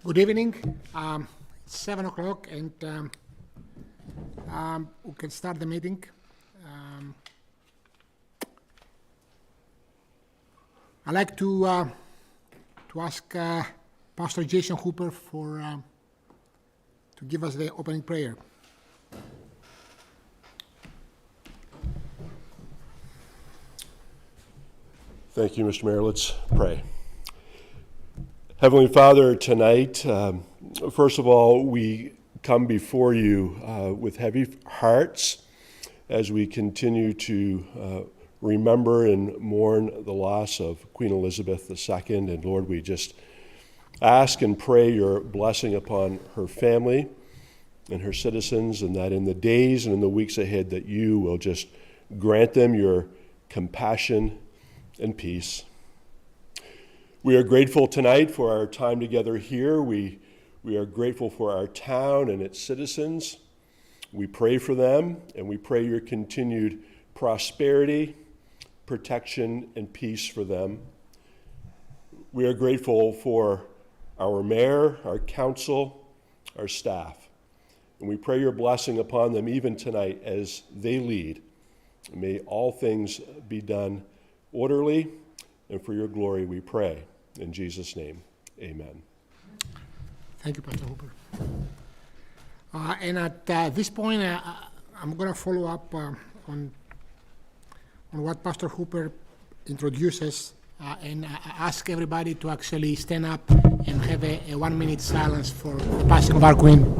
Good evening. It's 7 o'clock and we can start the meeting. I'd like to ask Pastor Jason Hooper to give us the opening prayer. Thank you, Mr. Mayor. Let's pray. Heavenly Father, tonight, first of all, we come before you with heavy hearts as we continue to remember and mourn the loss of Queen Elizabeth II. And Lord, we just ask and pray your blessing upon her family and her citizens, and that in the days and in the weeks ahead that you will just grant them your compassion and peace. We are grateful tonight for our time together here. We are grateful for our town and its citizens. We pray for them, and we pray your continued prosperity, protection, and peace for them. We are grateful for our mayor, our council, our staff, and we pray your blessing upon them even tonight as they lead. May all things be done orderly, and for your glory we pray. In Jesus' name, amen. Thank you, Pastor Hooper. And at this point, I'm going to follow up on what Pastor Hooper introduces and ask everybody to actually stand up and have a 1 minute silence for the passing of our Queen.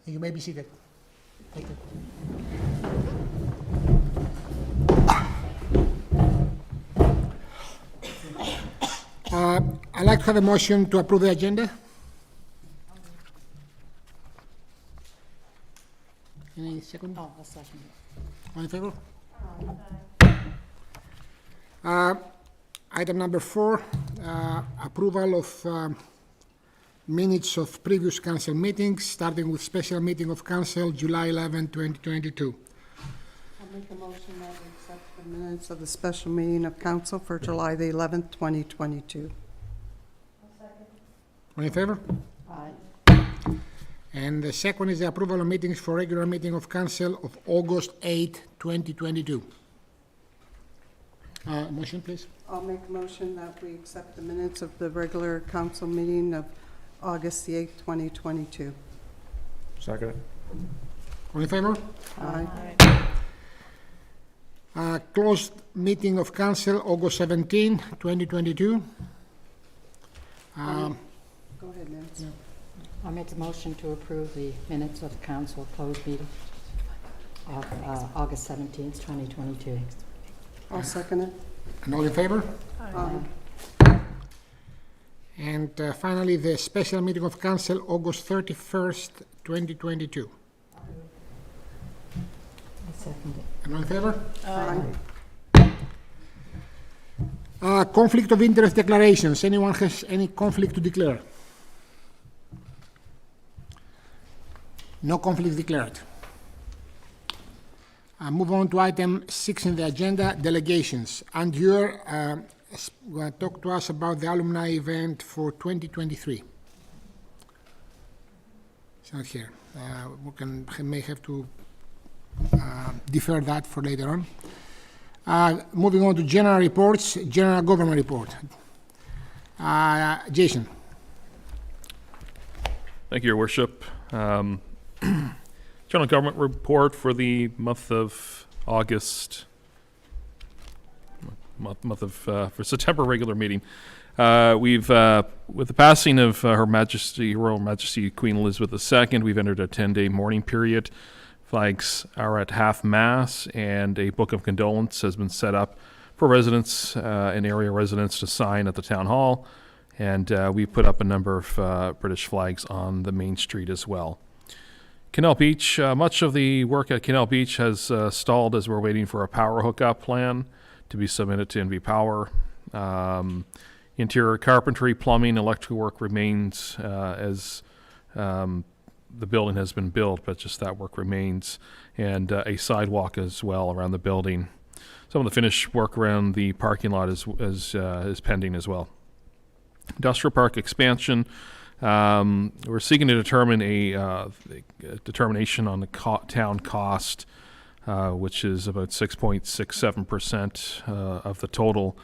You may be seated. Thank you. I'd like to have a motion to approve the agenda. Any second? Oh, I'll second it. All in favor? Item number 4, approval of minutes of previous council meetings, starting with special meeting of council, July 11, 2022. I'll make a motion that we accept the minutes of the special meeting of council for July the 11th, 2022. All in favor? Aye. And the second is the approval of meetings for regular meeting of council of August 8, 2022. Motion, please. I'll make a motion that we accept the minutes of the regular council meeting of August the 8th, 2022. Second. All in favor? Aye. Closed meeting of council, August 17, 2022. Go ahead, Nancy. I'll make a motion to approve the minutes of council closed meeting of August 17th, 2022. I'll second it. And all in favor? Aye. And finally, the special meeting of council, August 31st, 2022. I second it. And all in favor? Aye. Conflict of interest declarations. Anyone has any conflict to declare? No conflict declared. Move on to item 6 in the agenda, delegations. And you're going to talk to us about the alumni event for 2023. It's not here. We may have to defer that for later on. Moving on to general reports, general government report. Jason. Thank you, Your Worship. General government report for the month of August, for September regular meeting. We've, with the passing of Her Majesty, Royal Majesty Queen Elizabeth II, we've entered a 10-day mourning period. Flags are at half-mast, and a book of condolence has been set up for residents and area residents to sign at the town hall. And we put up a number of British flags on the main street as well. Canal Beach, much of the work at Canal Beach has stalled as we're waiting for a power hookup plan to be submitted to NV Power. Interior carpentry, plumbing, electrical work remains as the building has been built, but just that work remains, and a sidewalk as well around the building. Some of the finished work around the parking lot is pending as well. Industrial park expansion. We're seeking to determine a determination on the town cost, which is about 6.67% of the total,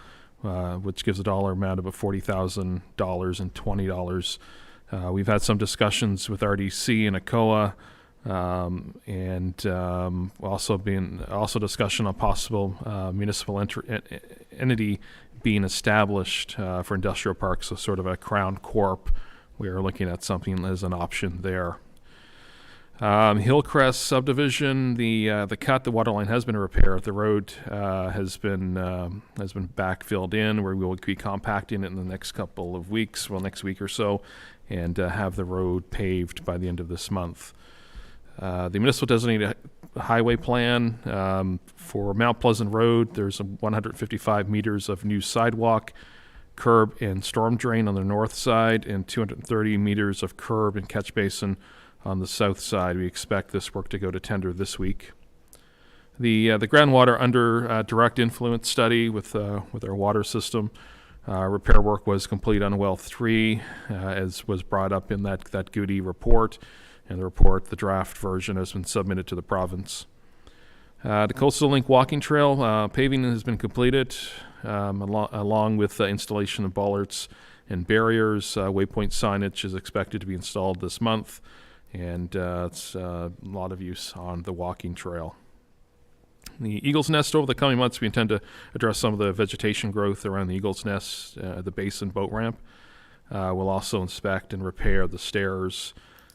which gives a dollar amount of about $40,000 and $20. We've had some discussions with RDC and ACOA, and also discussion on possible municipal entity being established for industrial parks, so sort of a crown corp. We are looking at something as an option there. Hillcrest subdivision, the water line has been repaired. The road has been backfilled in, where we will be compacting it in the next couple of weeks, next week or so, and have the road paved by the end of this month. The municipal designated highway plan for Mount Pleasant Road, there's 155 meters of new sidewalk, curb and storm drain on the north side, and 230 meters of curb and catch basin on the south side. We expect this work to go to tender this week. The groundwater under direct influence study with our water system, repair work was complete on well 3, as was brought up in that Goody report. And the draft version has been submitted to the province. The Coastal Link walking trail paving has been completed, along with installation of bollards and barriers. Waypoint signage is expected to be installed this month, and it's a lot of use on the walking trail. The Eagle's Nest, over the coming months, we intend to address some of the vegetation growth around the Eagle's Nest, the basin boat ramp. We'll also inspect and repair the stairs,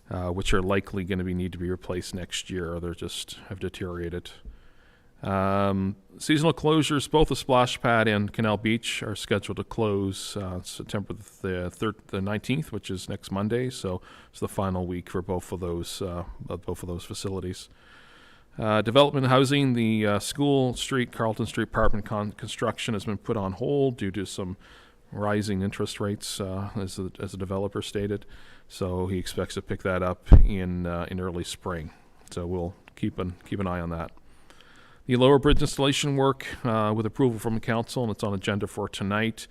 which are likely going to need to be replaced next year. They just have deteriorated. Seasonal closures, both the Splash Pad and Canal Beach are scheduled to close September the 19th, which is next Monday. So it's the final week for both of those facilities. Development housing, the School Street, Carlton Street apartment construction has been put on hold due to some rising interest rates, as the developer stated. So he expects to pick that up in early spring. So we'll keep an eye on that. The lower bridge installation work, with approval from the council, and it's on agenda for tonight.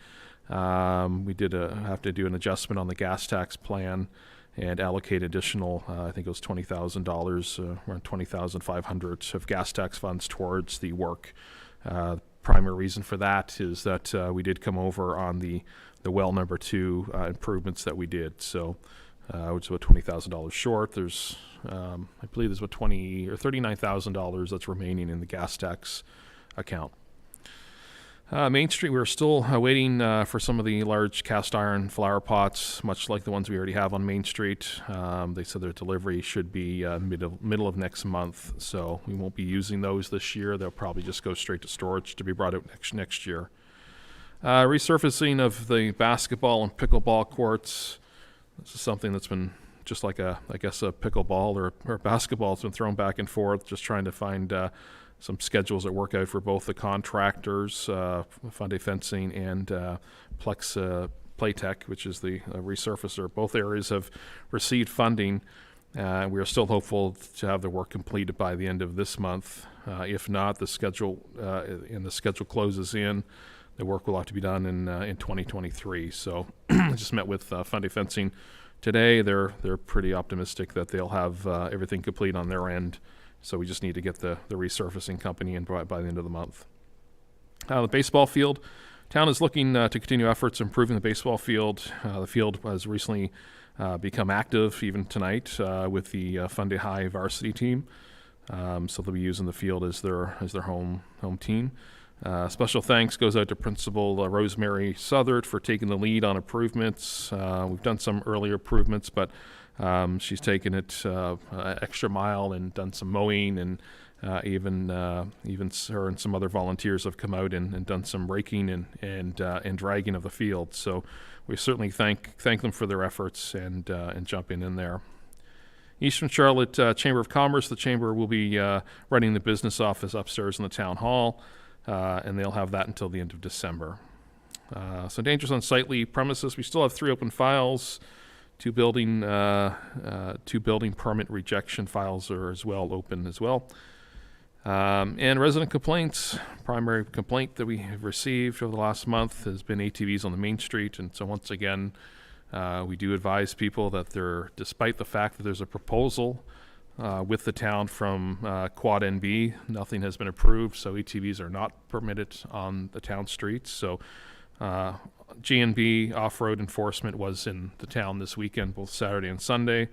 We did have to do an adjustment on the gas tax plan and allocate additional, I think it was $20,000, around $20,500 of gas tax funds towards the work. Primary reason for that is that we did come over on the well number 2 improvements that we did. So, which is about $20,000 short. There's, I believe there's about $20,000 or $39,000 that's remaining in the gas tax account. Main Street, we're still waiting for some of the large cast iron flower pots, much like the ones we already have on Main Street. They said their delivery should be middle of next month, so we won't be using those this year. They'll probably just go straight to storage to be brought out next year. Resurfacing of the basketball and pickleball courts. This is something that's been just like a pickleball or basketball. It's been thrown back and forth, just trying to find some schedules that work out for both the contractors, Funday Fencing and Plex Playtech, which is the resurfacer. Both areas have received funding. We are still hopeful to have the work completed by the end of this month. If not, the schedule closes in. The work will have to be done in 2023. So I just met with Funday Fencing today. They're pretty optimistic that they'll have everything complete on their end. So we just need to get the resurfacing company in by the end of the month. The baseball field. Town is looking to continue efforts improving the baseball field. The field was recently become active even tonight with the Fundy High varsity team. So they'll be using the field as their home team. Special thanks goes out to Principal Rosemary Southard for taking the lead on improvements. We've done some earlier improvements, but she's taken it extra mile and done some mowing, and even her and some other volunteers have come out and done some raking and dragging of the field. So we certainly thank them for their efforts and jumping in there. Eastern Charlotte Chamber of Commerce, the Chamber will be running the business office upstairs in the town hall, and they'll have that until the end of December. So dangerous unsightly premises, we still have 3 open files. 2 building permit rejection files are as well open as well. And resident complaints, primary complaint that we have received over the last month has been ATVs on the main street. And so once again, we do advise people that despite the fact that there's a proposal with the town from Quad NB, nothing has been approved, so ATVs are not permitted on the town streets. So G&B off-road enforcement was in the town this weekend, both Saturday and Sunday.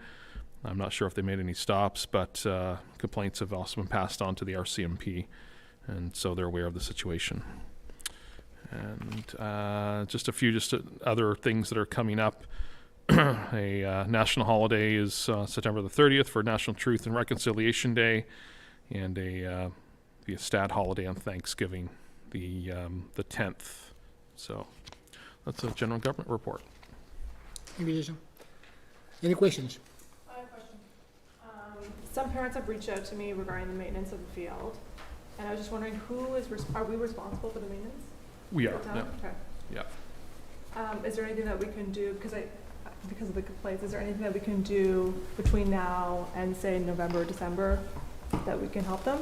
I'm not sure if they made any stops, but complaints have also been passed on to the RCMP, and so they're aware of the situation. And just other things that are coming up. A national holiday is September the 30th for National Truth and Reconciliation Day, and the stat holiday on Thanksgiving, the 10th. So that's a general government report. Thank you, Jason. Any questions? I have a question. Some parents have reached out to me regarding the maintenance of the field, and I was just wondering are we responsible for the maintenance? We are. The town? Yeah. Okay. Yeah. Is there anything that we can do, because of the complaints, is there anything that we can do between now and say November or December that we can help them?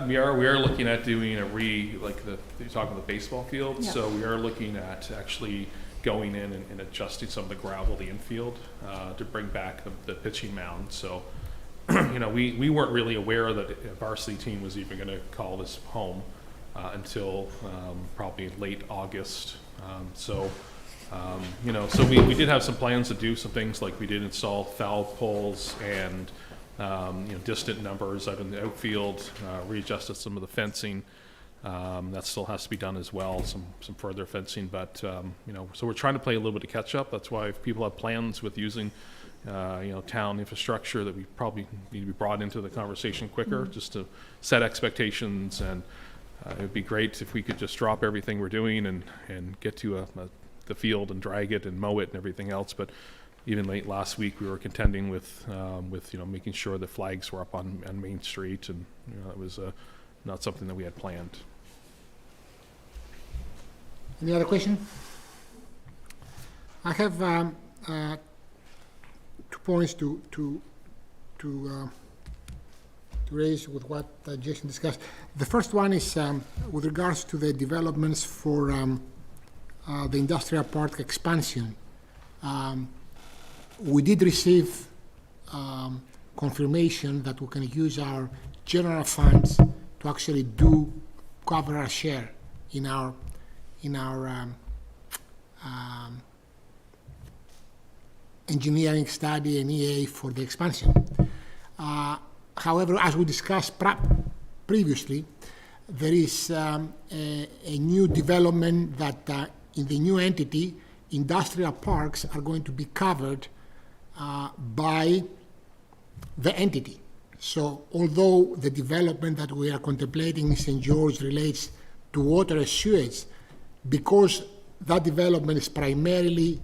We are looking at doing you're talking about the baseball field. Yeah. So we are looking at actually going in and adjusting some of the gravel, the infield, to bring back the pitching mound. So, we weren't really aware that a varsity team was even going to call this home until probably late August. So we did have some plans to do some things, like we did install foul poles and distant numbers out in the outfield, readjusted some of the fencing. That still has to be done as well, some further fencing, but so we're trying to play a little bit of catch up. That's why if people have plans with using town infrastructure, that we probably need to be brought into the conversation quicker, just to set expectations. And it would be great if we could just drop everything we're doing and get to the field and drag it and mow it and everything else. But even late last week, we were contending with making sure the flags were up on Main Street, and it was not something that we had planned. Any other question? I have 2 points to raise with what Jason discussed. The first one is with regards to the developments for the industrial park expansion. We did receive confirmation that we can use our general funds to actually cover our share in our engineering study and EA for the expansion. However, as we discussed previously, there is a new development that in the new entity, industrial parks are going to be covered by the entity. So although the development that we are contemplating in St. George relates to water and sewage, because that development is primarily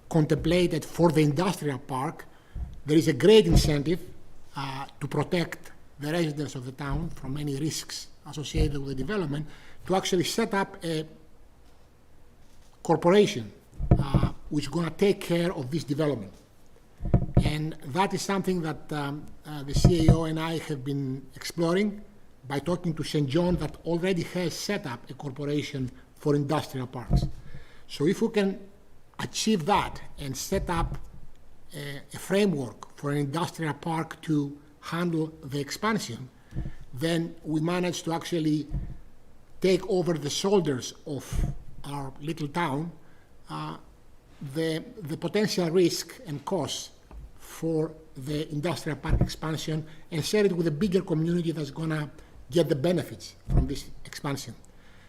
contemplated for the industrial park, there is a great incentive to protect the residents of the town from any risks associated with the development, to actually set up a corporation which is going to take care of this development. And that is something that the CAO and I have been exploring by talking to St. John, that already has set up a corporation for industrial parks. So if we can achieve that and set up a framework for an industrial park to handle the expansion, then we manage to actually take over the shoulders of our little town the potential risk and costs for the industrial park expansion and share it with a bigger community that's gonna get the benefits from this expansion.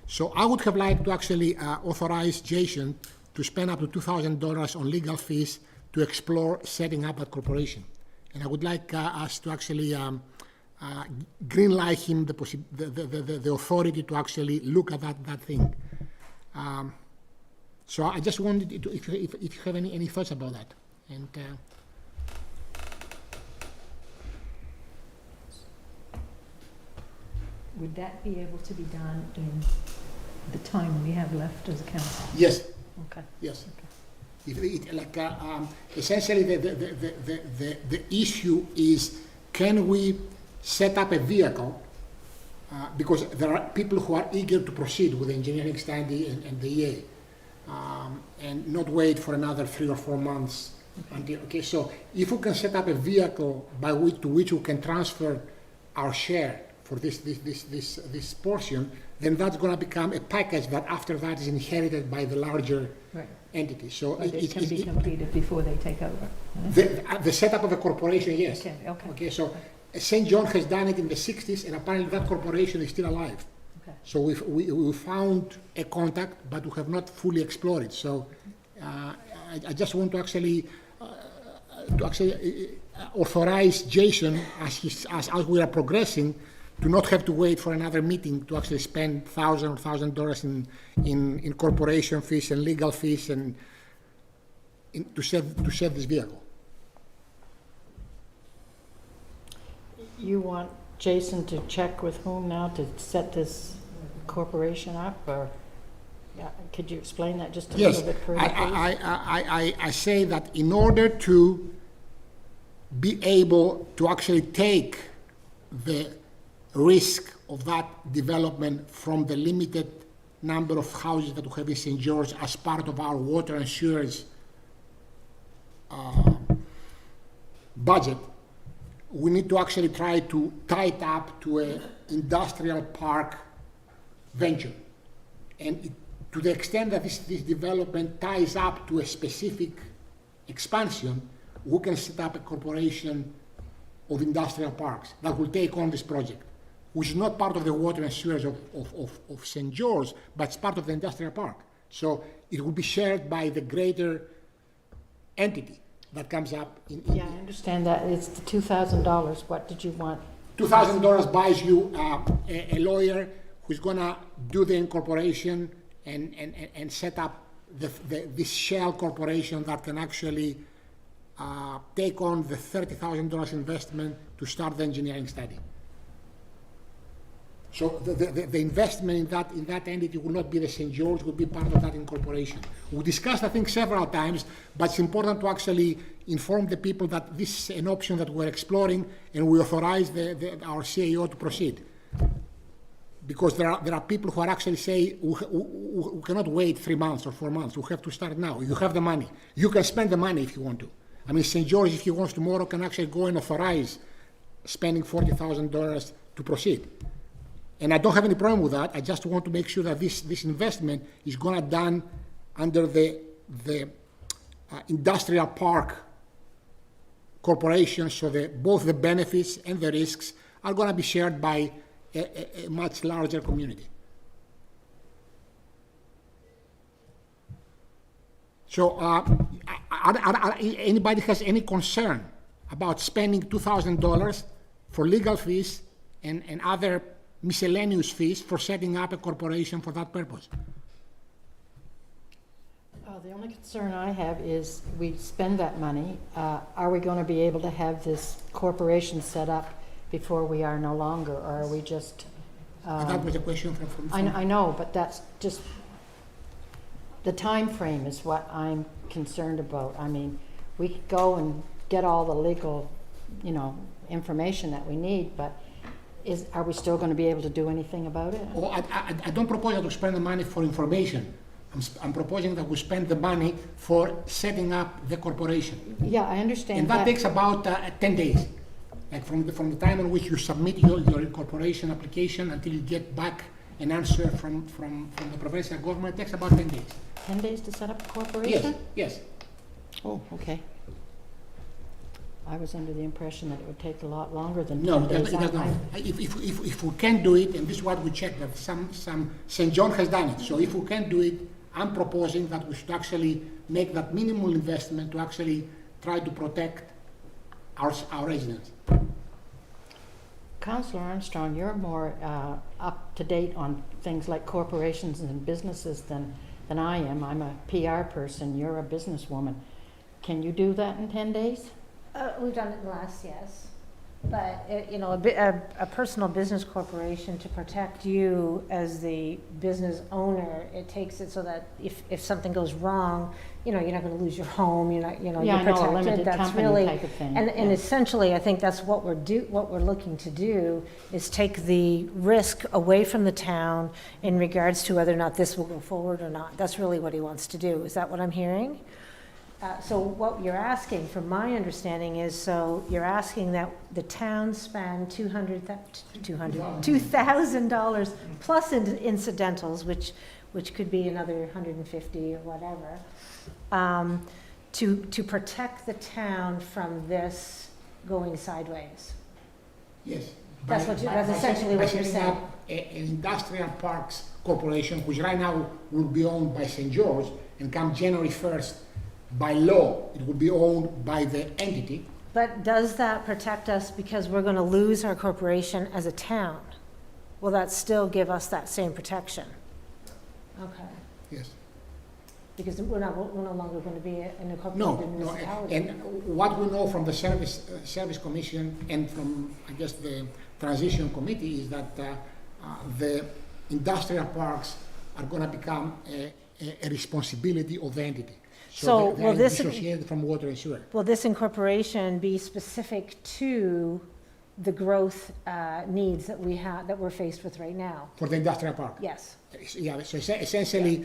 So I would have liked to actually authorize Jason to spend up to $2,000 on legal fees to explore setting up a corporation. And I would like us to actually green light him the authority to actually look at that thing. So I just wanted to, if you have any thoughts about that. And Would that be able to be done in the time we have left as a council? yes, Okay. yes. Essentially, the issue is, can we set up a vehicle? Because there are people who are eager to proceed with the engineering study and the EA, and not wait for another 3 or 4 months until. Okay, so if we can set up a vehicle to which we can transfer our share for this portion, then that's going to become a package that after that is inherited by the larger Right. entity. So But it can be completed before they take over? the setup of a corporation, yes. Okay, okay. Okay, so St. John has done it in the 60s, and apparently that corporation is still alive. Okay. So we found a contact, but we have not fully explored it. So I just want to actually authorize Jason as we are progressing to not have to wait for another meeting to actually spend $1,000 in corporation fees and legal fees and to set this vehicle. You want Jason to check with whom now to set this corporation up, or could you explain that just a Yes, little bit further, please? I say that in order to be able to actually take the risk of that development from the limited number of houses that we have in St. George as part of our water and sewage budget, we need to actually try to tie it up to an industrial park venture. And to the extent that this development ties up to a specific expansion, we can set up a corporation of industrial parks that will take on this project, which is not part of the water and sewage of St. George, but it's part of the industrial park. So it will be shared by the greater entity that comes up in Yeah, I understand that. It's the $2,000. What did you want? $2,000 buys you a lawyer who's gonna do the incorporation and set up this shell corporation that can actually take on the $30,000 investment to start the engineering study. So the investment in that entity will not be the St. George, will be part of that incorporation. We discussed, I think, several times, but it's important to actually inform the people that this is an option that we're exploring, and we authorize our CAO to proceed. Because there are people who are actually saying, we cannot wait 3 months or 4 months, we have to start now. You have the money. You can spend the money if you want to. I mean, St. George, if he wants tomorrow, can actually go and authorize spending $40,000 to proceed. And I don't have any problem with that. I just want to make sure that this investment is going to be done under the industrial park corporation, so that both the benefits and the risks are going to be shared by a much larger community. So anybody has any concern about spending $2,000 for legal fees and other miscellaneous fees for setting up a corporation for that purpose? The only concern I have is we spend that money. Are we going to be able to have this corporation set up before we are no longer, or are we just... that was a question from I know, but that's just... The time frame is what I'm concerned about. I mean, we could go and get all the legal, information that we need, but are we still going to be able to do anything about it? Well, I don't propose to spend the money for information. I'm proposing that we spend the money for setting up the corporation. Yeah, I understand And that takes about 10 days. Like from the time in which you submit your incorporation application until you get back an answer from the provincial government. It takes about 10 days. 10 days to set up a Yes, corporation? yes. Oh, okay. I was under the impression that it would take a lot longer than No, 10 it days. does not. If we can do it, and this is what we checked, that some St. John has done it. So if we can do it, I'm proposing that we should actually make that minimal investment to actually try to protect our residents. Councillor Armstrong, you're more up to date on things like corporations and businesses than I am. I'm a PR person, you're a businesswoman. Can you do that in 10 days? We've done it in the last, yes. But, a personal business corporation, to protect you as the business owner, it takes it so that if something goes wrong, you're not going to lose your home, you're Yeah, you're I know, a protected. limited That's company really, type of thing. and yeah. essentially, I think that's what we're looking to do, is take the risk away from the town in regards to whether or not this will go forward or not. That's really what he wants to do. Is that what I'm hearing? So what you're asking, from my understanding, is, so you're asking that the town spend $2,000 plus incidentals, which could be another $150 or whatever, to protect the town from this going sideways. Yes. That's essentially what you're setting saying. up an industrial parks corporation, which right now will be owned by St. George, and come January 1st, by law, it will be owned by the entity. But does that protect us because we're going to lose our corporation as a town? Will that still give us that same protection? Okay. Yes. Because we're no longer going to be an No, incorporated no, municipality. and what we know from the Service Commission and from, I guess, the Transition Committee is that the industrial parks are going to become a responsibility of the entity. So they will are this- dissociated from water and sewer. Will this incorporation be specific to the growth needs that we're faced with right now? For the industrial park? Yes. Yeah, so essentially,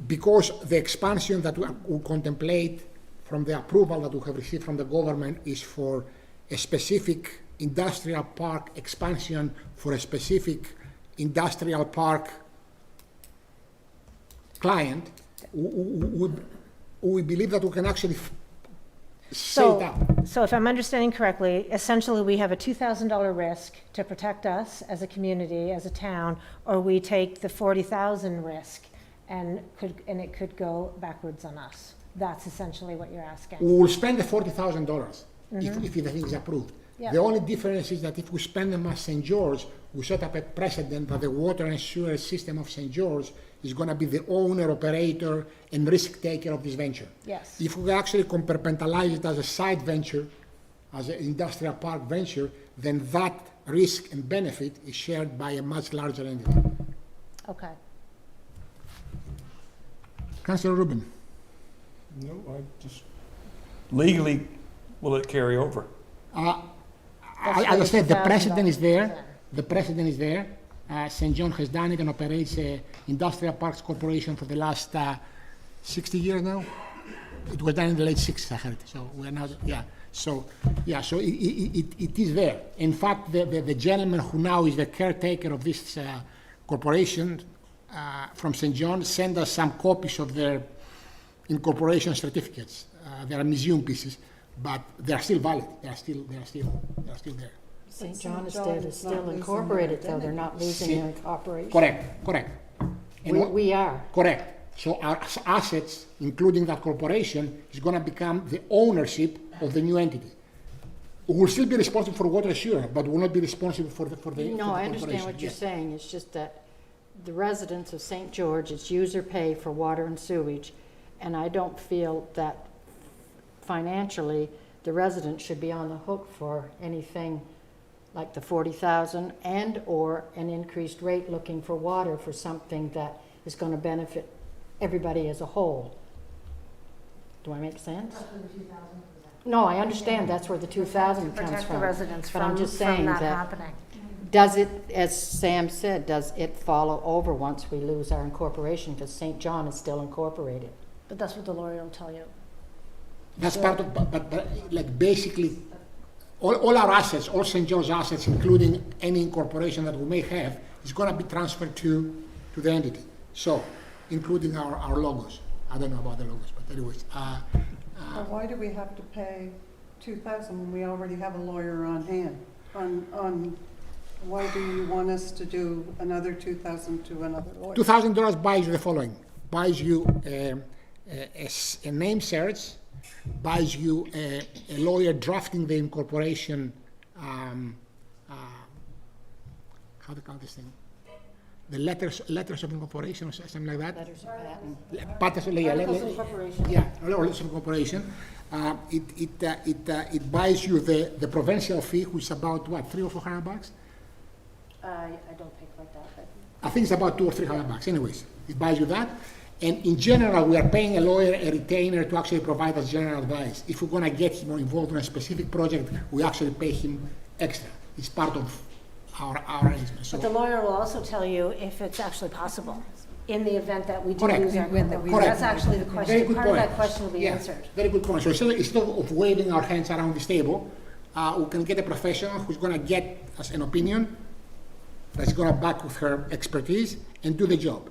because the expansion that we contemplate from the approval that we have received from the government is for a specific industrial park expansion for a specific industrial park client, we believe that we can actually set it up. So if I'm understanding correctly, essentially we have a $2,000 risk to protect us as a community, as a town, or we take the $40,000 risk and it could go backwards on us. That's essentially what you're asking. We will spend the $40,000 if the thing is approved. Yeah. The only difference is that if we spend them as St. George, we set up a precedent that the water and sewer system of St. George is going to be the owner, operator, and risk taker of this venture. Yes. If we actually compartmentalize it as a side venture, as an industrial park venture, then that risk and benefit is shared by a much larger entity. Okay. Councillor Rubin. No, I just, legally, will it carry over? As I said, the precedent is there. The precedent is there. St. John has done it and operates an industrial parks corporation for the last 60 years now. It was done in the late 60s, I heard. So we're now, yeah. So it is there. In fact, the gentleman who now is the caretaker of this corporation from St. John sent us some copies of their incorporation certificates. They are museum pieces, but they are still valid. They are still there. St. John is still incorporated, though, they're not losing their incorporation. Correct. And We are. correct. So our assets, including that corporation, is going to become the ownership of the new entity. We will still be responsible for water and sewer, but we will not be responsible for the No, corporation. I understand what you're Yes. saying, it's just that the residents of St. George, it's user pay for water and sewage, and I don't feel that financially, the residents should be on the hook for anything like the 40,000 and/or an increased rate looking for water for something that is going to benefit everybody as a whole. Do I make sense? No, I understand that's where the 2,000 comes Protect the from. residents But I'm from just saying that that, happening. does it, as Sam said, does it follow over once we lose our incorporation? Because St. John is still incorporated. But that's what the lawyer will tell you. That's part of, but like basically, all our assets, all St. John's assets, including any incorporation that we may have, is going to be transferred to the entity. So, including our logos. I don't know about the logos, but anyways. But why do we have to pay 2,000 when we already have a lawyer on hand? Why do you want us to do another 2,000 to another lawyer? $2,000 buys you the following: buys you a name search, buys you a lawyer drafting the incorporation. How do you call this thing? The letters of incorporation or something like that. Letters of patent. Articles of incorporation. Yeah, letters of incorporation. It buys you the provincial fee, which is about what, $300 or $400? I don't think like that, but. I think it's about $200 or $300. Anyways, it buys you that. And in general, we are paying a lawyer, a retainer, to actually provide us general advice. If we're going to get him involved in a specific project, we actually pay him extra. It's part of our arrangement. So, But the lawyer will also tell you if it's actually possible, in the event that we do Correct. lose our Correct. That's actually the very question. good Part of point. that question will be Yeah, answered. very good point. So instead of waving our hands around this table, we can get a professional who's going to get us an opinion that's going to back with her expertise and do the job.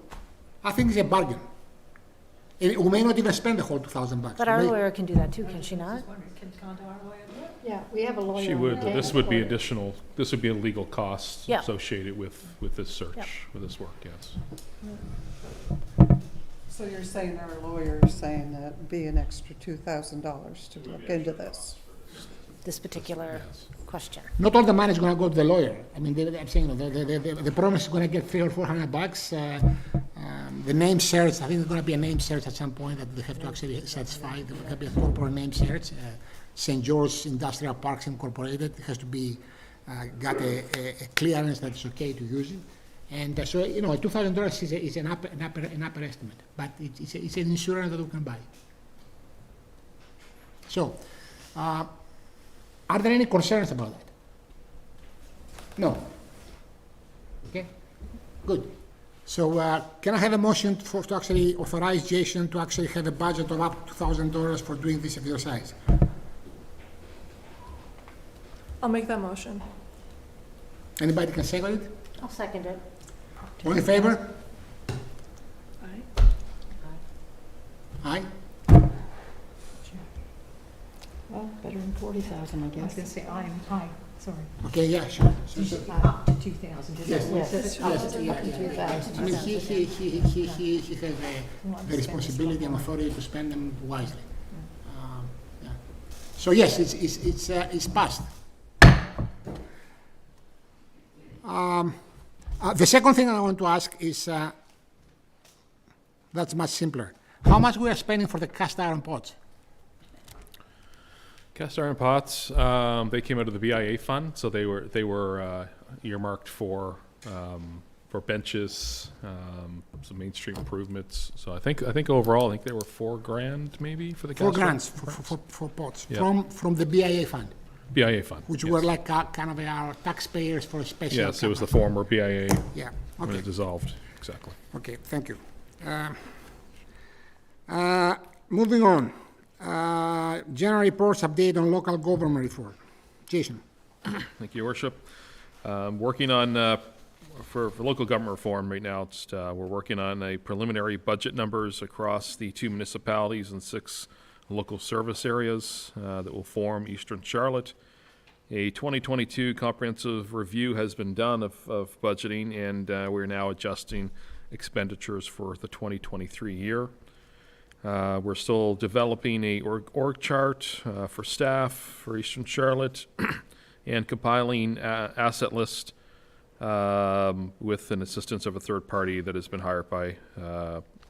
I think it's a bargain. And we may not even spend the whole $2,000. But our We may- lawyer can do that too, can she not? Yeah, we have a lawyer. She on would, the but this table would be for it. additional, this would be a legal cost Yeah. associated with this search, Yeah. with this work, yes. So you're saying our lawyer is saying that it'd be an extra $2,000 to look into this? This particular Yes. question. Not all the money is going to go to the lawyer. I mean, I'm saying the promise is going to get $300 or $400. The name search, I think there's going to be a name search at some point that they have to actually satisfy. There will be a corporate name search. St. George Industrial Parks Incorporated. It has to be got a clearance that it's okay to use it. And so, $2,000 is an upper estimate, but it's an insurance that we can buy. So, are there any concerns about that? No. Okay, good. So can I have a motion to actually authorize Jason to actually have a budget of up to $2,000 for doing this exercise? I'll make that motion. Anybody can second it? I'll second it. All in favor? Aye. Aye? Well, better than 40,000, I I was going guess. to say aye, sorry. Okay, yeah, sure. So, Up to 2,000, is Yes. that what it Yes, says? up yes, to yeah, up to yeah. 2,000. I mean, he has the responsibility and authority to spend them wisely. Yeah. So yes, it's passed. The second thing I want to ask is, that's much simpler. How much we are spending for the cast iron pots? Cast iron pots, they came out of the BIA fund, so they were earmarked for benches, some Main Street improvements. So I think overall, they were $4,000 maybe for the cast iron. $4,000 for pots Yeah. from the BIA fund, BIA fund. which yes. were like kind of our taxpayers for a special. Yes, it was the campaign. former BIA Yeah. when Okay. it dissolved, exactly. Okay, thank you. Moving on. General reports update on local government reform. Jason. Thank you, Your Worship. Working on, for local government reform right now, we're working on a preliminary budget numbers across the 2 municipalities and 6 local service areas that will form Eastern Charlotte. A 2022 comprehensive review has been done of budgeting, and we're now adjusting expenditures for the 2023 year. We're still developing a org chart for staff for Eastern Charlotte and compiling asset list with an assistance of a third party that has been hired by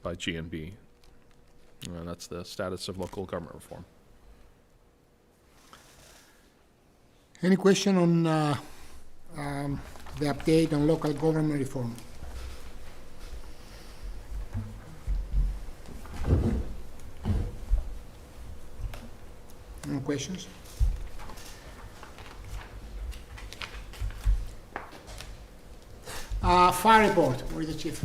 GNB. And that's the status of local government reform. Any question on the update on local government reform? No questions? Fire report. Where is the chief?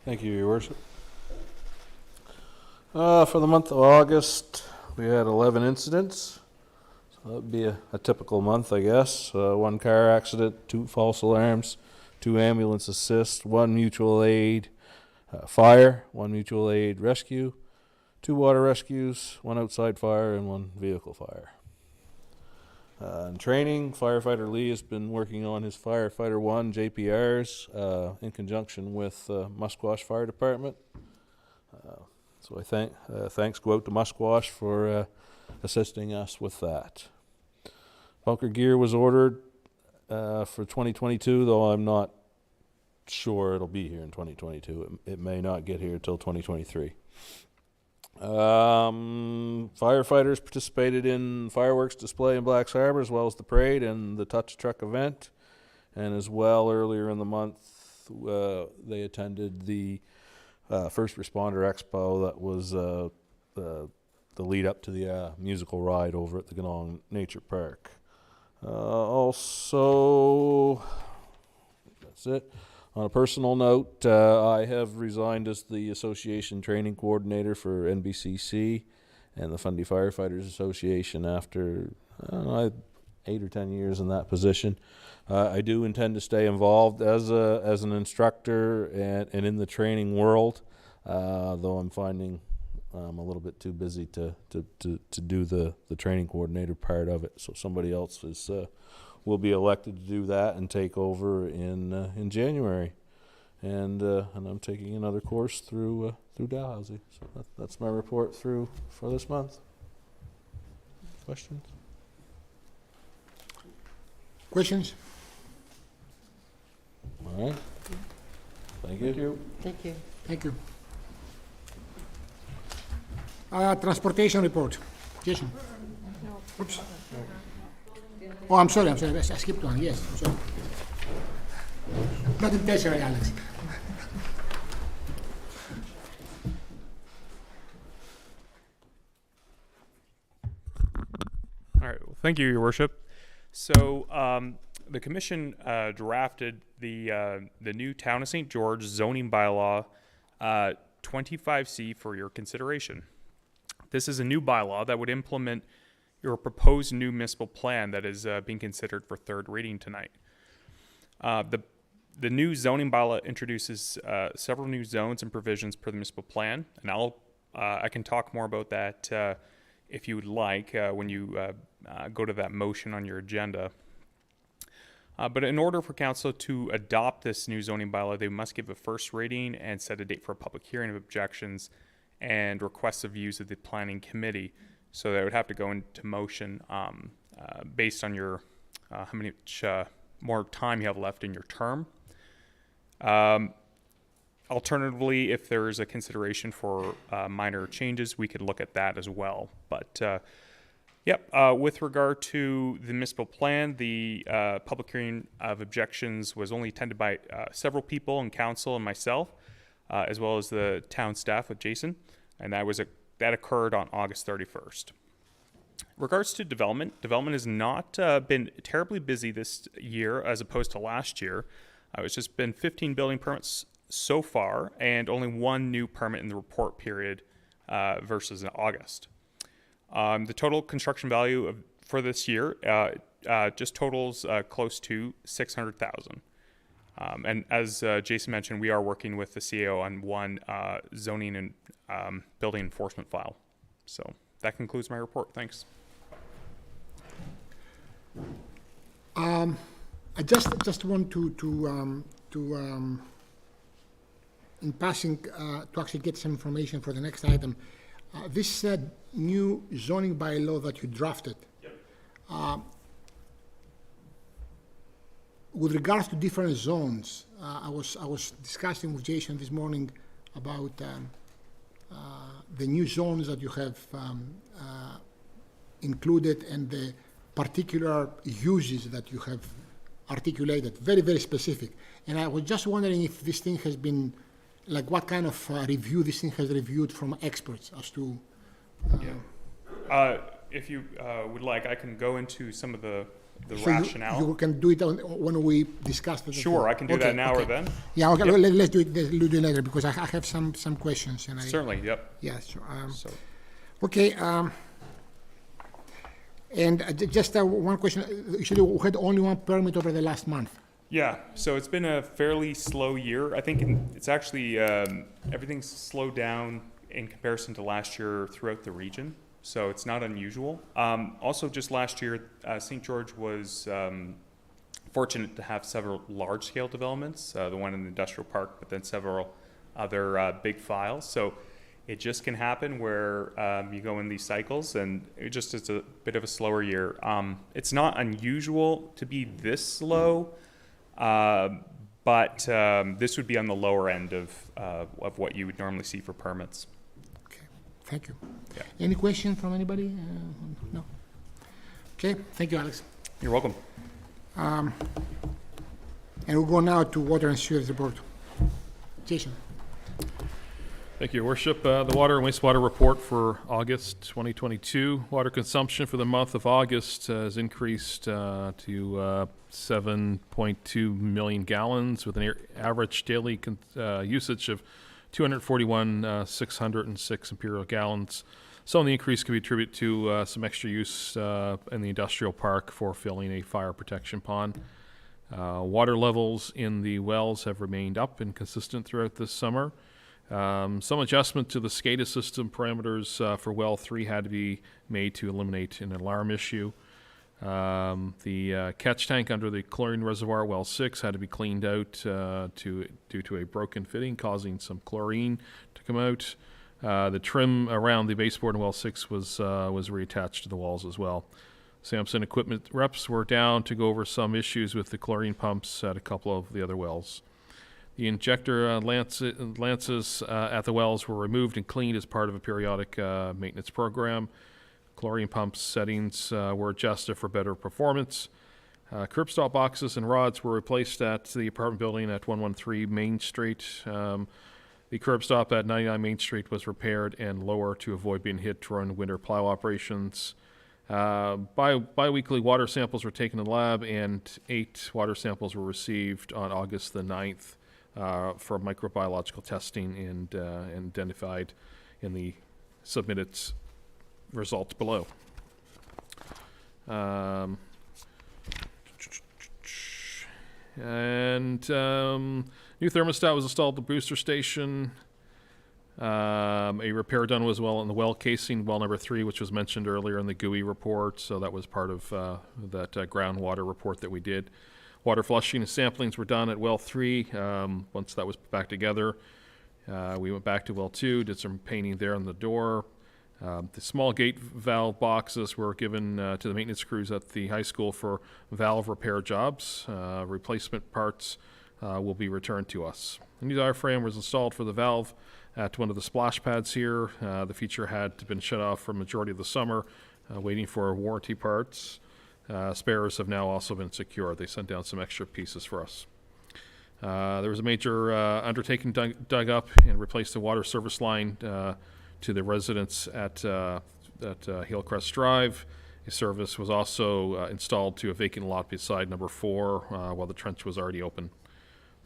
Thank you, Your Worship. For the month of August, we had 11 incidents. So that would be a typical month, I guess. 1 car accident, 2 false alarms, 2 ambulance assists, 1 mutual aid fire, 1 mutual aid rescue, 2 water rescues, 1 outside fire, and 1 vehicle fire. In training, firefighter Lee has been working on his Firefighter 1 JPRs in conjunction with Musquash Fire Department. So I thanks go out to Musquash for assisting us with that. Bunker gear was ordered for 2022, though I'm not sure it'll be here in 2022. It may not get here till 2023. Firefighters participated in fireworks display in Blacks Harbor, as well as the parade and the touch truck event. And as well, earlier in the month, they attended the First Responder Expo that was the lead up to the musical ride over at the Ganong Nature Park. Also, that's it. On a personal note, I have resigned as the association training coordinator for NBCC and the Fundy Firefighters Association after 8 or 10 years in that position. I do intend to stay involved as an instructor and in the training world, though I'm finding I'm a little bit too busy to do the training coordinator part of it. So somebody else will be elected to do that and take over in January, and I'm taking another course through Dalhousie. So that's my report for this month. Questions? Questions? All right. Thank you. Thank you. Thank you. Transportation report. Jason? Oops. Oh, I'm sorry, I skipped one, yes, I'm sorry. Not intentionally, Alex. All right, well, thank you, Your Worship. So the Commission drafted the new Town of St. George zoning bylaw 25C for your consideration. This is a new bylaw that would implement your proposed new municipal plan that is being considered for third reading tonight. The new zoning bylaw introduces several new zones and provisions per the municipal plan, and I can talk more about that if you would like when you go to that motion on your agenda. But in order for council to adopt this new zoning bylaw, they must give a first reading and set a date for a public hearing of objections and requests of views of the planning committee. So that would have to go into motion based on your how much more time you have left in your term. Alternatively, if there is a consideration for minor changes, we could look at that as well. But with regard to the municipal plan, the public hearing of objections was only attended by several people in council and myself, as well as the town staff with Jason, and that occurred on August 31st. Regards to development has not been terribly busy this year as opposed to last year. It's just been 15 building permits so far and only 1 new permit in the report period versus in August. The total construction value for this year just totals close to $600,000. And as Jason mentioned, we are working with the CAO on 1 zoning and building enforcement file. So that concludes my report. Thanks. I just want to in passing to actually get some information for the next item. This new zoning bylaw that you drafted. Yep. With regards to different zones, I was discussing with Jason this morning about the new zones that you have included and the particular uses that you have articulated, very, very specific. And I was just wondering if this thing has been, like what kind of review this thing has reviewed from experts as to... If you would like, I can go into some of the the So rationale. you can do it when we discuss it. Sure, I can do that now or then. Yeah, okay, Yep. let's do it later, because I have some questions, and Certainly, yep. Yeah, so, So, okay, and just one question, you said you had only one permit over the last month. yeah, so it's been a fairly slow year. I think it's actually, everything's slowed down in comparison to last year throughout the region, so it's not unusual. Also, just last year, St. George was fortunate to have several large-scale developments, the one in the industrial park, but then several other big files. So it just can happen where you go in these cycles, and it's a bit of a slower year. It's not unusual to be this slow, but this would be on the lower end of what you would normally see for permits. Okay, thank you. Yeah. Any question from anybody? No? Okay, thank you, Alex. You're welcome. And we'll go now to Water and Sewer Report. Jason. Thank you, Your Worship. The water and wastewater report for August 2022. Water consumption for the month of August has increased to 7.2 million gallons with an average daily usage of 241,606 imperial gallons. Some of the increase can be attributed to some extra use in the industrial park for filling a fire protection pond. Water levels in the wells have remained up and consistent throughout this summer. Some adjustment to the SCADA system parameters for well 3 had to be made to eliminate an alarm issue. The catch tank under the chlorine reservoir, well 6, had to be cleaned out due to a broken fitting, causing some chlorine to come out. The trim around the baseboard in well 6 was reattached to the walls as well. Samson equipment reps were down to go over some issues with the chlorine pumps at a couple of the other wells. The injector lances at the wells were removed and cleaned as part of a periodic maintenance program. Chlorine pump settings were adjusted for better performance. Curb stop boxes and rods were replaced at the apartment building at 113 Main Street. The curb stop at 99 Main Street was repaired and lower to avoid being hit during winter plow operations. Bi-weekly water samples were taken to the lab, and 8 water samples were received on August the 9th for microbiological testing and identified in the submitted results below. New thermostat was installed at the booster station. A repair done as well in the well casing, well number 3, which was mentioned earlier in the GUI report. So that was part of that groundwater report that we did. Water flushing and samplings were done at well 3. Once that was put back together, we went back to well 2, did some painting there on the door. The small gate valve boxes were given to the maintenance crews at the high school for valve repair jobs. Replacement parts will be returned to us. A new diaphragm was installed for the valve at one of the splash pads here. The feature had been shut off for a majority of the summer, waiting for warranty parts. Spares have now also been secured. They sent down some extra pieces for us. There was a major undertaking dug up and replaced the water service line to the residents at Hillcrest Drive. A service was also installed to a vacant lot beside number 4 while the trench was already open.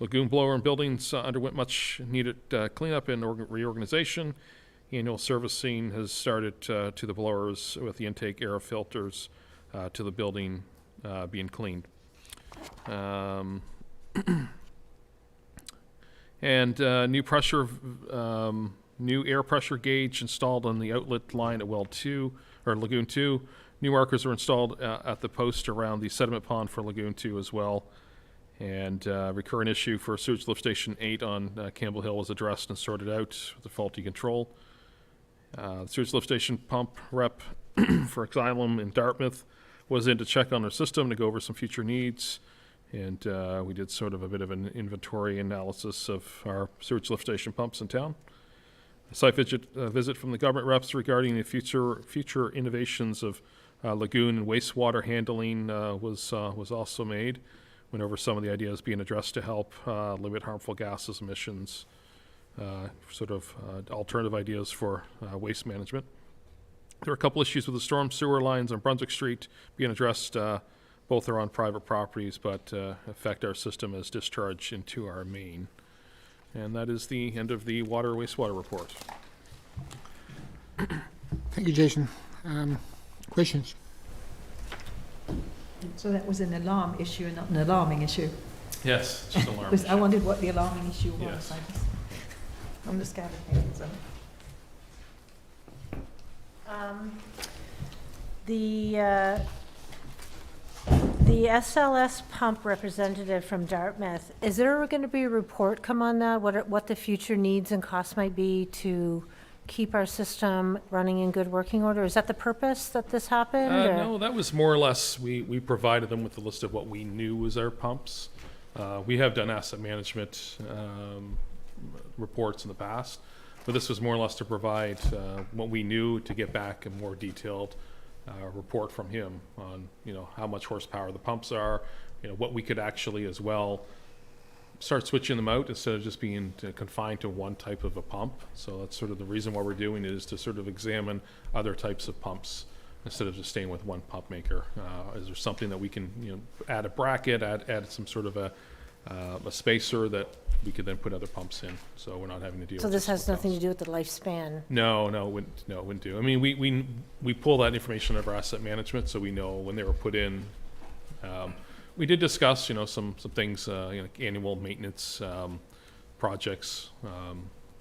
Lagoon blower and buildings underwent much needed cleanup and reorganization. Annual servicing has started to the blowers with the intake air filters to the building being cleaned. And new air pressure gauge installed on the outlet line at well 2 or Lagoon 2. New markers were installed at the post around the sediment pond for Lagoon 2 as well. And recurrent issue for sewage lift station 8 on Campbell Hill was addressed and sorted out with the faulty control. The sewage lift station pump rep for Xylem in Dartmouth was in to check on their system to go over some future needs. And we did sort of a bit of an inventory analysis of our sewage lift station pumps in town. A site visit from the government reps regarding the future innovations of lagoon and wastewater handling was also made. Went over some of the ideas being addressed to help limit harmful gases emissions, alternative ideas for waste management. There were a couple issues with the storm sewer lines on Brunswick Street being addressed Both are on private properties, but affect our system as discharge into our main. And that is the end of the water wastewater report. Thank you, Jason. Questions? So that was an alarm issue and not an alarming issue? Yes, just alarm. Because I wondered what the alarming issue was. Yes. I'm just scattered here, so. The SLS pump representative from Dartmouth, is there going to be a report come on that? What the future needs and costs might be to keep our system running in good working order? Is that the purpose that this happened? or- No, that was more or less, we provided them with a list of what we knew was our pumps. We have done asset management reports in the past, but this was more or less to provide what we knew, to get back a more detailed report from him on, how much horsepower the pumps are, what we could actually as well start switching them out instead of just being confined to one type of a pump. So that's sort of the reason why we're doing it, is to sort of examine other types of pumps instead of just staying with one pump maker. Is there something that we can, add a bracket, add some sort of a spacer that we could then put other pumps in, so we're not having to deal So with this just has one nothing to pumps. do with the lifespan? No, it wouldn't do. I mean, we pull that information out of our asset management, so we know when they were put in. We did discuss, some things, annual maintenance projects.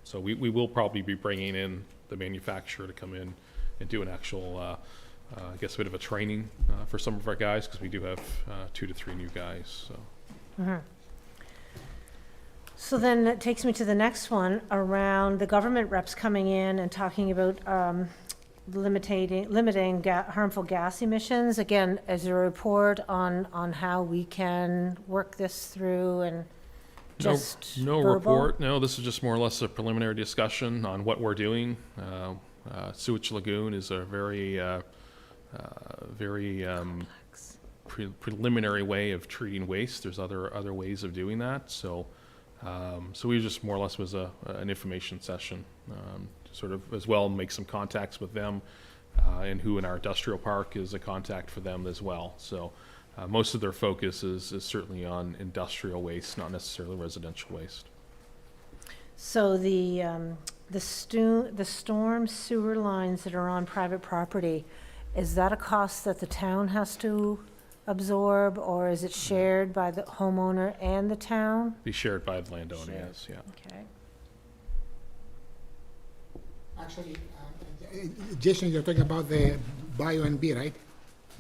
So we will probably be bringing in the manufacturer to come in and do an actual, I guess, a bit of a training for some of our guys, because we do have 2 to 3 new guys. So. Mhm. So then that takes me to the next one, around the government reps coming in and talking about limiting harmful gas emissions. Again, is there a report on how we can work this through, and just No verbal? report. No, this is just more or less a preliminary discussion on what we're doing. Sewage lagoon is a very preliminary way of treating waste. There's other ways of doing that. So we just more or less was an information session, to sort of as well make some contacts with them, and who in our industrial park is a contact for them as well. So most of their focus is certainly on industrial waste, not necessarily residential waste. So the storm sewer lines that are on private property, is that a cost that the town has to absorb, or is it shared by the homeowner and the town? Be shared by the landowner, Shared. yes, yeah. Okay. Actually, Jason, you're talking about the bio-NB, right?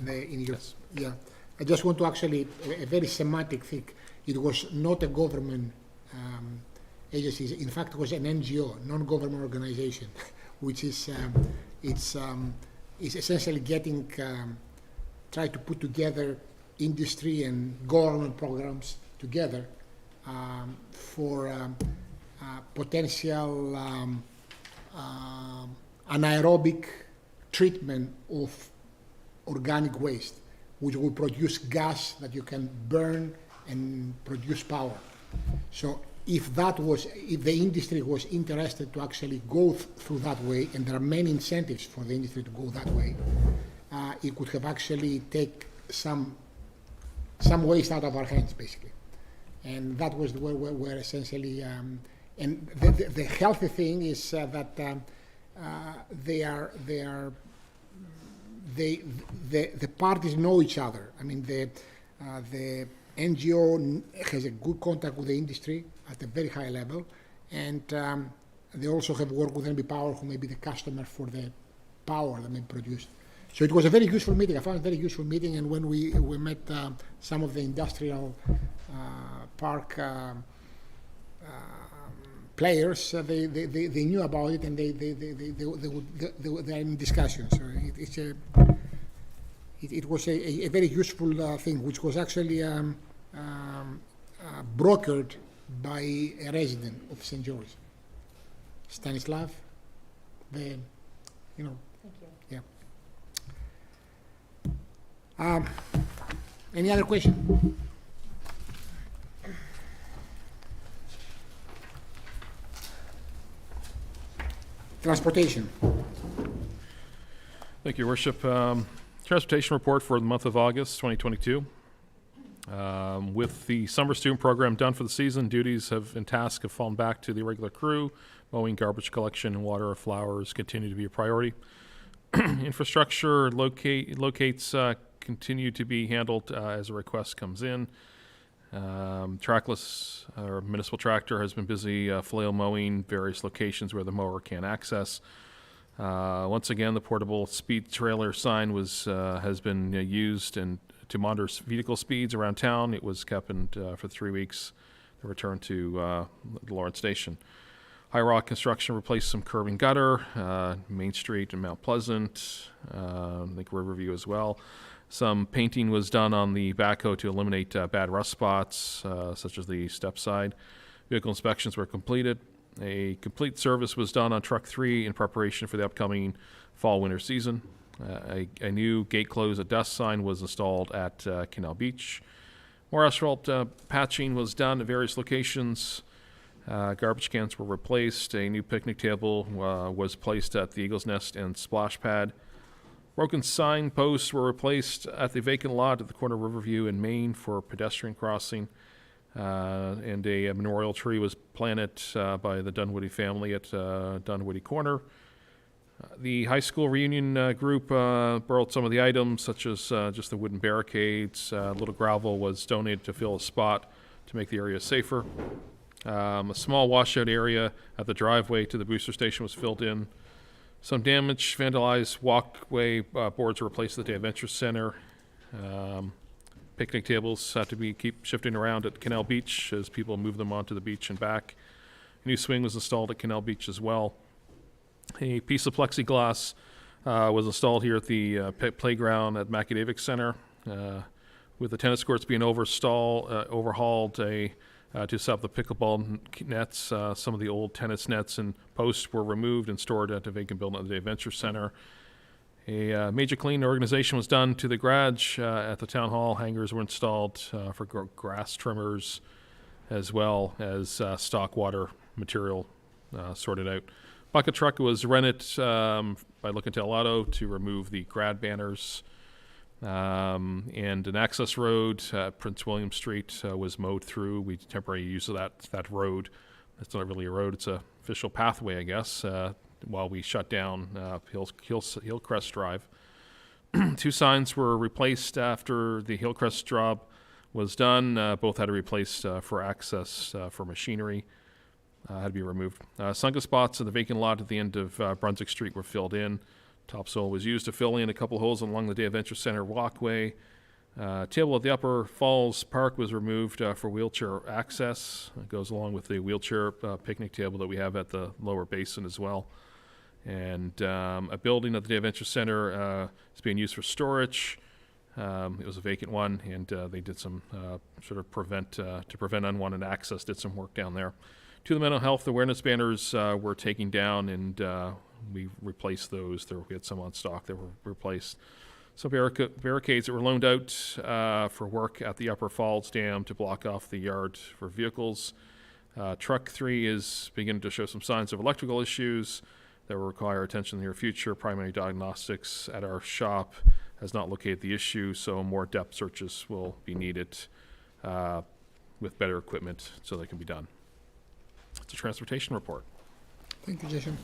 Yes. Yeah. I just want to actually, a very semantic thing. It was not a government agency. In fact, it was an NGO, non-government organization, which is, it's essentially getting, try to put together industry and government programs together for potential anaerobic treatment of organic waste, which will produce gas that you can burn and produce power. So if the industry was interested to actually go through that way, and there are many incentives for the industry to go that way, it could have actually take some waste out of our hands, basically. And that was where essentially, and the healthy thing is that the parties know each other. I mean, the NGO has a good contact with the industry at a very high level, and they also have worked with NB Power, who may be the customer for the power that may be produced. So it was a very useful meeting. I found it a very useful meeting, and when we met some of the industrial park players, they knew about it, and they're in discussion. So it was a very useful thing, which was actually brokered by a resident of St. George, Stanislav. Thank you. Yeah. Any other question? Transportation. Thank you, Your Worship. Transportation report for the month of August 2022. With the summer student program done for the season, duties and tasks have fallen back to the irregular crew. Mowing, garbage collection, and water or flowers continue to be a priority. Infrastructure locates continue to be handled as a request comes in. Trackless or municipal tractor has been busy flail mowing various locations where the mower can't access. Once again, the portable speed trailer sign has been used to monitor vehicle speeds around town. It was kept for 3 weeks. The return to Lawrence Station. High Rock Construction replaced some curb and gutter, Main Street and Mount Pleasant, I think Riverview as well. Some painting was done on the backhoe to eliminate bad rust spots, such as the step side. Vehicle inspections were completed. A complete service was done on Truck 3 in preparation for the upcoming fall-winter season. A new gate close at dusk sign was installed at Canal Beach. More asphalt patching was done at various locations. Garbage cans were replaced. A new picnic table was placed at the Eagle's Nest and Splash Pad. Broken sign posts were replaced at the vacant lot at the corner of Riverview and Main for pedestrian crossing. And a memorial tree was planted by the Dunwoody family at Dunwoody Corner. The high school reunion group borrowed some of the items, such as just the wooden barricades. A little gravel was donated to fill a spot to make the area safer. A small washout area at the driveway to the booster station was filled in. Some damaged, vandalized walkway boards were replaced at the Adventure Center. Picnic tables had to keep shifting around at Canal Beach as people move them onto the beach and back. A new swing was installed at Canal Beach as well. A piece of plexiglass was installed here at the playground at Macadavic Center. With the tennis courts being overhauled to set up the pickleball nets, some of the old tennis nets and posts were removed and stored at the vacant building at the Adventure Center. A major clean organization was done to the garage at the town hall. Hangers were installed for grass trimmers, as well as stock water material sorted out. Bucket truck was rented by Lookintel Auto to remove the grad banners. And an access road at Prince William Street was mowed through. We temporarily use that road. It's not really a road, it's an official pathway, I guess, while we shut down Hillcrest Drive. 2 signs were replaced after the Hillcrest job was done. Both had to be replaced for access for machinery. Had to be removed. Sunken spots in the vacant lot at the end of Brunswick Street were filled in. Topsoil was used to fill in a couple holes along the Day Adventure Center walkway. Table at the Upper Falls Park was removed for wheelchair access. It goes along with the wheelchair picnic table that we have at the lower basin as well. And a building at the Day Adventure Center is being used for storage. It was a vacant one, and they did some sort of to prevent unwanted access, did some work down there. 2 of the mental health awareness banners were taken down, and we replaced those. We had some on stock that were replaced. Some barricades that were loaned out for work at the Upper Falls Dam to block off the yard for vehicles. Truck 3 is beginning to show some signs of electrical issues that will require attention in the near future. Primary diagnostics at our shop has not located the issue, so more depth searches will be needed with better equipment so they can be done. It's a transportation report. Thank you, Jason.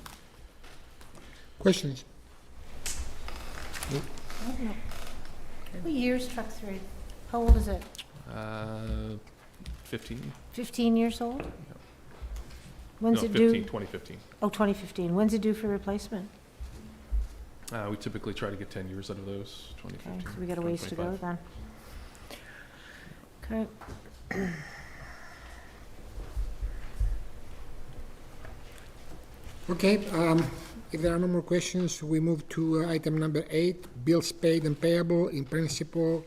Questions? What year's Truck 3? How old is it? 15? 15 years old? When's No, it 15, due? 2015. Oh, 2015. When's it due for replacement? We typically try to get 10 years out of those, Okay, 2015. so we got a ways to go 2025. then. Okay. Okay, if there are no more questions, we move to item number 8, bills paid and payable in principle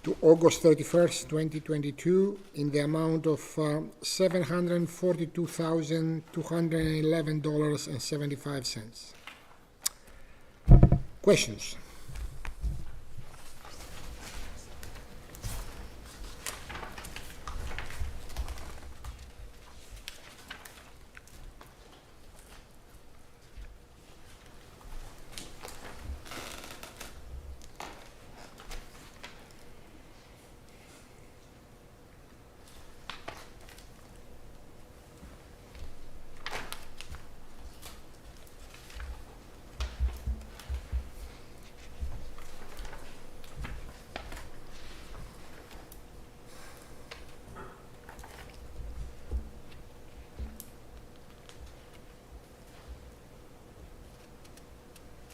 to August 31st, 2022, in the amount of $742,211.75. Questions?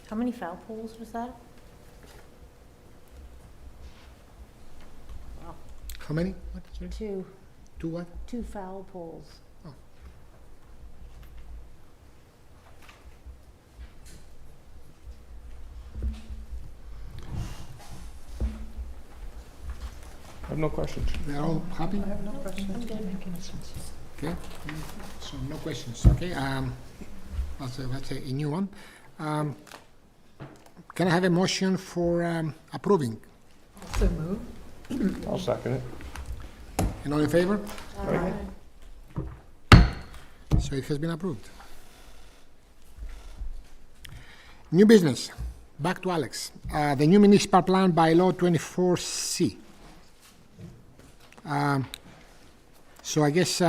How many foul poles was that? How many? What, sorry? Two, Two what? 2 foul poles. I have no questions. They're all happy? I have no questions. I'm good. Okay, so no questions, okay? That's a new one. Can I have a motion for approving? So move. I'll second it. And all in favor? Aye. So it has been approved. New business, back to Alex. The new municipal plan by law 24C. So I guess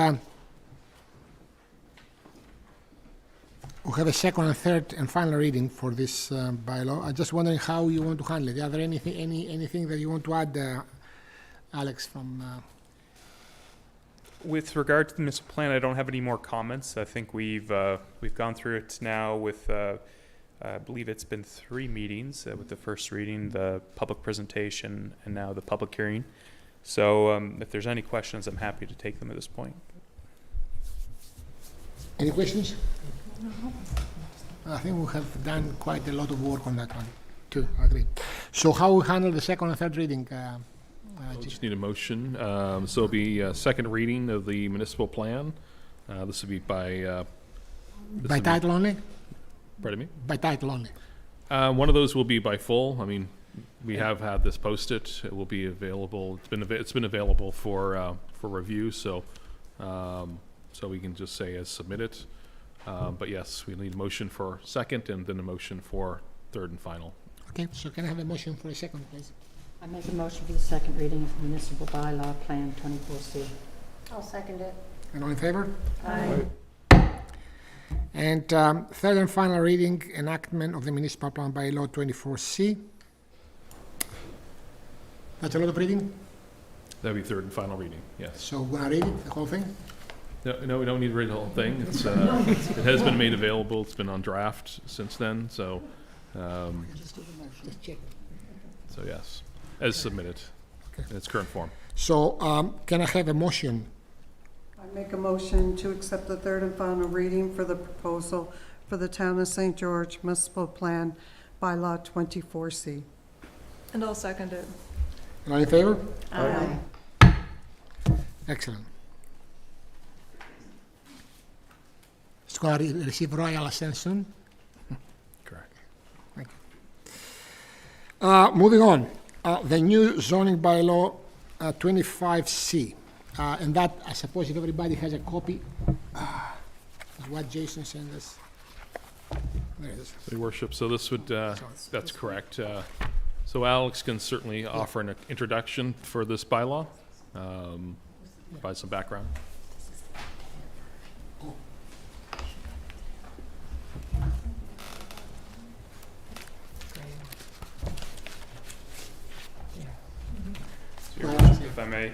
we have a second and third and final reading for this bylaw. I'm just wondering how you want to handle it. Are there anything that you want to add, Alex, from... With regard to the municipal plan, I don't have any more comments. I think we've gone through it now with, I believe it's been 3 meetings, with the first reading, the public presentation, and now the public hearing. So if there's any questions, I'm happy to take them at this point. Any questions? I think we have done quite a lot of work on that one, too, I agree. So how we handle the second and third reading? We'll just need a motion. So it'll be a second reading of the municipal plan. This will be by... By title only? Pardon me? By title only. One of those will be by full. I mean, we have had this posted. It will be available. It's been available for review. So we can just say as submitted. But yes, we need a motion for second and then a motion for third and final. Okay, so can I have a motion for a second, please? I make a motion for the second reading of the municipal bylaw plan 24C. I'll second it. And all in favor? Aye. And third and final reading, enactment of the municipal plan by law 24C. That's a lot of reading, That'll be third and final reading, yes. so we're gonna read it, the whole thing? No, we don't need to read the whole thing. It's, it has been made available. It's been on draft since then, so, Just check. so yes, as submitted in its current form. So can I have a motion? I make a motion to accept the third and final reading for the proposal for the Town of St. George Municipal Plan Bylaw 24C. And I'll second it. And all in favor? Aye. Excellent. It's going to receive royal assent soon. Correct. Thank you. Moving on, the new zoning bylaw 25C. And that, I suppose if everybody has a copy, is what Jason sent us. There it is. Your worship, so this would, that's correct. So Alex can certainly offer an introduction for this bylaw, provide some background. Your worship, if I may.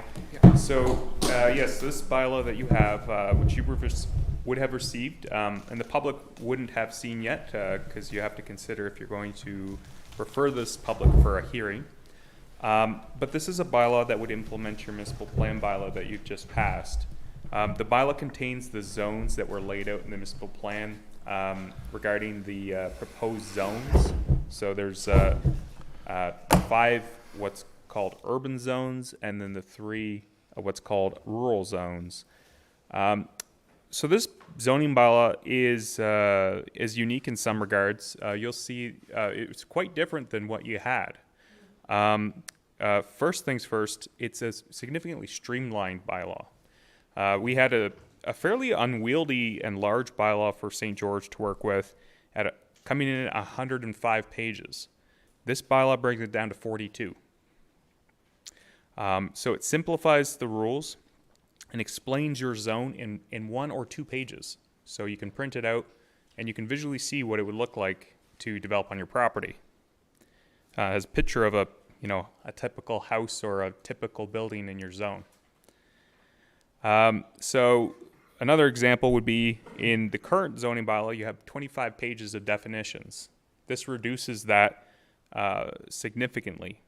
So, yes, this bylaw that you have, which you would have received, and the public wouldn't have seen yet, because you have to consider if you're going to refer this public for a hearing. But this is a bylaw that would implement your municipal plan bylaw that you've just passed. The bylaw contains the zones that were laid out in the municipal plan regarding the proposed zones. So there's 5 what's called urban zones, and then the 3 what's called rural zones. So this zoning bylaw is unique in some regards. You'll see it's quite different than what you had. First things first, it's a significantly streamlined bylaw. We had a fairly unwieldy and large bylaw for St. George to work with, coming in at 105 pages. This bylaw brings it down to 42. So it simplifies the rules and explains your zone in 1 or 2 pages. So you can print it out and you can visually see what it would look like to develop on your property. It has a picture of a typical house or a typical building in your zone. So another example would be in the current zoning bylaw, you have 25 pages of definitions. This reduces that significantly.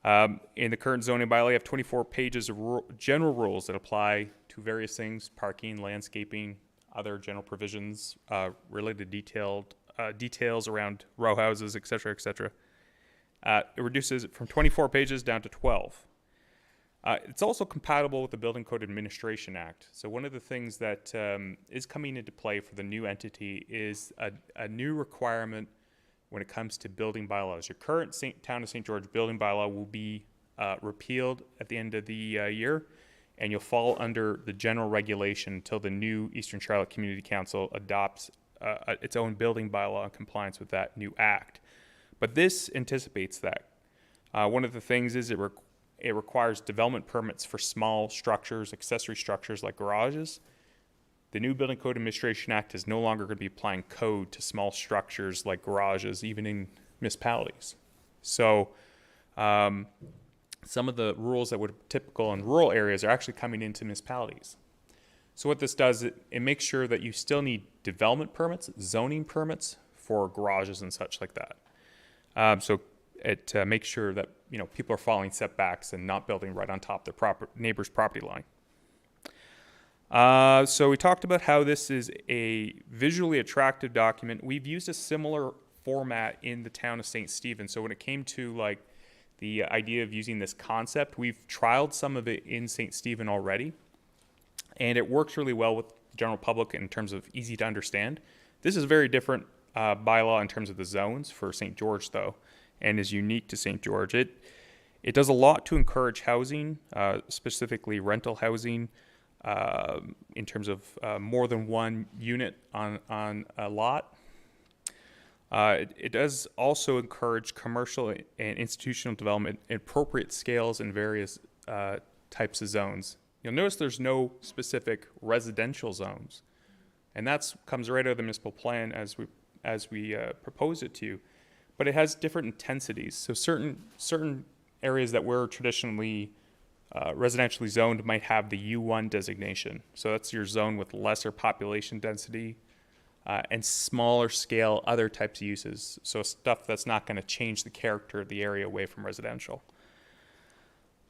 In the current zoning bylaw, you have 24 pages of general rules that apply to various things: parking, landscaping, other general provisions, related details around row houses, et cetera, et cetera. It reduces it from 24 pages down to 12. It's also compatible with the Building Code Administration Act. So one of the things that is coming into play for the new entity is a new requirement when it comes to building bylaws. Your current Town of St. George building bylaw will be repealed at the end of the year, and you'll fall under the general regulation until the new Eastern Charlotte Community Council adopts its own building bylaw in compliance with that new act. But this anticipates that. One of the things is it requires development permits for small structures, accessory structures like garages. The new Building Code Administration Act is no longer going to be applying code to small structures like garages, even in municipalities. So some of the rules that would be typical in rural areas are actually coming into municipalities. So what this does, it makes sure that you still need development permits, zoning permits for garages and such like that. So it makes sure that people are following setbacks and not building right on top of their neighbor's property line. So we talked about how this is a visually attractive document. We've used a similar format in the town of St. Stephen. So when it came to like the idea of using this concept, we've trialed some of it in St. Stephen already, and it works really well with the general public in terms of easy to understand. This is a very different bylaw in terms of the zones for St. George, though, and is unique to St. George. It does a lot to encourage housing, specifically rental housing, in terms of more than one unit on a lot. It does also encourage commercial and institutional development at appropriate scales in various types of zones. You'll notice there's no specific residential zones, and that comes right out of the municipal plan as we propose it to you. But it has different intensities. So certain areas that were traditionally residentially zoned might have the U1 designation. So that's your zone with lesser population density and smaller scale other types of uses. So stuff that's not going to change the character of the area away from residential.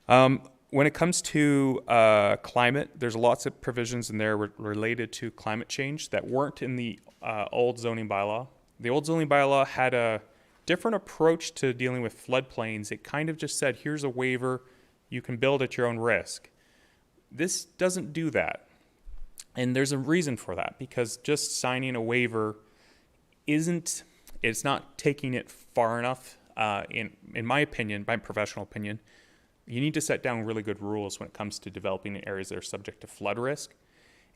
When it comes to climate, there's lots of provisions in there related to climate change that weren't in the old zoning bylaw. The old zoning bylaw had a different approach to dealing with floodplains. It kind of just said, here's a waiver, you can build at your own risk. This doesn't do that. And there's a reason for that, because just signing a waiver it's not taking it far enough, in my opinion, my professional opinion. You need to set down really good rules when it comes to developing in areas that are subject to flood risk.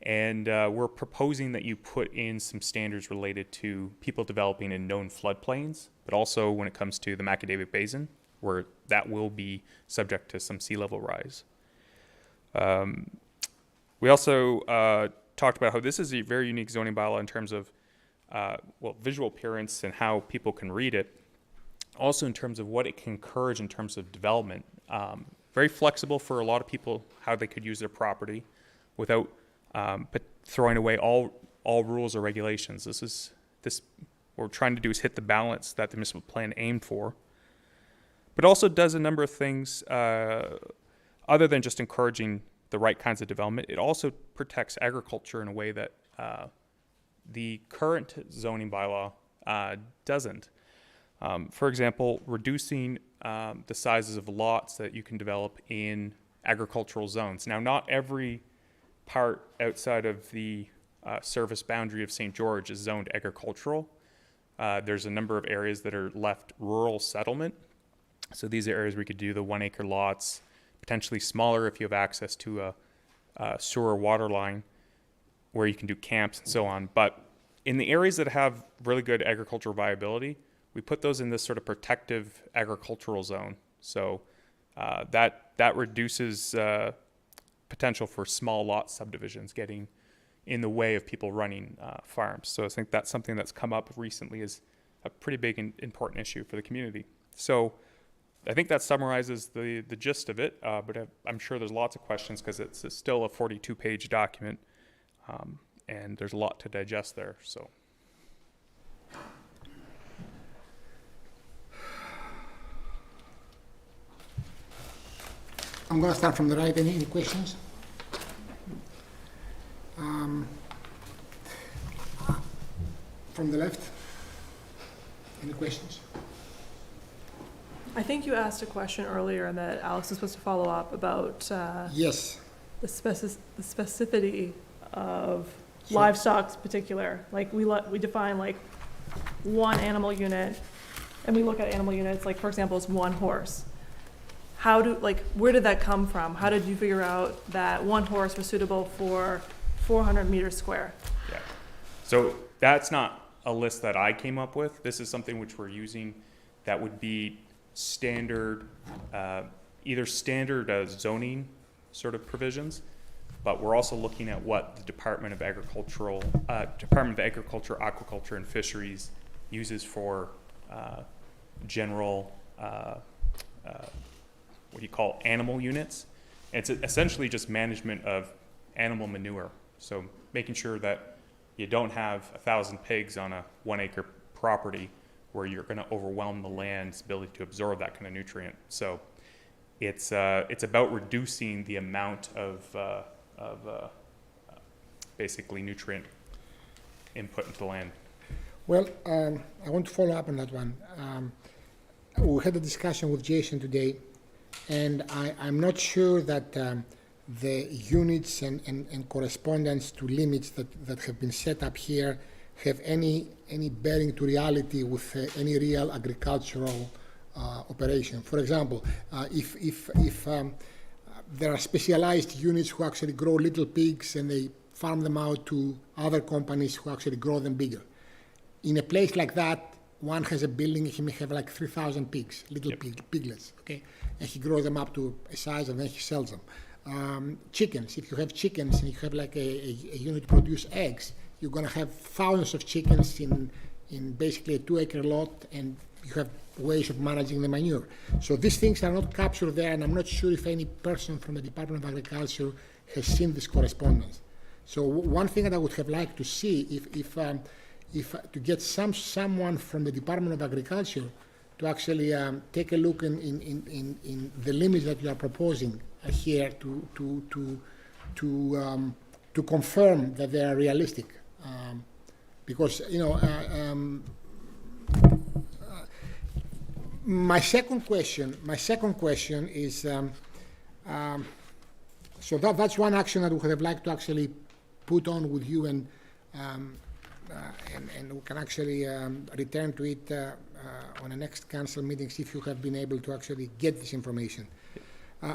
And we're proposing that you put in some standards related to people developing in known floodplains, but also when it comes to the Macadavic Basin, where that will be subject to some sea level rise. We also talked about how this is a very unique zoning bylaw in terms of visual appearance and how people can read it. Also in terms of what it can encourage in terms of development. Very flexible for a lot of people, how they could use their property without throwing away all rules or regulations. What we're trying to do is hit the balance that the municipal plan aimed for. But also does a number of things other than just encouraging the right kinds of development. It also protects agriculture in a way that the current zoning bylaw doesn't. For example, reducing the sizes of lots that you can develop in agricultural zones. Now, not every part outside of the service boundary of St. George is zoned agricultural. There's a number of areas that are left rural settlement. So these are areas where you could do the 1 acre lots, potentially smaller if you have access to a sewer water line, where you can do camps and so on. But in the areas that have really good agricultural viability, we put those in this sort of protective agricultural zone. So that reduces potential for small lot subdivisions getting in the way of people running farms. So I think that's something that's come up recently as a pretty big and important issue for the community. So I think that summarizes the gist of it, but I'm sure there's lots of questions because it's still a 42-page document, and there's a lot to digest there. So. I'm gonna start from the right. Any questions? From the left? Any questions? I think you asked a question earlier and that Alex was supposed to follow up about Yes. the specificity of Sure. livestock's particular. Like, we define like one animal unit, and we look at animal units, like, for example, it's one horse. Where did that come from? How did you figure out that one horse was suitable for 400 meters square? Yeah. So that's not a list that I came up with. This is something which we're using that would be standard, either standard zoning sort of provisions, but we're also looking at what the Department of Agriculture, Aquaculture, and Fisheries uses for general, what do you call, animal units. It's essentially just management of animal manure. So making sure that you don't have 1,000 pigs on a 1 acre property where you're going to overwhelm the land's ability to absorb that kind of nutrient. So it's about reducing the amount of basically nutrient input into the land. Well, I want to follow up on that one. We had a discussion with Jason today, and I'm not sure that the units and correspondence to limits that have been set up here have any bearing to reality with any real agricultural operation. For example, if there are specialized units who actually grow little pigs and they farm them out to other companies who actually grow them bigger. In a place like that, one has a building, he may have like 3,000 pigs, little piglets, okay? And he grows them up to a size and then he sells them. Chickens, if you have chickens and you have like a unit to produce eggs, you're gonna have thousands of chickens in basically a 2 acre lot, and you have ways of managing the manure. So these things are not captured there, and I'm not sure if any person from the Department of Agriculture has seen this correspondence. So one thing that I would have liked to see, if to get someone from the Department of Agriculture to actually take a look in the limits that you are proposing here to confirm that they are realistic, because my second question is so that's one action that we would have liked to actually put on with you, and we can actually return to it on the next council meetings if you have been able to actually get this information.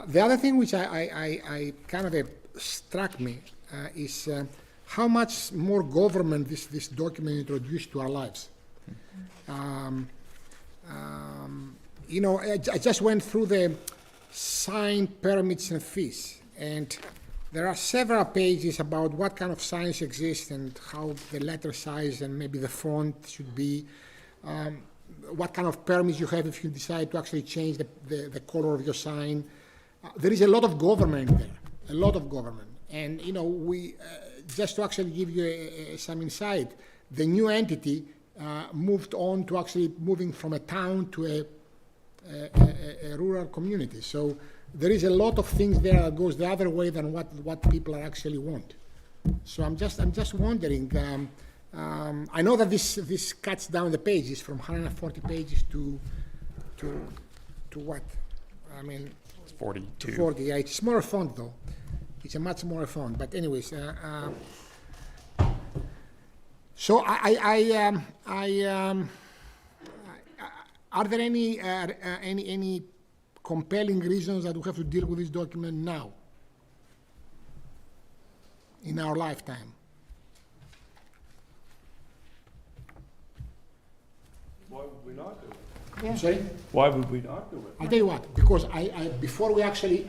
The other thing which I kind of struck me is how much more government this document introduced to our lives. I just went through the sign permits and fees, and there are several pages about what kind of signs exist and how the letter size and maybe the font should be, what kind of permits you have if you decide to actually change the color of your sign. There is a lot of government there, a lot of government. And, we, just to actually give you some insight, the new entity moved on to actually moving from a town to a rural community. So there is a lot of things there that goes the other way than what people are actually want. So I'm just wondering. I know that this cuts down the pages from 140 pages to what? I mean, 42. 40. Yeah, it's smaller font though. It's a much smaller font. But anyways, so are there any compelling reasons that we have to deal with this document now, in our lifetime? Why would we not do it? I'm sorry? Why would we not do it? I'll tell you what, because before I actually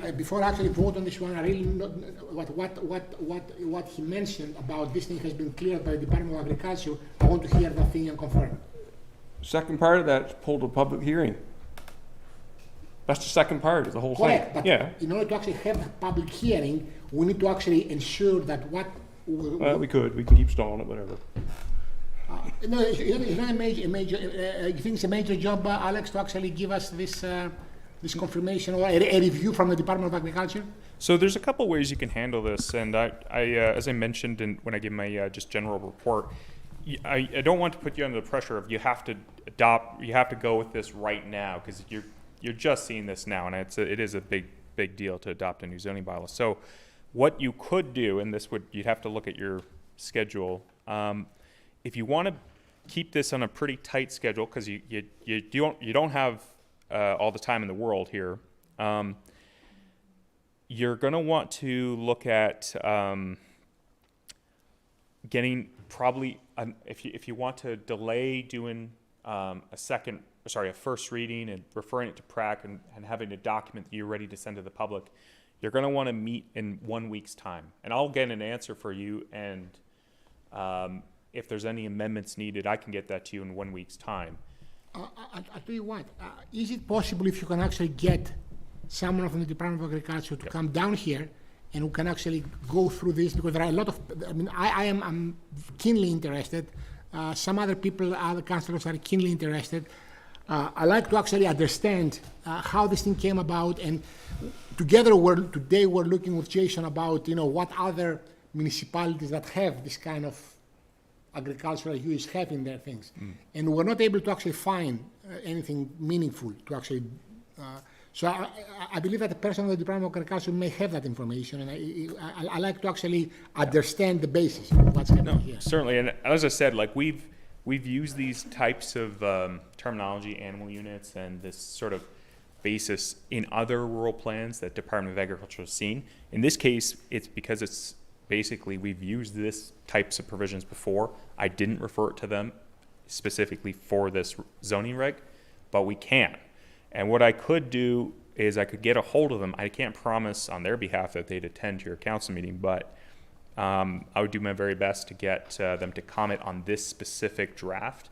vote on this one, I really not what he mentioned about this thing has been cleared by the Department of Agriculture. I want to hear that thing and confirm. Second part of that is pulled a public hearing. That's the second part of the whole Correct, thing. but Yeah. in order to actually have a public hearing, we need to actually ensure that what. Well, we can keep stalling it, whatever. No, it's not a major. You think it's a major job, Alex, to actually give us this this confirmation or a review from the Department of Agriculture? So there's a couple ways you can handle this, and I as I mentioned when I give my just general report, I don't want to put you under the pressure of you have to go with this right now, because you're just seeing this now, and it is a big deal to adopt a new zoning bylaw. So what you could do, and you'd have to look at your schedule, if you want to keep this on a pretty tight schedule, because you don't have all the time in the world here. You're going to want to look at getting probably, if you want to delay doing a first reading and referring it to PrAC and having a document that you're ready to send to the public, you're going to want to meet in 1 week's time. And I'll get an answer for you, and if there's any amendments needed, I can get that to you in 1 week's time. I'll tell you what, is it possible if you can actually get someone from the Department of Agriculture to come down here and who can actually go through this, because there are a lot of, I'm keenly interested. Some other people, other councillors are keenly interested. I like to actually understand how this thing came about, and together today we're looking with Jason about, what other municipalities that have this kind of agricultural use have in their things. And we're not able to actually find anything meaningful to actually, so I believe that the person of the Department of Agriculture may have that information, and I like to actually understand the basis of what's happening here. Certainly, and as I said, like we've used these types of terminology, animal units, and this sort of basis in other rural plans that Department of Agriculture has seen. In this case, it's because it's basically we've used this types of provisions before. I didn't refer it to them specifically for this zoning reg, but we can. And what I could do is I could get a hold of them. I can't promise on their behalf that they'd attend to your council meeting, but I would do my very best to get them to comment on this specific draft.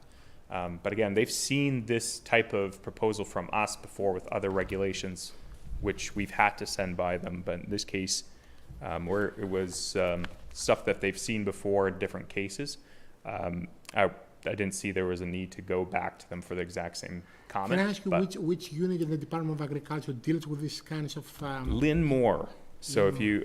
But again, they've seen this type of proposal from us before with other regulations, which we've had to send by them. But in this case, where it was stuff that they've seen before in different cases, I didn't see there was a need to go back to them for the exact same comment. Can I ask you which unit in the Department of Agriculture deals with these kinds of... Lynn Moore. So if you,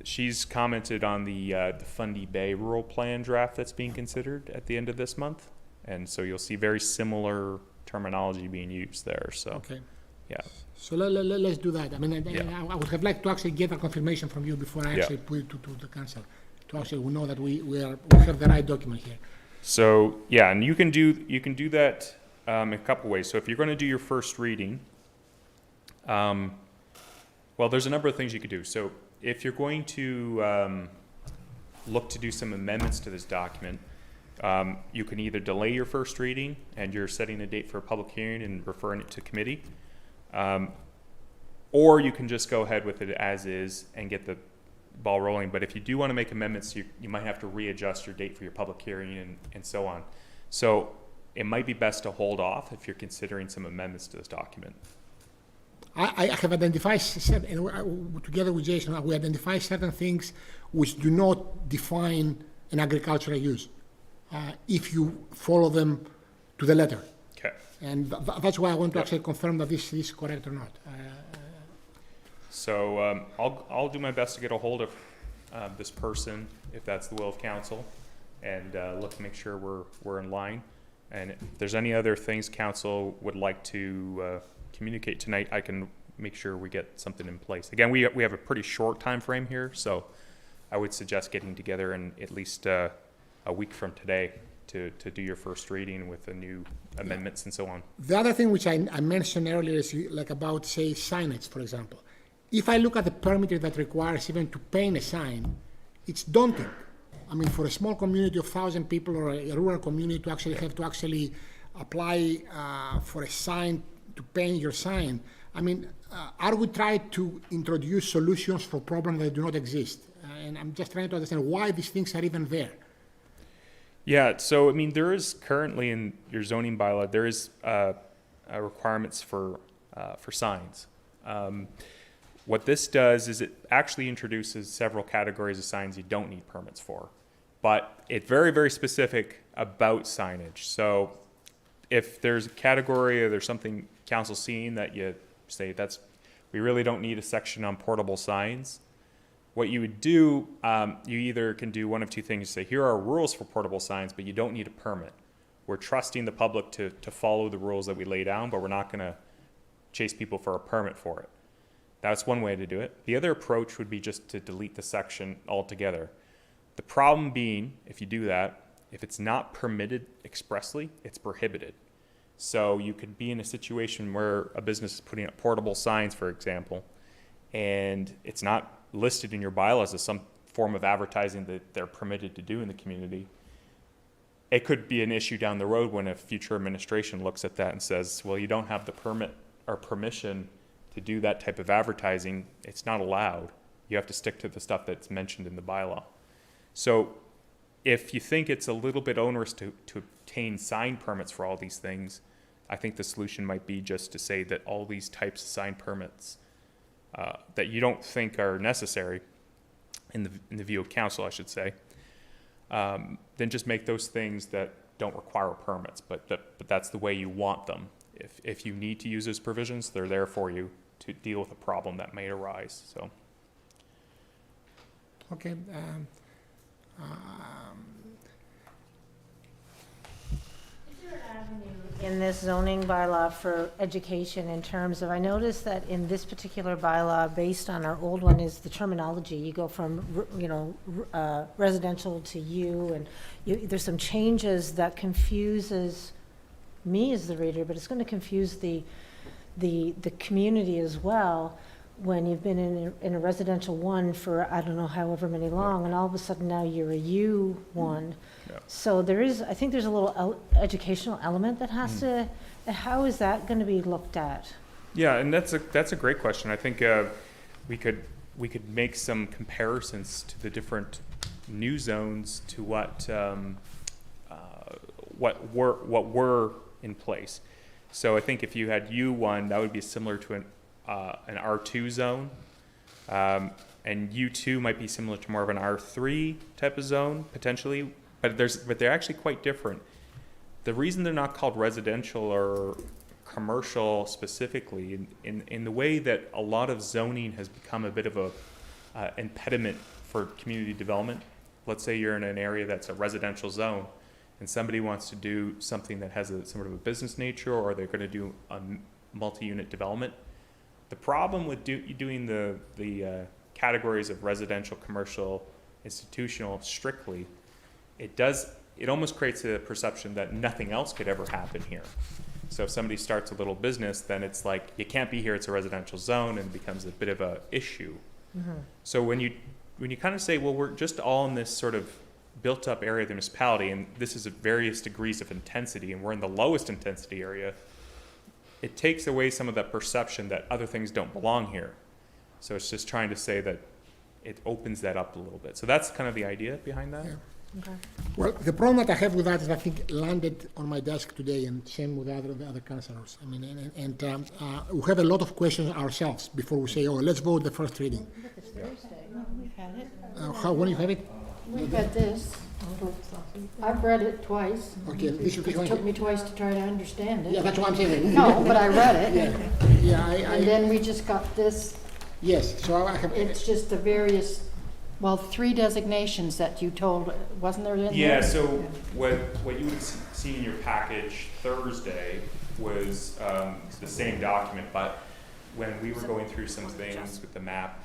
she's commented on the Fundy Bay rural plan draft that's being considered at the end of this month. And so you'll see very similar terminology being used there, so. Okay. Yeah. So let's do that. I mean, I would have liked to actually get a confirmation from you before I actually put it to the council, to actually know that we have the right document here. So, yeah, and you can do that a couple ways. So if you're going to do your first reading, well, there's a number of things you could do. So if you're going to look to do some amendments to this document, you can either delay your first reading and you're setting a date for a public hearing and referring it to committee, or you can just go ahead with it as is and get the ball rolling. But if you do want to make amendments, you might have to readjust your date for your public hearing and so on. So it might be best to hold off if you're considering some amendments to this document. I have identified, together with Jason, we identify certain things which do not define an agricultural use if you follow them to the letter. Okay. And that's why I want to actually confirm that this is correct or not. So I'll do my best to get a hold of this person, if that's the will of council, and look to make sure we're in line. And if there's any other things council would like to communicate tonight, I can make sure we get something in place. Again, we have a pretty short time frame here, so I would suggest getting together in at least a week from today to do your first reading with the new amendments and so on. The other thing which I mentioned earlier is like about, say, signage, for example. If I look at the permit that requires even to paint a sign, it's daunting. I mean, for a small community of 1,000 people or a rural community to actually have to actually apply for a sign, to paint your sign. I mean, are we trying to introduce solutions for problems that do not exist? And I'm just trying to understand why these things are even there. Yeah, so I mean, there is currently in your zoning bylaw, there is requirements for signs. What this does is it actually introduces several categories of signs you don't need permits for, but it's very, very specific about signage. So if there's a category or there's something council's seeing that you say we really don't need a section on portable signs. What you would do, you either can do one of two things. Say, here are rules for portable signs, but you don't need a permit. We're trusting the public to follow the rules that we lay down, but we're not going to chase people for a permit for it. That's one way to do it. The other approach would be just to delete the section altogether. The problem being, if you do that, if it's not permitted expressly, it's prohibited. So you could be in a situation where a business is putting up portable signs, for example, and it's not listed in your bylaws as some form of advertising that they're permitted to do in the community. It could be an issue down the road when a future administration looks at that and says, well, you don't have the permit or permission to do that type of advertising. It's not allowed. You have to stick to the stuff that's mentioned in the bylaw. So if you think it's a little bit onerous to obtain sign permits for all these things, I think the solution might be just to say that all these types of sign permits that you don't think are necessary in the view of council, I should say, then just make those things that don't require permits, but that's the way you want them. If you need to use those provisions, they're there for you to deal with a problem that may arise. So. Okay. In this zoning bylaw for education in terms of, I noticed that in this particular bylaw, based on our old one, is the terminology. You go from, residential to U, and there's some changes that confuses me as the reader, but it's going to confuse the community as well. When you've been in a residential one for, I don't know, however many long, and all of a sudden now you're a U1. Yeah. So I think there's a little educational element that has to, how is that going to be looked at? Yeah, and that's a great question. I think we could make some comparisons to the different new zones to what were in place. So I think if you had U1, that would be similar to an R2 zone, and U2 might be similar to more of an R3 type of zone potentially, but they're actually quite different. The reason they're not called residential or commercial specifically, in the way that a lot of zoning has become a bit of a impediment for community development. Let's say you're in an area that's a residential zone, and somebody wants to do something that has sort of a business nature, or they're going to do a multi-unit development. The problem with doing the categories of residential, commercial, institutional strictly, it almost creates a perception that nothing else could ever happen here. So if somebody starts a little business, then it's like, you can't be here, it's a residential zone, and it becomes a bit of a issue. Mm-hmm. So when you kind of say, well, we're just all in this sort of built up area of the municipality, and this is at various degrees of intensity, and we're in the lowest intensity area, it takes away some of that perception that other things don't belong here. So it's just trying to say that it opens that up a little bit. So that's kind of the idea behind that. Yeah. Okay. Well, the problem that I have with that is I think landed on my desk today, and same with the other councillors. I mean, we have a lot of questions ourselves before we say, oh, let's vote the first reading. It's Thursday. We've had it. When you have it? We've had this. I've read it twice. Okay, this It took me twice to try to understand it. Yeah, that's what I'm saying. No, but I read it. Yeah, And then we just got this. Yes, so I have. It's just the various, 3 designations that you told, wasn't there in there? Yeah, so what you would have seen in your package Thursday was the same document, but when we were going through some things with the map,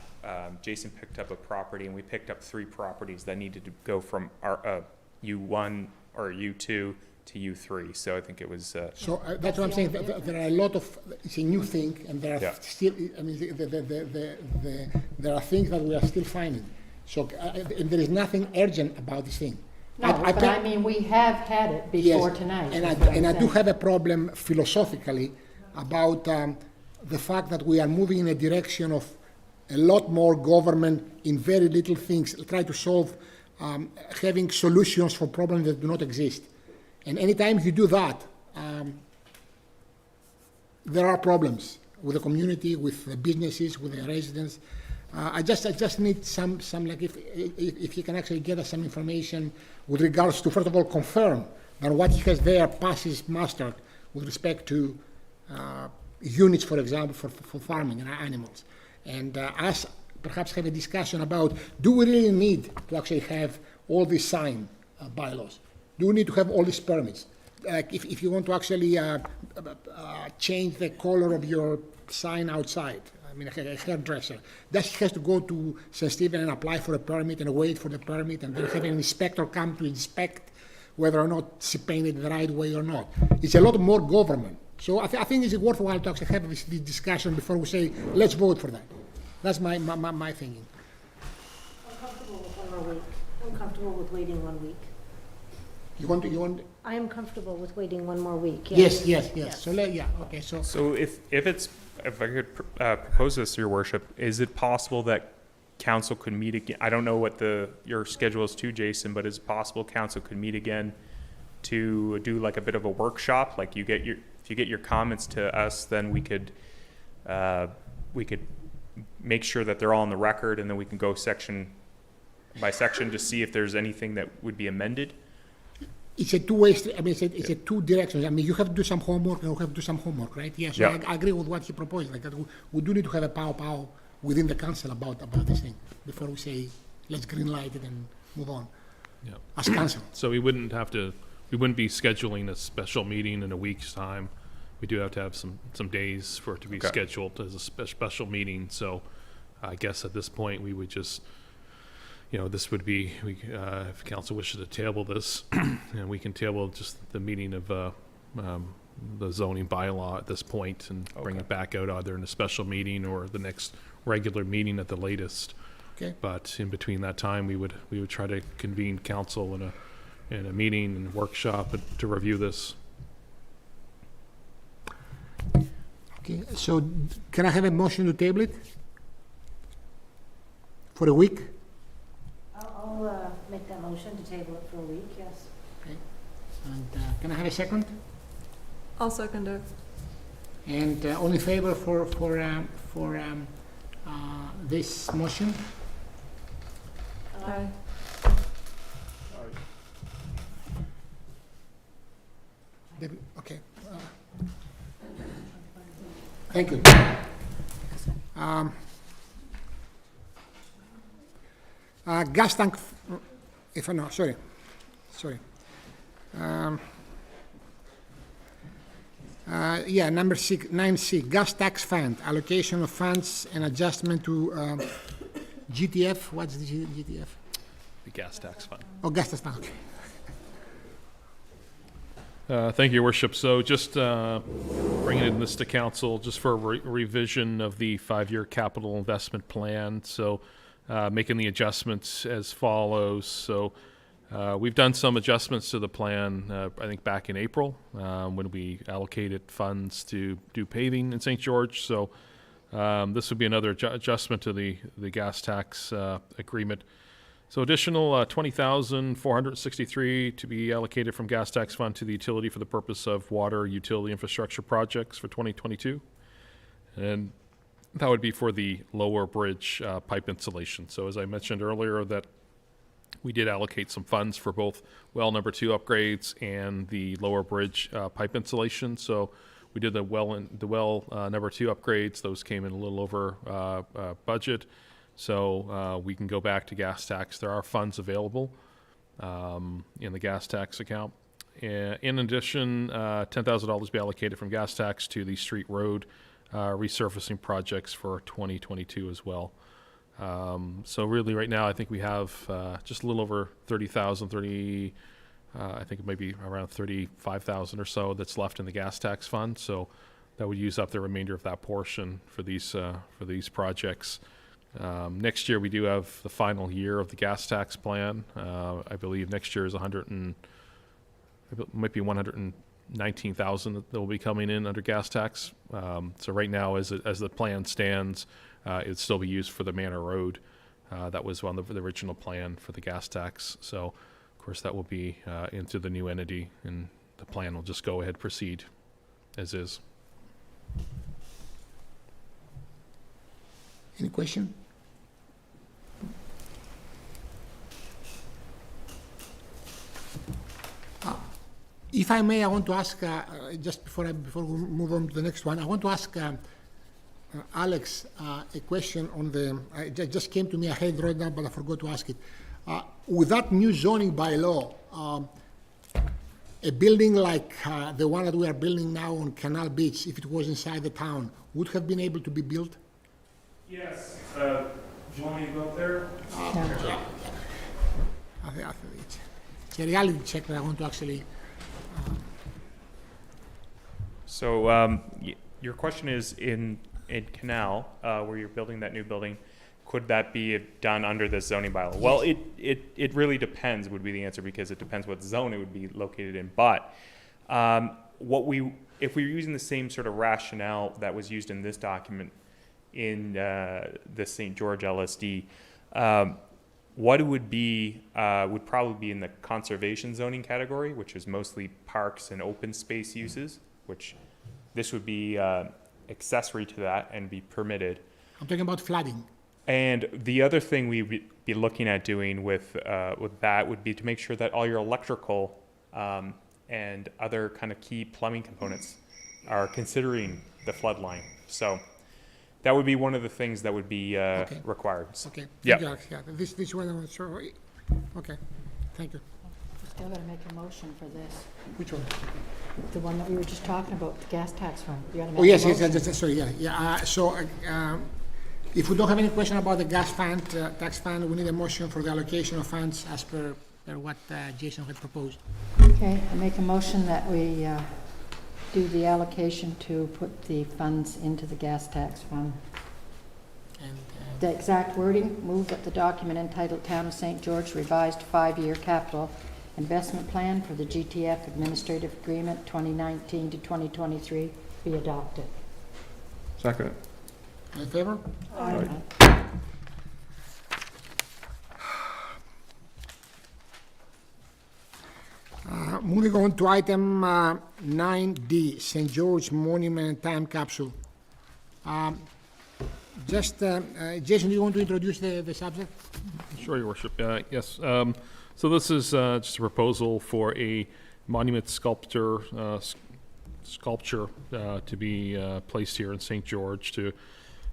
Jason picked up a property, and we picked up 3 properties that needed to go from our U1 or U2 to U3. So I think it was. So that's what I'm saying. There are a lot of. It's a new thing, and there are still. I mean, there are things that we are still finding. So and there is nothing urgent about this thing. No, I mean, we have had it before tonight. And I do have a problem philosophically about the fact that we are moving in a direction of a lot more government in very little things, try to solve, having solutions for problems that do not exist. And anytime you do that, there are problems with the community, with the businesses, with the residents. I just need some like if you can actually get us some information with regards to, first of all, confirm that what he has there passes muster with respect to units, for example, for farming and animals. And us perhaps have a discussion about, do we really need to actually have all these sign bylaws? Do we need to have all these permits? Like if you want to actually change the color of your sign outside, I mean, a hairdresser, does he has to go to St. Stephen and apply for a permit and wait for the permit and then have an inspector come to inspect whether or not it's painted the right way or not? It's a lot more government. So I think it's worthwhile to actually have this discussion before we say, let's vote for that. That's my thinking. I'm comfortable with 1 more week. I'm comfortable with waiting 1 week. You want? I am comfortable with waiting 1 more week, Yes. yes. So, okay, so. So if I could propose this, Your Worship, is it possible that council could meet again? I don't know what your schedule is too, Jason, but is it possible council could meet again to do like a bit of a workshop? Like if you get your comments to us, then we could make sure that they're all on the record, and then we can go section by section to see if there's anything that would be amended. It's a two-way, I mean, it's a two directions. I mean, you have to do some homework and we have to do some homework, right? Yes, yeah, so I agree with what he proposed. Like, we do need to have a pow within the council about this thing before we say, let's green light it and move on. Yeah. As council. So we wouldn't be scheduling a special meeting in a week's time. We do have to have some days for it to be scheduled as a special meeting. So I guess at this point we would just, this would be, if council wishes to table this, and we can table just the meeting of the zoning bylaw at this point and bring it back out either in a special meeting or the next regular meeting at the latest. Okay. But in between that time, we would try to convene council in a meeting and workshop to review this. Okay, so can I have a motion to table it for a week? I'll make that motion to table it for a week, yes. Okay. And can I have a second? I'll second it. And all in favor for this motion? Aye. Okay. Thank you. Gas tank, sorry. Number 9C, gas tax fund, allocation of funds and adjustment to GTF. What's the GTF? The gas tax fund. Oh, gas tax fund, okay. Thank you, Your Worship. So just bringing this to council just for a revision of the 5-year capital investment plan. So making the adjustments as follows. So we've done some adjustments to the plan, I think back in April when we allocated funds to do paving in St. George. So this would be another adjustment to the gas tax agreement. So additional $20,463 to be allocated from gas tax fund to the utility for the purpose of water utility infrastructure projects for 2022. And that would be for the lower bridge pipe installation. So as I mentioned earlier, that we did allocate some funds for both well number 2 upgrades and the lower bridge pipe installation. So we did the well number 2 upgrades. Those came in a little over budget. So we can go back to gas tax. There are funds available in the gas tax account. In addition, $10,000 be allocated from gas tax to the street road resurfacing projects for 2022 as well. So really right now I think we have just a little over 30,000, I think it might be around 35,000 or so that's left in the gas tax fund. So that would use up the remainder of that portion for these projects. Next year we do have the final year of the gas tax plan. I believe next year is might be 119,000 that will be coming in under gas tax. So right now, as the plan stands, it would still be used for the Manor Road. That was on the original plan for the gas tax. So of course that will be into the new entity, and the plan will just go ahead proceed as is. Any question? If I may, I want to ask, just before we move on to the next one, I want to ask Alex a question on the, it just came to me, I had it wrote down, but I forgot to ask it. With that new zoning bylaw, a building like the one that we are building now on Canal Beach, if it was inside the town, would have been able to be built? Yes. Do you want me to go up there? I think it's a reality check that I want to actually. So your question is in Canal, where you're building that new building, could that be done under the zoning bylaw? Well, it really depends would be the answer, because it depends what zone it would be located in. But if we were using the same sort of rationale that was used in this document in the St. George LSD, what it would be would probably be in the conservation zoning category, which is mostly parks and open space uses, which this would be accessory to that and be permitted. I'm talking about flooding. And the other thing we would be looking at doing with that would be to make sure that all your electrical and other kind of key plumbing components are considering the flood line. So that would be one of the things that would be required. Okay. Yeah. Thank you, Alex. This one I'm not sure. Okay. Thank you. We still gotta make a motion for this. Which one? The one that we were just talking about, the gas tax one. You gotta make Oh, a yes, motion. yes, sorry, yeah. If we don't have any question about the gas fund, tax fund, we need a motion for the allocation of funds as per what Jason had proposed. Okay, I make a motion that we do the allocation to put the funds into the gas tax fund. And The exact wording, move that the document entitled Town of St. George Revised 5-Year Capital Investment Plan for the GTF Administrative Agreement 2019 to 2023 be adopted. Second. in favor? Aye. Moving on to item 9D, St. George Monument Time Capsule. Jason, do you want to introduce the subject? Sure, Your Worship. Yes. So this is just a proposal for a monument sculpture to be placed here in St. George to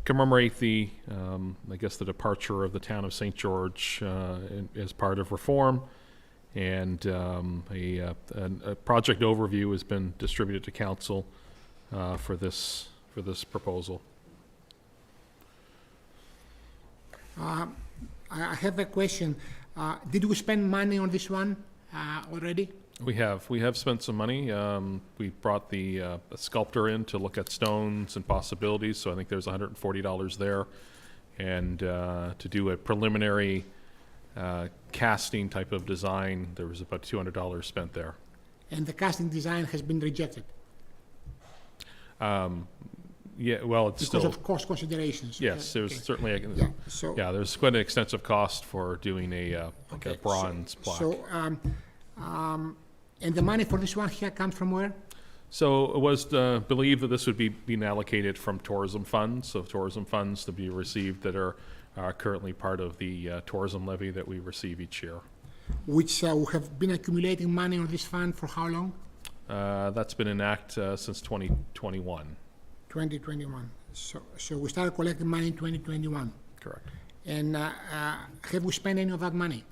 commemorate the, I guess, the departure of the town of St. George as part of reform. And a project overview has been distributed to council for this proposal. I have a question. Did we spend money on this one already? We have spent some money. We brought a sculptor in to look at stones and possibilities, so I think there's $140 there. And to do a preliminary casting type of design, there was about $200 spent there. And the casting design has been rejected Yeah, well, it's because still, of cost considerations. yes, there's Okay. certainly, Yeah, there's quite an extensive cost for doing a bronze plaque. So, and the money for this one here comes from where? So it was believed that this would be being allocated from tourism funds, so tourism funds to be received that are currently part of the tourism levy that we receive each year. Which we have been accumulating money on this fund for how long? That's been in act since 2021. 2021. So we started collecting money in 2021. Correct. And have we spent any of that money?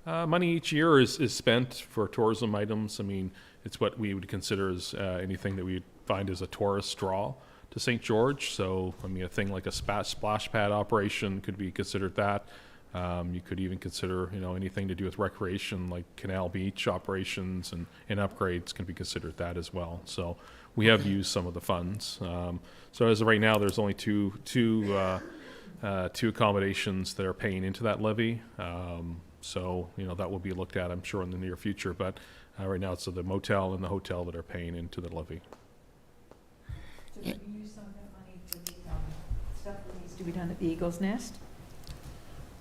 Money each year is spent for tourism items. I mean, it's what we would consider as anything that we'd find as a tourist draw to St. George. So, I mean, a thing like a splash pad operation could be considered that. You could even consider, anything to do with recreation, like Canal Beach operations and upgrades can be considered that as well. So we have used some of the funds. So as of right now, there's only two accommodations that are paying into that levy. So, that will be looked at, I'm sure, in the near future. But right now, it's the motel and the hotel that are paying into the levy. So can we use some of that money for the stuff that needs to be done at the Eagle's Nest?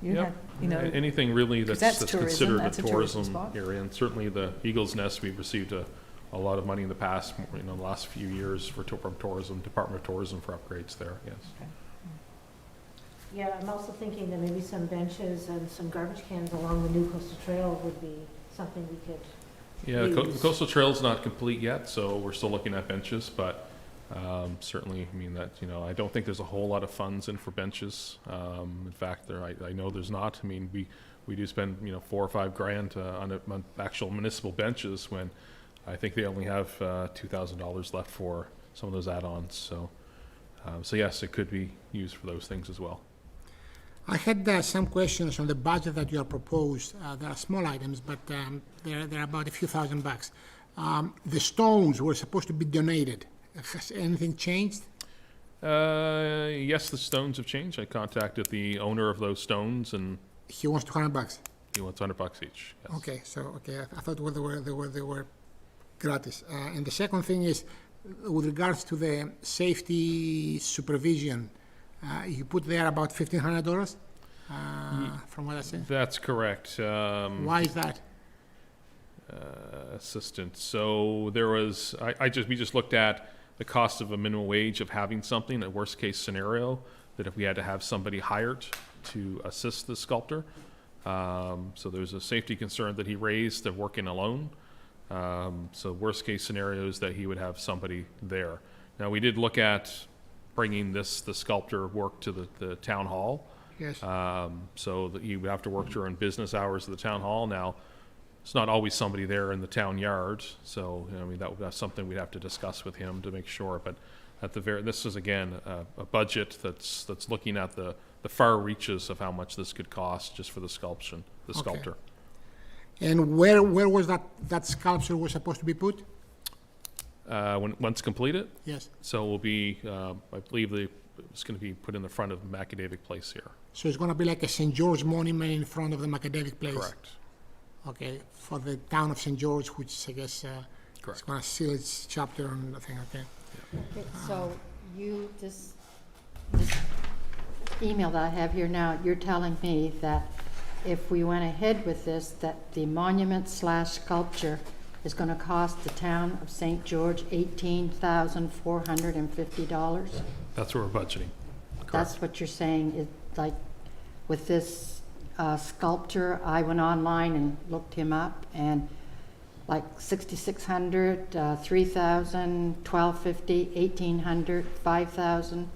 You Yep. have, Anything really 'cause that's that's tourism, considered that's a a tourism tourism spot. area. And certainly the Eagle's Nest, we've received a lot of money in the past, the last few years from tourism, Department of Tourism for upgrades there, yes. Yeah, I'm also thinking that maybe some benches and some garbage cans along the new coastal trail would be something we could Yeah, the use? coastal trail's not complete yet, so we're still looking at benches, but certainly, I mean, that, you know, I don't think there's a whole lot of funds in for benches. In fact, I know there's not. I mean, we do spend, you know, $4 or $5 grand on actual municipal benches when I think they only have $2,000 left for some of those add-ons. So yes, it could be used for those things as well. I had some questions on the budget that you have proposed. There are small items, but they're about a few $1,000s. The stones were supposed to be donated. Has anything changed? Yes, the stones have changed. I contacted the owner of those stones, and He wants $200. he wants $100 each. Yes. Okay, so I thought they were gratis. And the second thing is, with regards to the safety supervision, you put there about $1,500, from what I said. That's correct. Why is that? Assistant. So there was, we just looked at the cost of a minimum wage of having something, a worst case scenario, that if we had to have somebody hired to assist the sculptor. So there's a safety concern that he raised of working alone. So worst case scenario is that he would have somebody there. Now, we did look at bringing the sculptor work to the town hall. Yes. So that he would have to work during business hours of the town hall. Now, it's not always somebody there in the town yard, so, you know, I mean, that's something we'd have to discuss with him to make sure. But at this is again a budget that's looking at the far reaches of how much this could cost just for the sculpture. And where was that sculpture was supposed to be put? Once completed, Yes. so it will be, I believe it's going to be put in the front of Macadavic Place here. So it's going to be like a St. George monument in front of the Macadavic Place? Correct. Okay, for the town of St. George, which I guess is Correct. going to seal its chapter on the thing, okay? Okay, so you, this email that I have here now, you're telling me that if we went ahead with this, that the monument/sculpture is going to cost the town of St. George $18,450? That's what we're budgeting. Correct. That's what you're saying, is like, with this sculptor, I went online and looked him up, and like 6,600, 3,000, 1,250, 1,800, 5,000,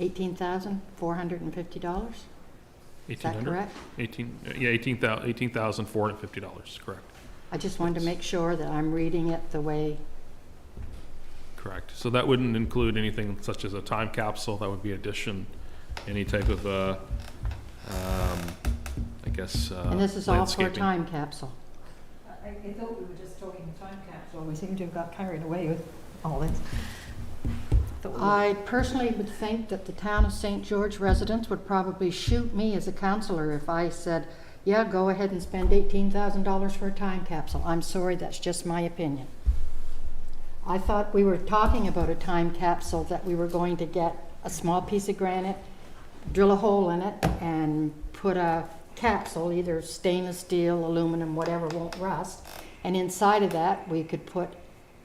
$18,450? Is that 1,800? correct? $18,450, correct. I just wanted to make sure that I'm reading it the way, Correct. So that wouldn't include anything such as a time capsule. That would be addition, any type of, I guess, and this is all for a landscaping. time capsule. I thought we were just talking time capsule. We seem to have got carried away with all this. I personally would think that the town of St. George residents would probably shoot me as a counselor if I said, yeah, go ahead and spend $18,000 for a time capsule. I'm sorry, that's just my opinion. I thought we were talking about a time capsule, that we were going to get a small piece of granite, drill a hole in it, and put a capsule, either stainless steel, aluminum, whatever won't rust, and inside of that we could put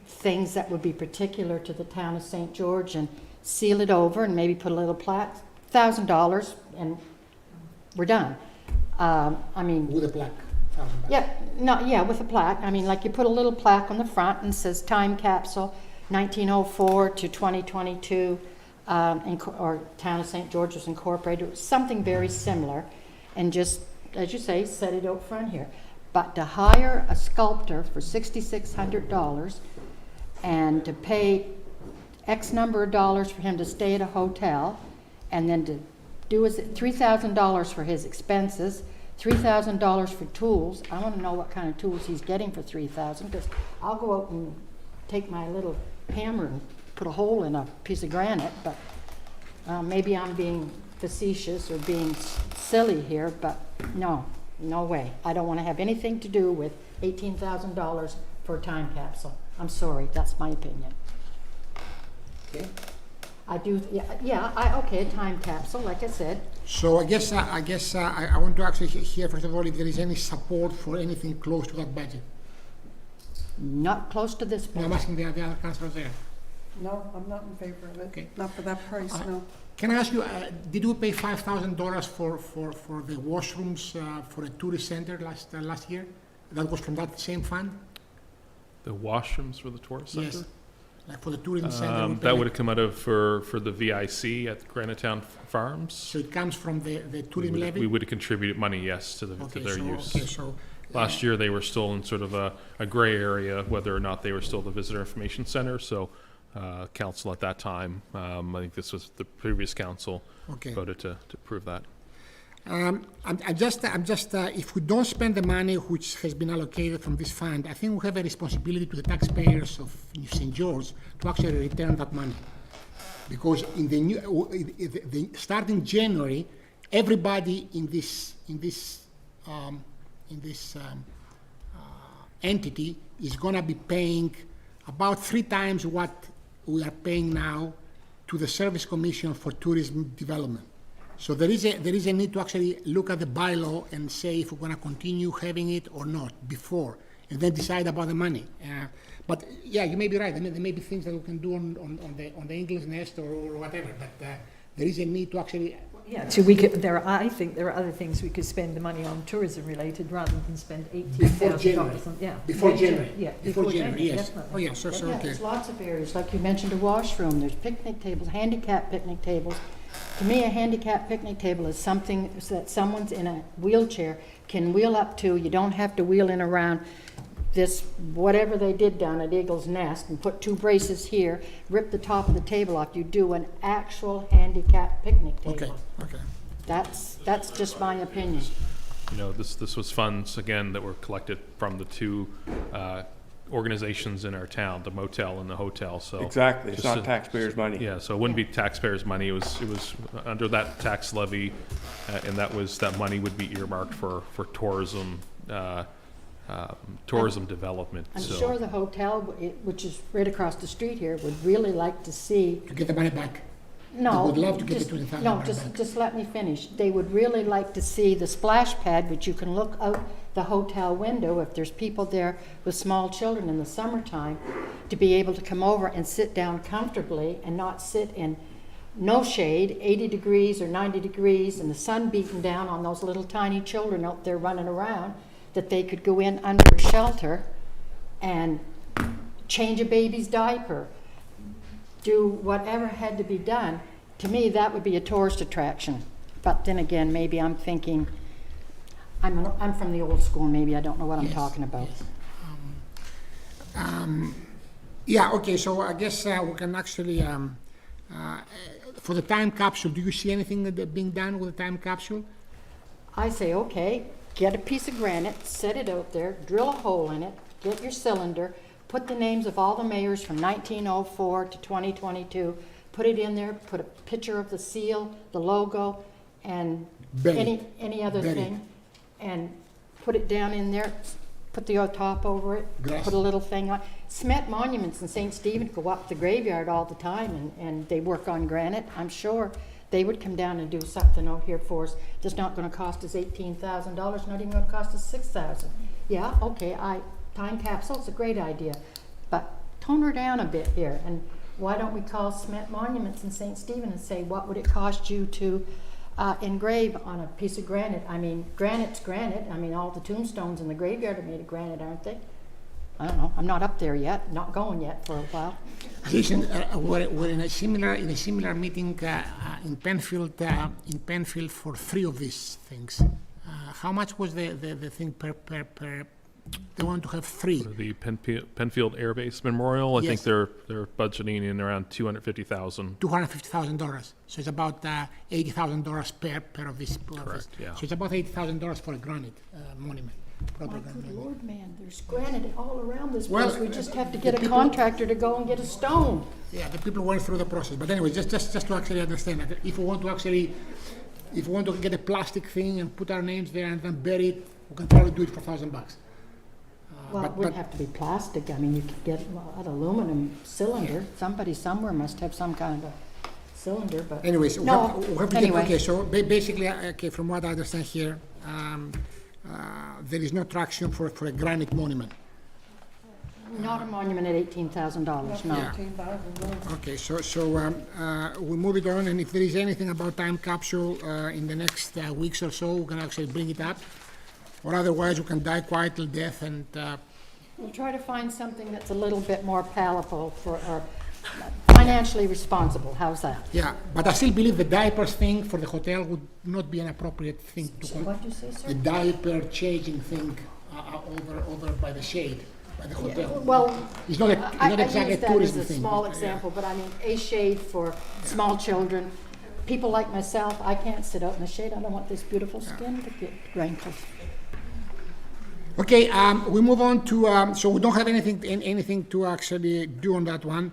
things that would be particular to the town of St. George and seal it over and maybe put a little plaque, $1,000, and we're done. I mean, With a plaque, $1,000. yeah, with a plaque. I mean, like you put a little plaque on the front and says time capsule 1904 to 2022, or town of St. George was incorporated, something very similar, and just, as you say, set it out front here. But to hire a sculptor for $6,600 and to pay X number of dollars for him to stay at a hotel, and then to do $3,000 for his expenses, $3,000 for tools. I want to know what kind of tools he's getting for $3,000, because I'll go out and take my little hammer and put a hole in a piece of granite, but maybe I'm being facetious or being silly here, but no way. I don't want to have anything to do with $18,000 for a time capsule. I'm sorry, that's my opinion. Okay. I do, okay, a time capsule, like I said. So I guess I want to actually hear, first of all, if there is any support for anything close to that budget. Not close to this No, I'm point. asking the other councillors there. No, I'm not in favor of it. Okay. Not for that price, no. Can I ask you, did you pay $5,000 for the washrooms for a tourist center last year? That was from that same fund? The washrooms for the tourist center? Yes. Like for the tourism center. we pay That like- would have come out of for the VIC at Granite Town Farms. So it comes from the We tourism would- levy? We would have contributed money, yes, to Okay, their so- use. Okay, so. Last year, they were still in sort of a gray area, whether or not they were still the visitor information center, so, council at that time, I think this was the previous council Okay. voted to approve that. I'm just, if we don't spend the money which has been allocated from this fund, I think we have a responsibility to the taxpayers of New St. George to actually return that money. Because in the new, starting January, everybody in this entity is gonna be paying about 3 times what we are paying now to the Service Commission for Tourism Development. So there is a need to actually look at the bylaw and say if we're gonna continue having it or not before, and then decide about the money. But yeah, you may be right. There may be things that we can do on the English nest or whatever. But there is a need to actually. Yeah, so I think there are other things we could spend the money on tourism related rather than spend Before January. $18,000 on, yeah. Before January. Yeah, Before January, yes. definitely. Oh yeah, so Yeah, okay. there's lots of areas, like you mentioned a washroom, there's picnic tables, handicap picnic tables. To me, a handicap picnic table is something that someone's in a wheelchair can wheel up to. You don't have to wheel in around this, whatever they did down at Eagle's Nest, and put 2 braces here, rip the top of the table off. You do an actual handicap picnic table. Okay. Okay. That's just my opinion. You know, this was funds, again, that were collected from the 2 organizations in our town, the motel and the hotel, so. Exactly, it's just not taxpayers' money. Yeah, so it wouldn't be taxpayers' money, it was under that tax levy, and that money would be earmarked for tourism, tourism development, I'm so. sure the hotel, which is right across the street here, would really like to see. To get the money back. No. would love to get the just- $20,000 No, back. just let me finish. They would really like to see the splash pad, which you can look out the hotel window if there's people there with small children in the summertime, to be able to come over and sit down comfortably and not sit in no shade, 80 degrees or 90 degrees, and the sun beating down on those little tiny children out there running around, that they could go in under a shelter and change a baby's diaper, do whatever had to be done. To me, that would be a tourist attraction. But then again, maybe I'm thinking, I'm from the old school, maybe I don't know what I'm Yes, talking about. yes. Yeah, okay, so I guess we can actually, for the time capsule, do you see anything being done with the time capsule? I say, okay, get a piece of granite, set it out there, drill a hole in it, get your cylinder, put the names of all the mayors from 1904 to 2022, put it in there, put a picture of the seal, the logo, and Bury any other Bury thing, and put it down in there, put the top over it, Grass. put a little thing on. Smet Monuments in St. Stephen go up the graveyard all the time, and they work on granite. I'm sure they would come down and do something out here for us that's not gonna cost us $18,000, not even gonna cost us $6,000. Yeah, okay, time capsule's a great idea, but tone her down a bit here, and why don't we call Smet Monuments in St. Stephen and say, what would it cost you to engrave on a piece of granite? I mean, granite's granite. I mean, all the tombstones in the graveyard are made of granite, aren't they? I don't know. I'm not up there yet. Not going yet for a while. Listen, we're in a similar meeting in Penfield for 3 of these things. How much was the thing per? They want to have 3. The Penfield Air Base Memorial, I think Yes. they're budgeting in around $250,000. $250,000. So it's about $80,000 per of this. Correct, yeah. So it's about $80,000 for a granite monument. My Proper good granite. Lord, man, there's granite all around this Well, place. We just have to get the a people- contractor to go and get a stone. Yeah, the people went through the process. But anyway, just to actually understand that if we want to get a plastic thing and put our names there and then bury it, we can probably do it for $1,000. Well, it but- wouldn't have to be plastic. I mean, you could get an aluminum cylinder. Somebody somewhere must have some kind of a cylinder, but. Anyways, No, we have to anyway. okay, so basically, okay, from what I understand here, there is no traction for a granite monument. Not a monument at $18,000, no. Yeah. $18,000. Okay, so we move it on, and if there is anything about time capsule in the next weeks or so, we can actually bring it up. Or otherwise, we can die quiet till death and We'll try to find something that's a little bit more palatable for, or financially responsible. How's that? Yeah, but I still believe the diapers thing for the hotel would not be an appropriate thing to What'd you say, sir? the diaper changing thing over by the shade, by the hotel. Well, It's not, I not exactly a use that tourism as a thing. small example, but I mean, a shade for small children. People like myself, I can't sit out in the shade. I don't want this beautiful skin to get wrinkled. Okay, we move on to, so we don't have anything to actually do on that one.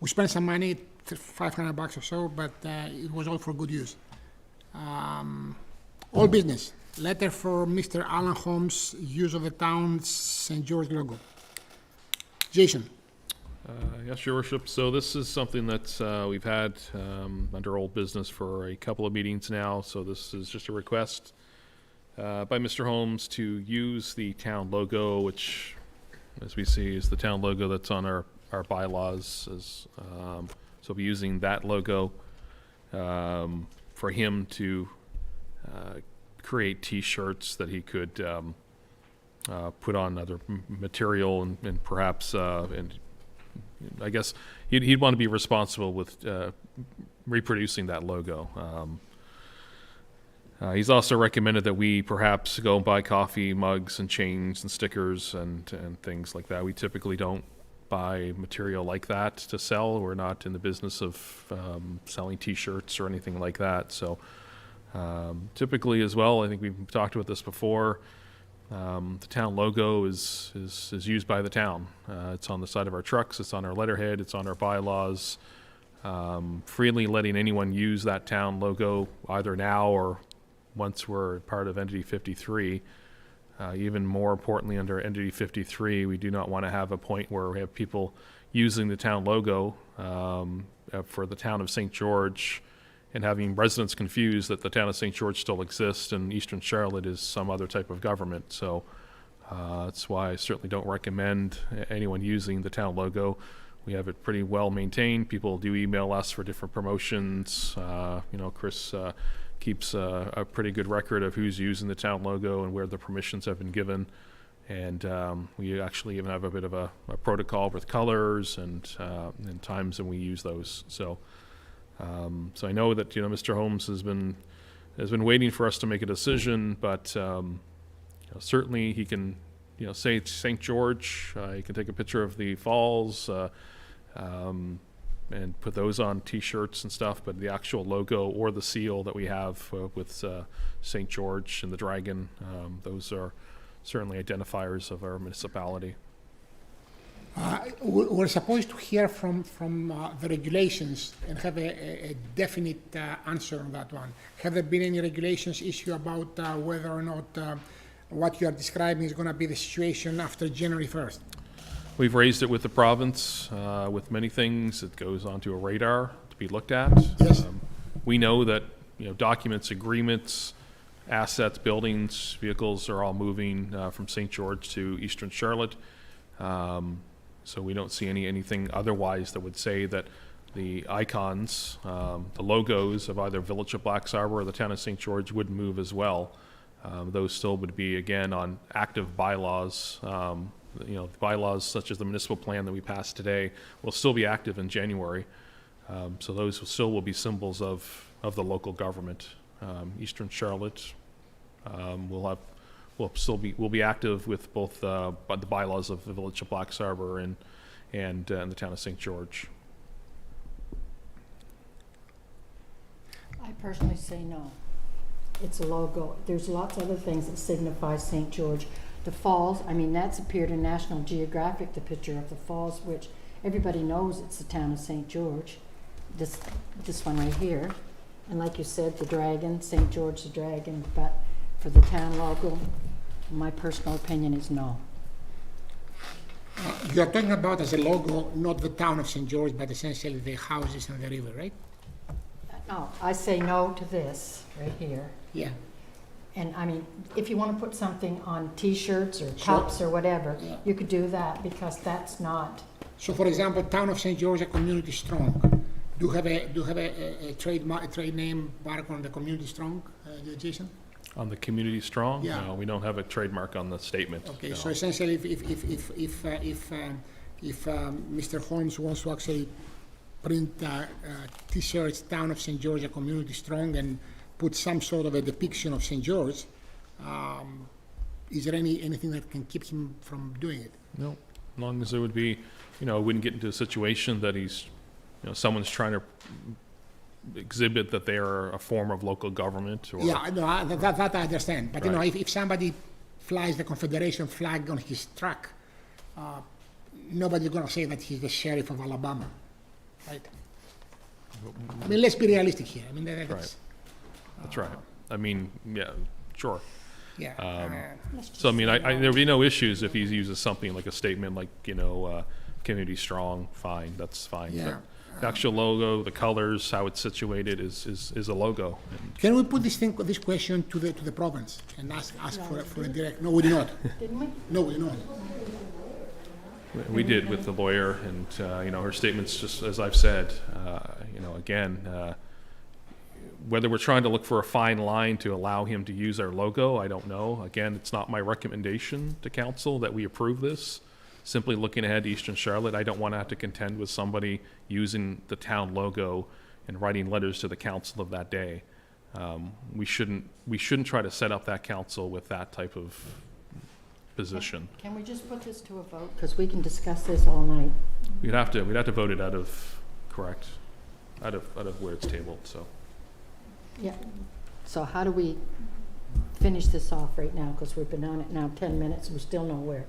We spent some money, $500 or so, but it was all for good use. All business. Letter for Mr. Alan Holmes, use of the town's St. George logo. Jason. Yes, Your Worship. So this is something that we've had under old business for a couple of meetings now. So this is just a request by Mr. Holmes to use the town logo, which, as we see, is the town logo that's on our bylaws. So we'll be using that logo for him to create T-shirts that he could put on other material and perhaps, and I guess he'd want to be responsible with reproducing that logo. He's also recommended that we perhaps go and buy coffee mugs and chains and stickers and things like that. We typically don't buy material like that to sell. We're not in the business of selling T-shirts or anything like that. So typically as well, I think we've talked about this before, the town logo is used by the town. It's on the side of our trucks, it's on our letterhead, it's on our bylaws. Freely letting anyone use that town logo either now or once we're part of Entity 53. Even more importantly, under Entity 53, we do not want to have a point where we have people using the town logo for the town of St. George and having residents confused that the town of St. George still exists and Eastern Charlotte is some other type of government. So that's why I certainly don't recommend anyone using the town logo. We have it pretty well maintained. People do email us for different promotions. Chris keeps a pretty good record of who's using the town logo and where the permissions have been given. And we actually even have a bit of a protocol with colors and times when we use those. So I know that Mr. Holmes has been waiting for us to make a decision, but certainly he can say it's St. George. He can take a picture of the falls and put those on T-shirts and stuff. But the actual logo or the seal that we have with St. George and the dragon, those are certainly identifiers of our municipality. We're supposed to hear from the regulations and have a definite answer on that one. Have there been any regulations issue about whether or not what you are describing is going to be the situation after January 1st? We've raised it with the province. With many things, it goes onto a radar to be looked at. Yes. We know that documents, agreements, assets, buildings, vehicles are all moving from St. George to Eastern Charlotte. So we don't see anything otherwise that would say that the icons, the logos of either Village of Black Arbor or the town of St. George would move as well. Those still would be, again, on active bylaws. Bylaws such as the municipal plan that we passed today will still be active in January. So those will be symbols of the local government. Eastern Charlotte will be active with both the bylaws of the Village of Black Arbor and the town of St. George. I personally say no. It's a logo. There's lots of other things that signify St. George. The falls, that's appeared in National Geographic, the picture of the falls, which everybody knows it's the town of St. George. This one right here. And like you said, the dragon, St. George the dragon, but for the town logo, my personal opinion is no. You are talking about as a logo, not the town of St. George, but essentially the houses and the river, right? No, I say no to this right here. Yeah. And if you want to put something on T-shirts or cups or whatever, you could do that because that's not. So, for example, town of St. George, a community strong. Do you have a trade name mark on the community strong, Jason? On the community strong? Yeah. No, we don't have a trademark on the statement. Okay, no. so essentially, if Mr. Holmes wants to actually print T-shirts, Town of St. George, a community strong, and put some sort of a depiction of St. George, is there anything that can keep him from doing it? No, as long as there would be, wouldn't get into a situation that he's, someone's trying to exhibit that they are a form of local government or. Yeah, no, that I understand. But, Right. if somebody flies the Confederation flag on his truck, nobody's going to say that he's the sheriff of Alabama, right? I mean, let's be realistic here. I mean, that's, That's right. I mean, yeah, sure. yeah. So, I mean, there'd be no issues if he uses something like a statement like, community strong, fine, that's fine. Yeah. But the actual logo, the colors, how it's situated is a logo. And Can we put this question to the province and ask for a direct? No, we did not. Didn't we? No, we did not. we did with the lawyer and, her statements, just as I've said, again, whether we're trying to look for a fine line to allow him to use our logo, I don't know. Again, it's not my recommendation to council that we approve this. Simply looking ahead to Eastern Charlotte, I don't want to have to contend with somebody using the town logo and writing letters to the council of that day. We shouldn't try to set up that council with that type of position. Can we just put this to a vote? Because we can discuss this all night. We'd have to vote it out of where it's tabled, so. Yeah. So how do we finish this off right now? Because we've been on it now 10 minutes, we're still nowhere.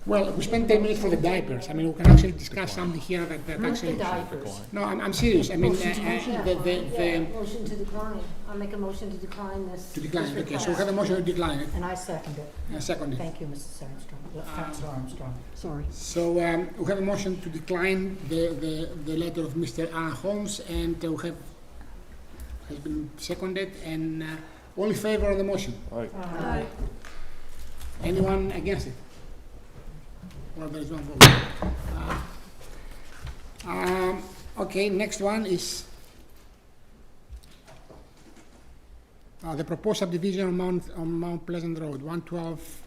Well, we spent 10 minutes for the diapers. I mean, we can actually discuss something here that Not the actually. diapers. No, I'm serious. I mean, Yeah, the motion to decline. I'll make a motion to decline this. to decline. this Okay, so we have a motion to decline it. And I second it. Second. Thank you, Mrs. Armstrong. Councilor Armstrong. Sorry. So we have a motion to decline the letter of Mr. Alan Holmes, and has been seconded, and all in favor of the motion? Aye. Anyone against it? Well, there is one vote. Okay, next one is the proposed subdivision on Mount Pleasant Road, 112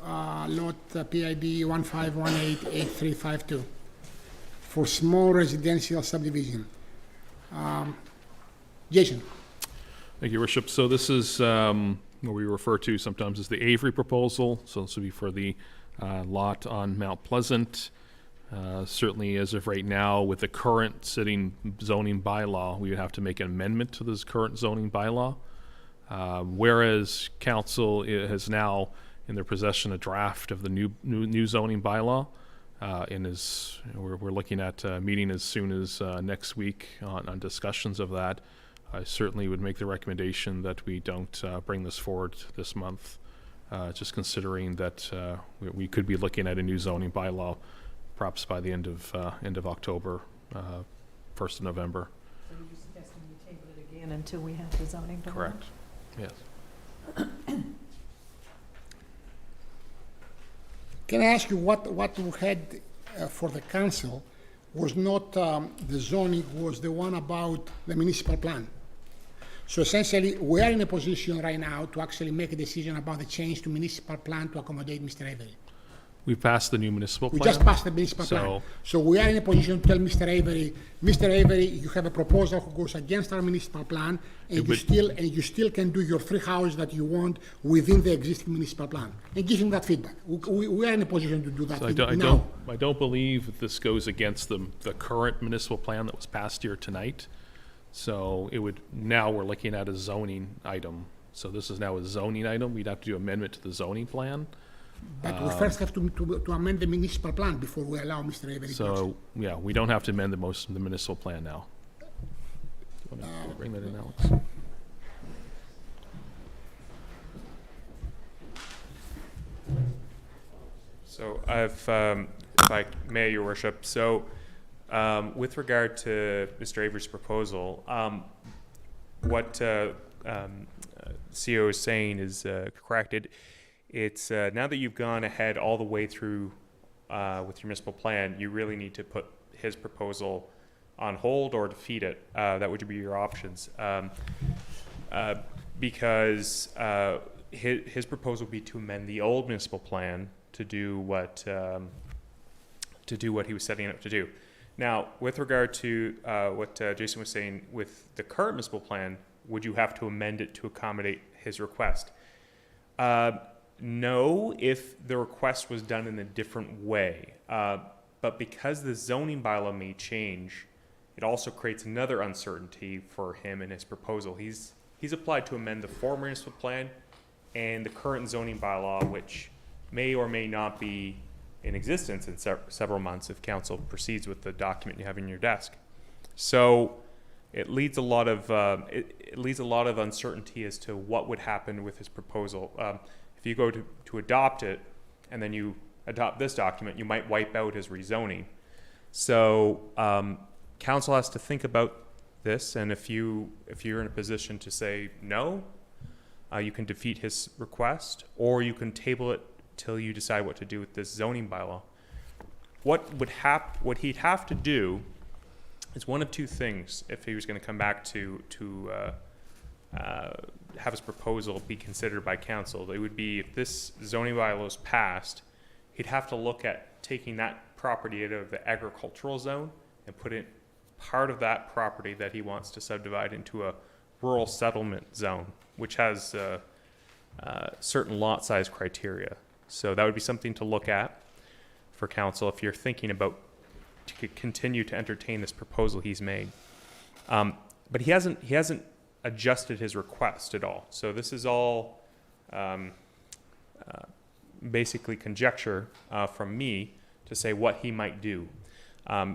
lot PID 15188352 for small residential subdivision. Jason. Thank you, Your Worship. So this is what we refer to sometimes as the Avery proposal. So this would be for the lot on Mount Pleasant. Certainly, as of right now, with the current sitting zoning bylaw, we would have to make an amendment to this current zoning bylaw. Whereas council has now in their possession a draft of the new zoning bylaw, and we're looking at a meeting as soon as next week on discussions of that. I certainly would make the recommendation that we don't bring this forward this month. Just considering that we could be looking at a new zoning bylaw, perhaps by the end of October, 1st of November. So you're suggesting we table it again until we have the zoning bylaw? Correct. Yes. Can I ask you what we had for the council was not the zoning, was the one about the municipal plan. So essentially, we are in a position right now to actually make a decision about the change to municipal plan to accommodate Mr. Avery. We passed the new municipal We plan. just passed the municipal plan. So we are in a position to tell Mr. Avery, you have a proposal who goes against our municipal plan, and you still can do your 3 houses that you want within the existing municipal plan, and give him that feedback. We are in a position to do that So now. I don't believe that this goes against the current municipal plan that was passed here tonight. So now we're looking at a zoning item. So this is now a zoning item. We'd have to do amendment to the zoning plan. But we first have to amend the municipal plan before we allow Mr. Avery to proceed. So, yeah, we don't have to amend the municipal plan now. Do you want to bring that in, Alex? So if I may, Your Worship, so with regard to Mr. Avery's proposal, what CO is saying is correct. It's now that you've gone ahead all the way through with your municipal plan, you really need to put his proposal on hold or defeat it. That would be your options. because his proposal would be to amend the old municipal plan to do what he was setting up to do. Now, with regard to what Jason was saying with the current municipal plan, would you have to amend it to accommodate his request? No, if the request was done in a different way. But because the zoning bylaw may change, it also creates another uncertainty for him in his proposal. He's applied to amend the former municipal plan and the current zoning bylaw, which may or may not be in existence in several months if council proceeds with the document you have in your desk. So it leads a lot of uncertainty as to what would happen with his proposal. If you go to adopt it and then you adopt this document, you might wipe out his rezoning. So council has to think about this, and if you're in a position to say no, you can defeat his request, or you can table it till you decide what to do with this zoning bylaw. What he'd have to do is one of two things if he was going to come back to have his proposal be considered by council. It would be, if this zoning bylaw is passed, he'd have to look at taking that property out of the agricultural zone and put it part of that property that he wants to subdivide into a rural settlement zone, which has certain lot size criteria. So that would be something to look at for council if you're thinking about to continue to entertain this proposal he's made. But he hasn't adjusted his request at all. So this is all basically conjecture from me to say what he might do.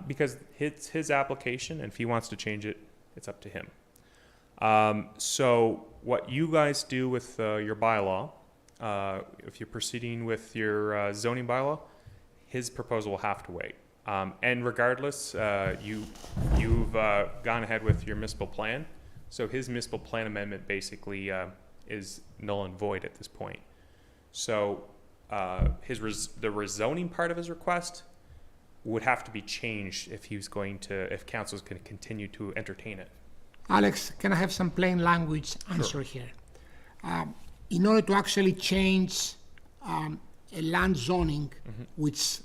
Because it's his application, and if he wants to change it, it's up to him. So what you guys do with your bylaw, if you're proceeding with your zoning bylaw, his proposal will have to wait. And regardless, you've gone ahead with your municipal plan. So his municipal plan amendment basically is null and void at this point. So the rezoning part of his request would have to be changed if council is going to continue to entertain it. Alex, can I have some plain language answer here? In order to actually change a land zoning which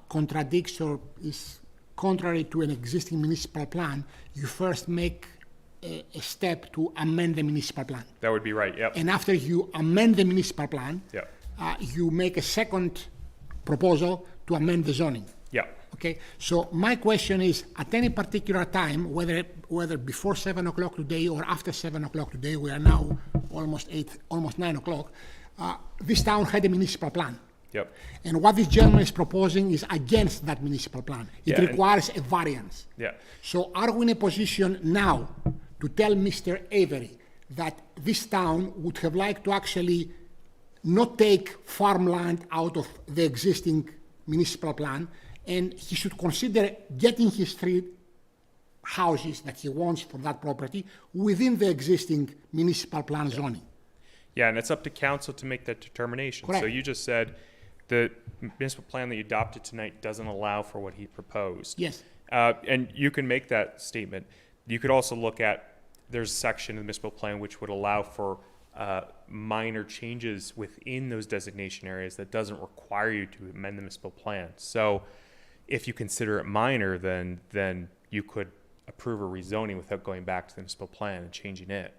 contradicts or is contrary to an existing municipal plan, you first make a step to amend the municipal plan. That would be right, yep. And after you amend the municipal plan, Yep. You make a second proposal to amend the zoning. Yeah. Okay, so my question is, at any particular time, whether before 7 o'clock today or after 7 o'clock today, we are now almost 9 o'clock, this town had a municipal plan. Yep. And what this gentleman is proposing is against that municipal plan. It Yeah, requires a variance. Yeah. So are we in a position now to tell Mr. Avery that this town would have liked to actually not take farmland out of the existing municipal plan, and he should consider getting his 3 houses that he wants for that property within the existing municipal plan zoning? Yeah, and it's up to council to make that determination. Correct. So you just said the municipal plan that you adopted tonight doesn't allow for what he proposed. Yes. And you can make that statement. You could also look at, there's a section in the municipal plan which would allow for minor changes within those designation areas that doesn't require you to amend the municipal plan. So if you consider it minor, then you could approve a rezoning without going back to the municipal plan and changing it.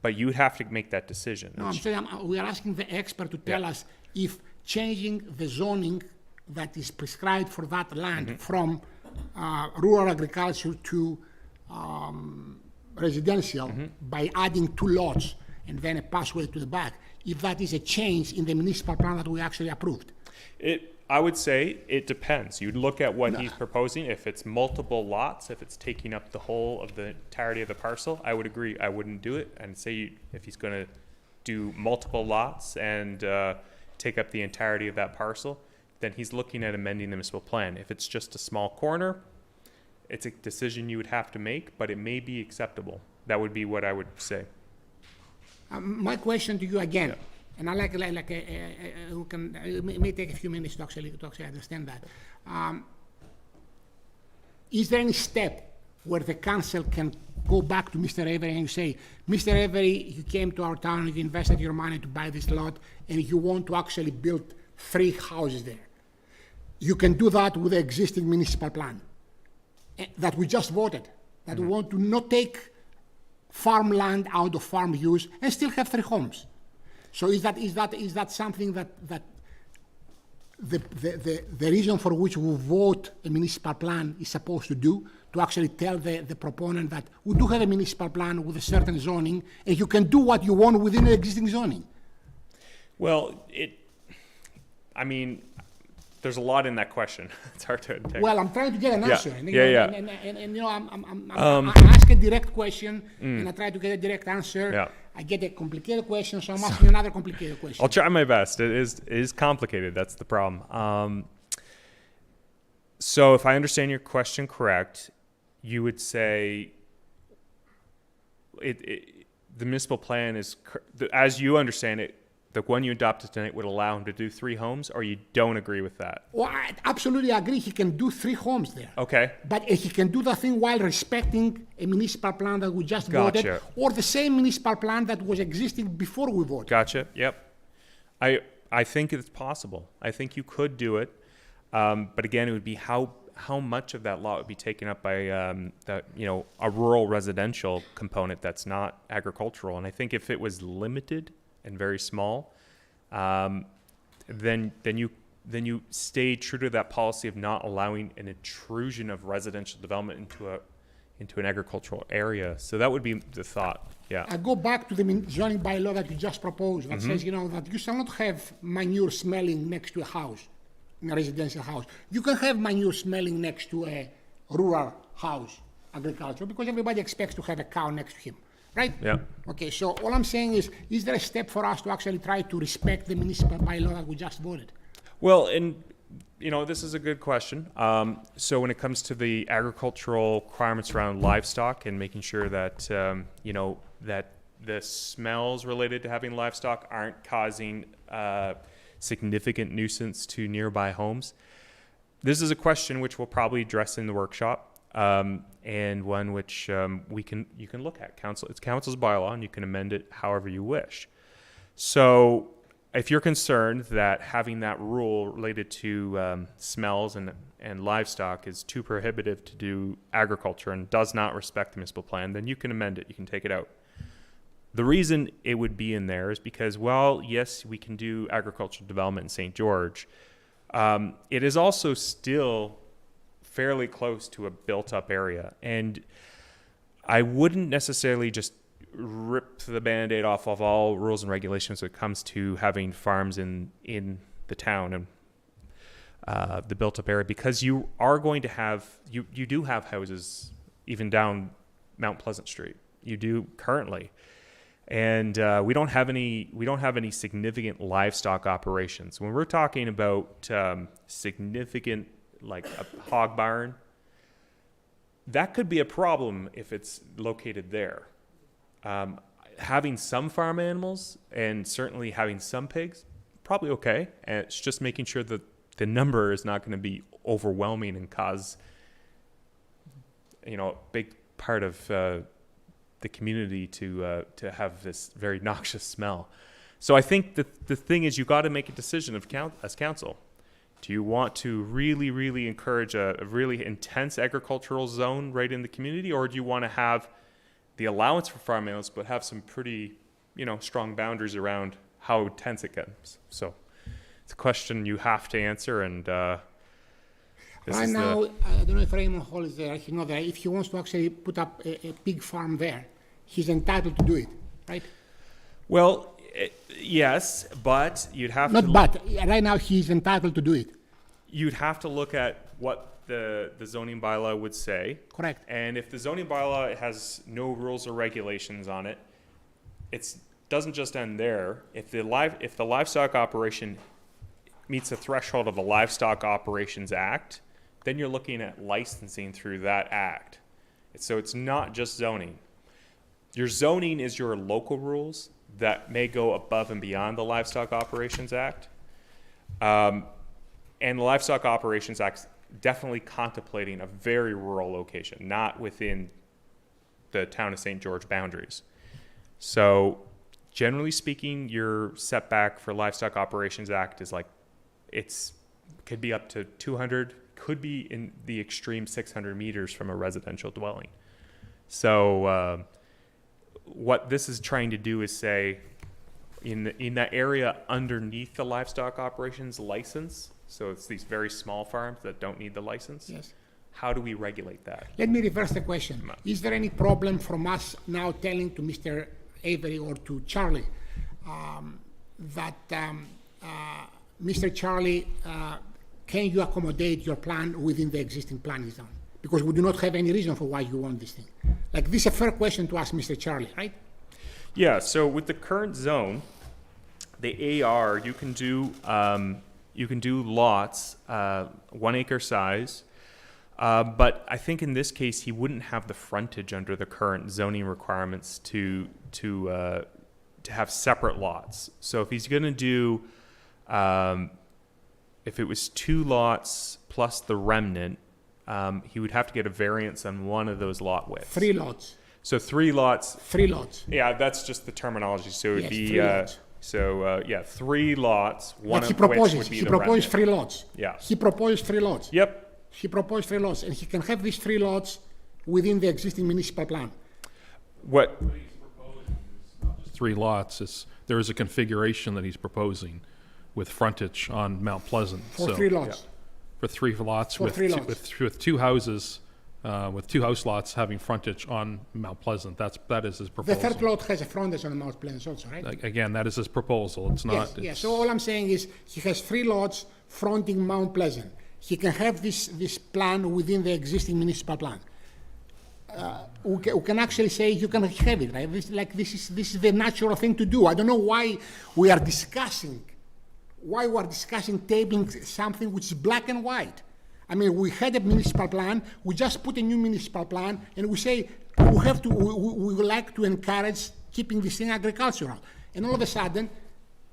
But you'd have to make that decision. No, I'm saying we are asking the expert to tell us if changing the zoning that is prescribed for that land from rural agriculture to residential by adding 2 lots and then a passway to the back, if that is a change in the municipal plan that we actually approved. I would say it depends. You'd look at what he's proposing. If it's multiple lots, if it's taking up the whole of the entirety of the parcel, I would agree. I wouldn't do it. And say if he's going to do multiple lots and take up the entirety of that parcel, then he's looking at amending the municipal plan. If it's just a small corner, it's a decision you would have to make, but it may be acceptable. That would be what I would say. My question to you again, and I it may take a few minutes to actually understand that. Is there any step where the council can go back to Mr. Avery and say, Mr. Avery, you came to our town, you invested your money to buy this lot, and you want to actually build 3 houses there. You can do that with the existing municipal plan that we just voted, that we want to not take farmland out of farm use and still have 3 homes. So is that something that the reason for which we vote a municipal plan is supposed to do, to actually tell the proponent that we do have a municipal plan with a certain zoning and you can do what you want within the existing zoning? Well, I mean, there's a lot in that question. It's hard to take. Well, I'm trying to get an answer. And, you Yeah, know, yeah. And you know, I ask a direct question and I try to get a direct answer. Yeah. I get a complicated question, so I'm asking another complicated question. I'll try my best. It is complicated. That's the problem. So if I understand your question correct, you would say the municipal plan is, as you understand it, the one you adopted tonight would allow him to do 3 homes, or you don't agree with that? Well, I absolutely agree. He can do 3 homes there. Okay. But he can do the thing while respecting a municipal plan that we just voted, Gotcha. or the same municipal plan that was existing before we voted. Gotcha. Yep. I think it's possible. I think you could do it. But again, it would be how much of that lot would be taken up by a rural residential component that's not agricultural. And I think if it was limited and very small, then you stay true to that policy of not allowing an intrusion of residential development into an agricultural area. So that would be the thought. Yeah. I go back to the zoning bylaw that you just proposed that says, that you shall not have manure smelling next to a house, in a residential house. You can have manure smelling next to a rural house, agriculture, because everybody expects to have a cow next to him, right? Yeah. Okay, so all I'm saying is there a step for us to actually try to respect the municipal bylaw that we just voted? Well, and this is a good question. So when it comes to the agricultural requirements around livestock and making sure that that the smells related to having livestock aren't causing significant nuisance to nearby homes, this is a question which we'll probably address in the workshop, and one which you can look at. It's council's bylaw, and you can amend it however you wish. So if you're concerned that having that rule related to smells and livestock is too prohibitive to do agriculture and does not respect the municipal plan, then you can amend it. You can take it out. The reason it would be in there is because, well, yes, we can do agricultural development in St. George. It is also still fairly close to a built-up area. And I wouldn't necessarily just rip the Band-Aid off of all rules and regulations when it comes to having farms in the town and the built-up area, because you are going to have, you do have houses even down Mount Pleasant Street. You do currently. And we don't have any significant livestock operations. When we're talking about significant, like a hog barn, that could be a problem if it's located there. Having some farm animals and certainly having some pigs, probably okay. And it's just making sure that the number is not going to be overwhelming and cause, a big part of the community to have this very noxious smell. So I think that the thing is, you got to make a decision as council. Do you want to really, really encourage a really intense agricultural zone right in the community, or do you want to have the allowance for farm animals but have some pretty, strong boundaries around how intense it gets? So it's a question you have to answer, and right now, I don't know if Raymond Hall is there. He's not there. If he wants to actually put up a pig farm there, he's entitled to do it, right? Well, yes, but you'd have Not to... but. Right now, he's entitled to do it. You'd have to look at what the zoning bylaw would say. Correct. And if the zoning bylaw has no rules or regulations on it, it doesn't just end there. If the livestock operation meets the threshold of the Livestock Operations Act, then you're looking at licensing through that act. So it's not just zoning. Your zoning is your local rules that may go above and beyond the Livestock Operations Act. And the Livestock Operations Act definitely contemplating a very rural location, not within the town of St. George boundaries. So generally speaking, your setback for Livestock Operations Act is like, could be up to 200, could be in the extreme 600 meters from a residential dwelling. So what this is trying to do is say, in that area underneath the livestock operations license, so it's these very small farms that don't need the license, Yes. how do we regulate that? Let me reverse the question. Is there any problem from us now telling to Mr. Avery or to Charlie that Mr. Charlie, can you accommodate your plan within the existing planning zone? Because we do not have any reason for why you want this thing. Like, this is a fair question to ask Mr. Charlie, right? Yeah, so with the current zone, the AR, you can do lots, 1 acre size, but I think in this case, he wouldn't have the frontage under the current zoning requirements to have separate lots. So if he's gonna do, if it was 2 lots plus the remnant, he would have to get a variance on one of those lot widths. 3 lots. So 3 lots. 3 lots. Yeah, that's just the terminology. So it would Yes, be 3 lots. 3 lots. One But he of which proposes, would be he the proposed remnant. 3 lots. Yeah. He proposed 3 lots. Yep. He proposed 3 lots, and he can have these 3 lots within the existing municipal plan. What? 3 lots, there is a configuration that he's proposing with frontage on Mount Pleasant. For So, 3 lots. For 3 lots For with 3 two- lots. with 2 houses, with 2 house lots having frontage on Mount Pleasant. That is his The proposal. 3rd lot has a frontage on Mount Pleasant also, right? Again, that is his proposal. It's not. Yes, yes. it's- So all I'm saying is he has 3 lots fronting Mount Pleasant. He can have this plan within the existing municipal plan. We can actually say you can have it, right? This is the natural thing to do. I don't know why we are discussing tabling something which is black and white. I mean, we had a municipal plan, we just put a new municipal plan, and we say we would like to encourage keeping this thing agricultural. And all of a sudden,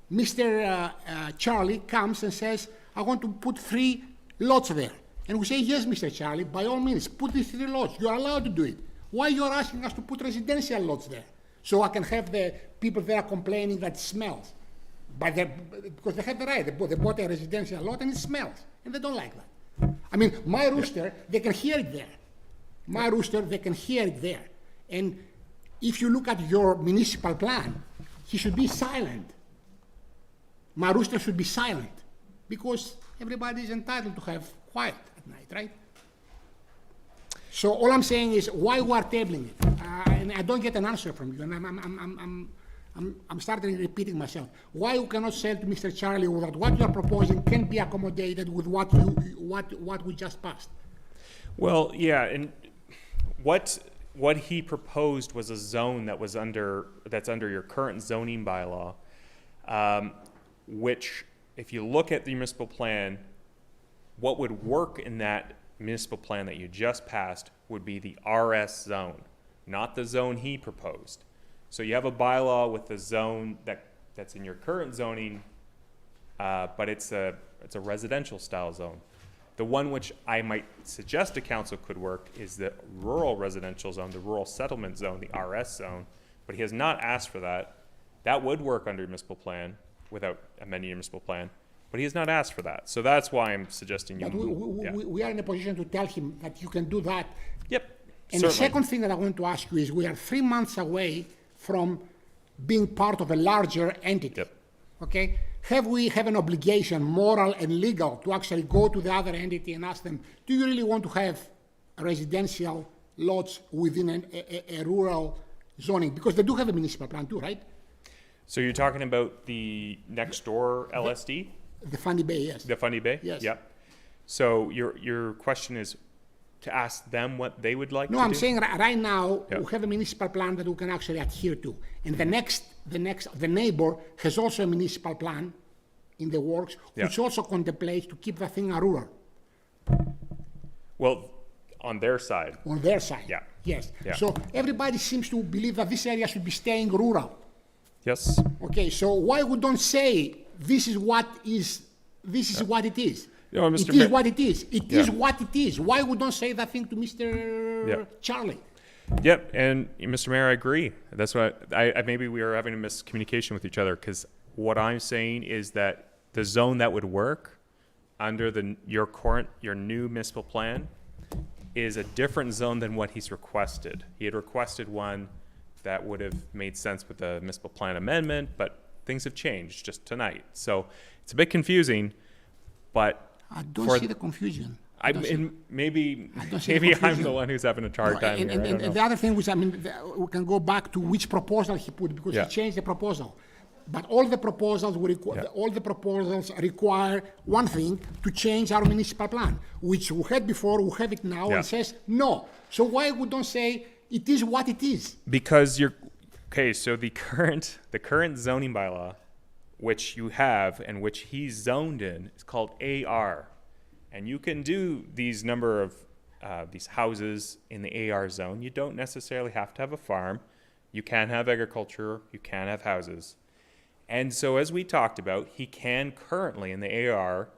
Mr. Charlie comes and says, I want to put 3 lots there. And we say, yes, Mr. Charlie, by all means, put these 3 lots. You are allowed to do it. Why you are asking us to put residential lots there? So I can have the people there complaining that it smells. Because they have the right. They bought a residential lot and it smells. And they don't like that. I mean, my rooster, they can hear it there. My rooster, they can hear it there. And if you look at your municipal plan, he should be silent. My rooster should be silent. Because everybody is entitled to have quiet at night, right? So all I'm saying is why we are tabling it, and I don't get an answer from you, and I'm starting repeating myself. Why we cannot say to Mr. Charlie that what you are proposing can be accommodated with what we just passed? Well, yeah, and what he proposed was a zone that's under your current zoning bylaw, which, if you look at the municipal plan, what would work in that municipal plan that you just passed would be the RS zone, not the zone he proposed. So you have a bylaw with the zone that's in your current zoning, but it's a residential style zone. The one which I might suggest to council could work is the rural residential zone, the rural settlement zone, the RS zone, but he has not asked for that. That would work under municipal plan without amending your municipal plan, but he has not asked for that. So that's why I'm suggesting you. But we are in a position to tell him that you can do that. Yep. And certainly. the second thing that I want to ask you is we are 3 months away from being part of a larger entity. Yep. Okay? Have we have an obligation, moral and legal, to actually go to the other entity and ask them, do you really want to have residential lots within a rural zoning? Because they do have a municipal plan too, right? So you're talking about the next door LSD? The Fundy Bay, yes. The Fundy Bay? Yes. Yep. So your question is to ask them what they would like No, to I'm do? saying right now Yeah. we have a municipal plan that we can actually adhere to. And the neighbor has also a municipal plan in the works, which also contemplates to keep the thing rural Well, on their side. on their side. Yeah. Yes. Yeah. So everybody seems to believe that this area should be staying rural. Yes. Okay, so why we don't say this is what it is? No, Mr. It is Ma- what it is. It Yeah. is what it is. Why we don't say that thing to Mr. Yeah. Charlie? Yep, and Mr. Mayor, I agree. That's what I maybe we are having a miscommunication with each other, because what I'm saying is that the zone that would work under your new municipal plan is a different zone than what he's requested. He had requested one that would have made sense with the municipal plan amendment, but things have changed just tonight. So it's a bit confusing, but I don't For- see the confusion. maybe I don't see maybe the I'm confusion. the one who's having a hard time and, here. I don't know. the other thing was, I mean, we can go back to which proposal he put, because Yeah. he changed the proposal. But all the proposals require one thing, to change our municipal plan, which we had before, we have it now, Yeah. and says no. So why we don't say it is what it is? Because okay, so the current zoning bylaw, which you have and which he's zoned in, is called AR. And you can do these number of these houses in the AR zone. You don't necessarily have to have a farm. You can have agriculture, you can have houses. And so as we talked about, he can currently in the AR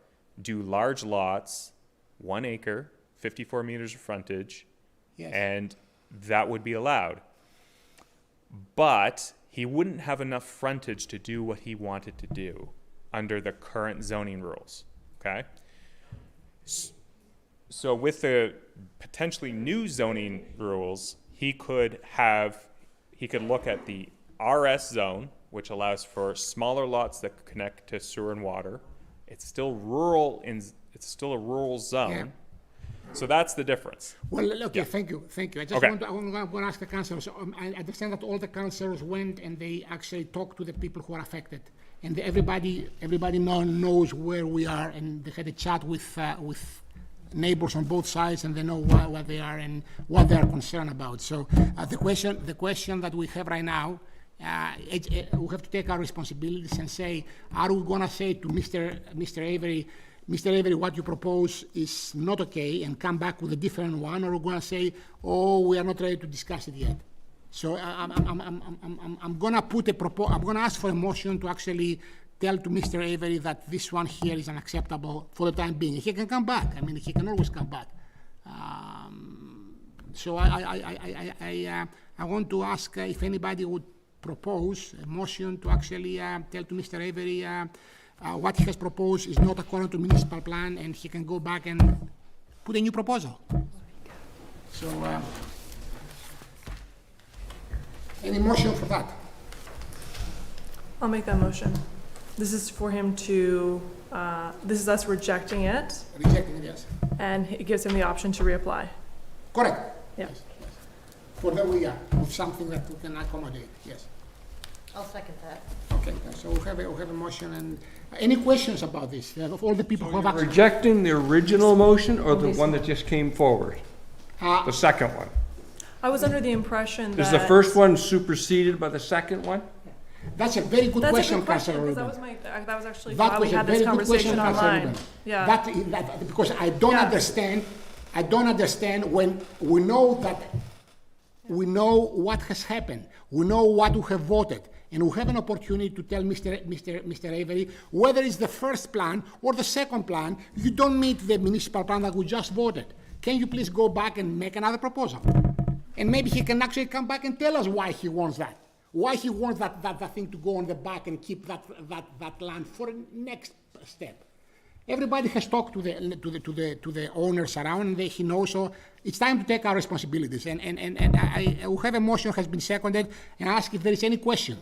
do large lots, 1 acre, 54 meters of frontage, Yes. and that would be allowed. But he wouldn't have enough frontage to do what he wanted to do under the current zoning rules, okay? So with the potentially new zoning rules, he could look at the RS zone, which allows for smaller lots that connect to sewer and water. It's still a rural zone. Yeah. So that's the difference. Well, okay, thank you. I just Okay. want to ask the councillors. I understand that all the councillors went and they actually talked to the people who are affected, and everybody now knows where we are, and they had a chat with neighbors on both sides, and they know what they are and what they are concerned about. So the question that we have right now, we have to take our responsibilities and say, are we going to say to Mr. Avery, what you propose is not okay, and come back with a different one, or we're going to say, oh, we are not ready to discuss it yet. So I'm going to ask for a motion to actually tell to Mr. Avery that this one here is unacceptable for the time being. He can come back. I mean, he can always come back. So I want to ask if anybody would propose a motion to actually tell to Mr. Avery what he has proposed is not according to municipal plan, and he can go back and put a new proposal. So, any motion for that? I'll make that motion. This is for him to, this is us rejecting it, Rejecting it, yes. and it gives him the option to reapply. Correct. Yeah. Yes. For the we are, of something that we can accommodate, yes. I'll second that. Okay, so we have a motion, and any questions about this? Of all the people who have access? Rejecting the original motion or the one that just came forward? Uh, The second one? I was under the impression that. Is the first one superseded by the second one? That's a very good That's a question, good question, Councillor because Rubin. that was actually That why was we a had very this good question, conversation Councillor online. Rubin. Yeah. That, because I don't Yeah. understand when we know what has happened, we know what we have voted, and we have an opportunity to tell Mr. Avery whether it's the first plan or the second plan, you don't meet the municipal plan that we just voted. Can you please go back and make another proposal? And maybe he can actually come back and tell us why he wants that. Why he wants that thing to go on the back and keep that land for next step. Everybody has talked to the owners around, and he knows. So it's time to take our responsibilities. And we have a motion has been seconded, and I ask if there is any question.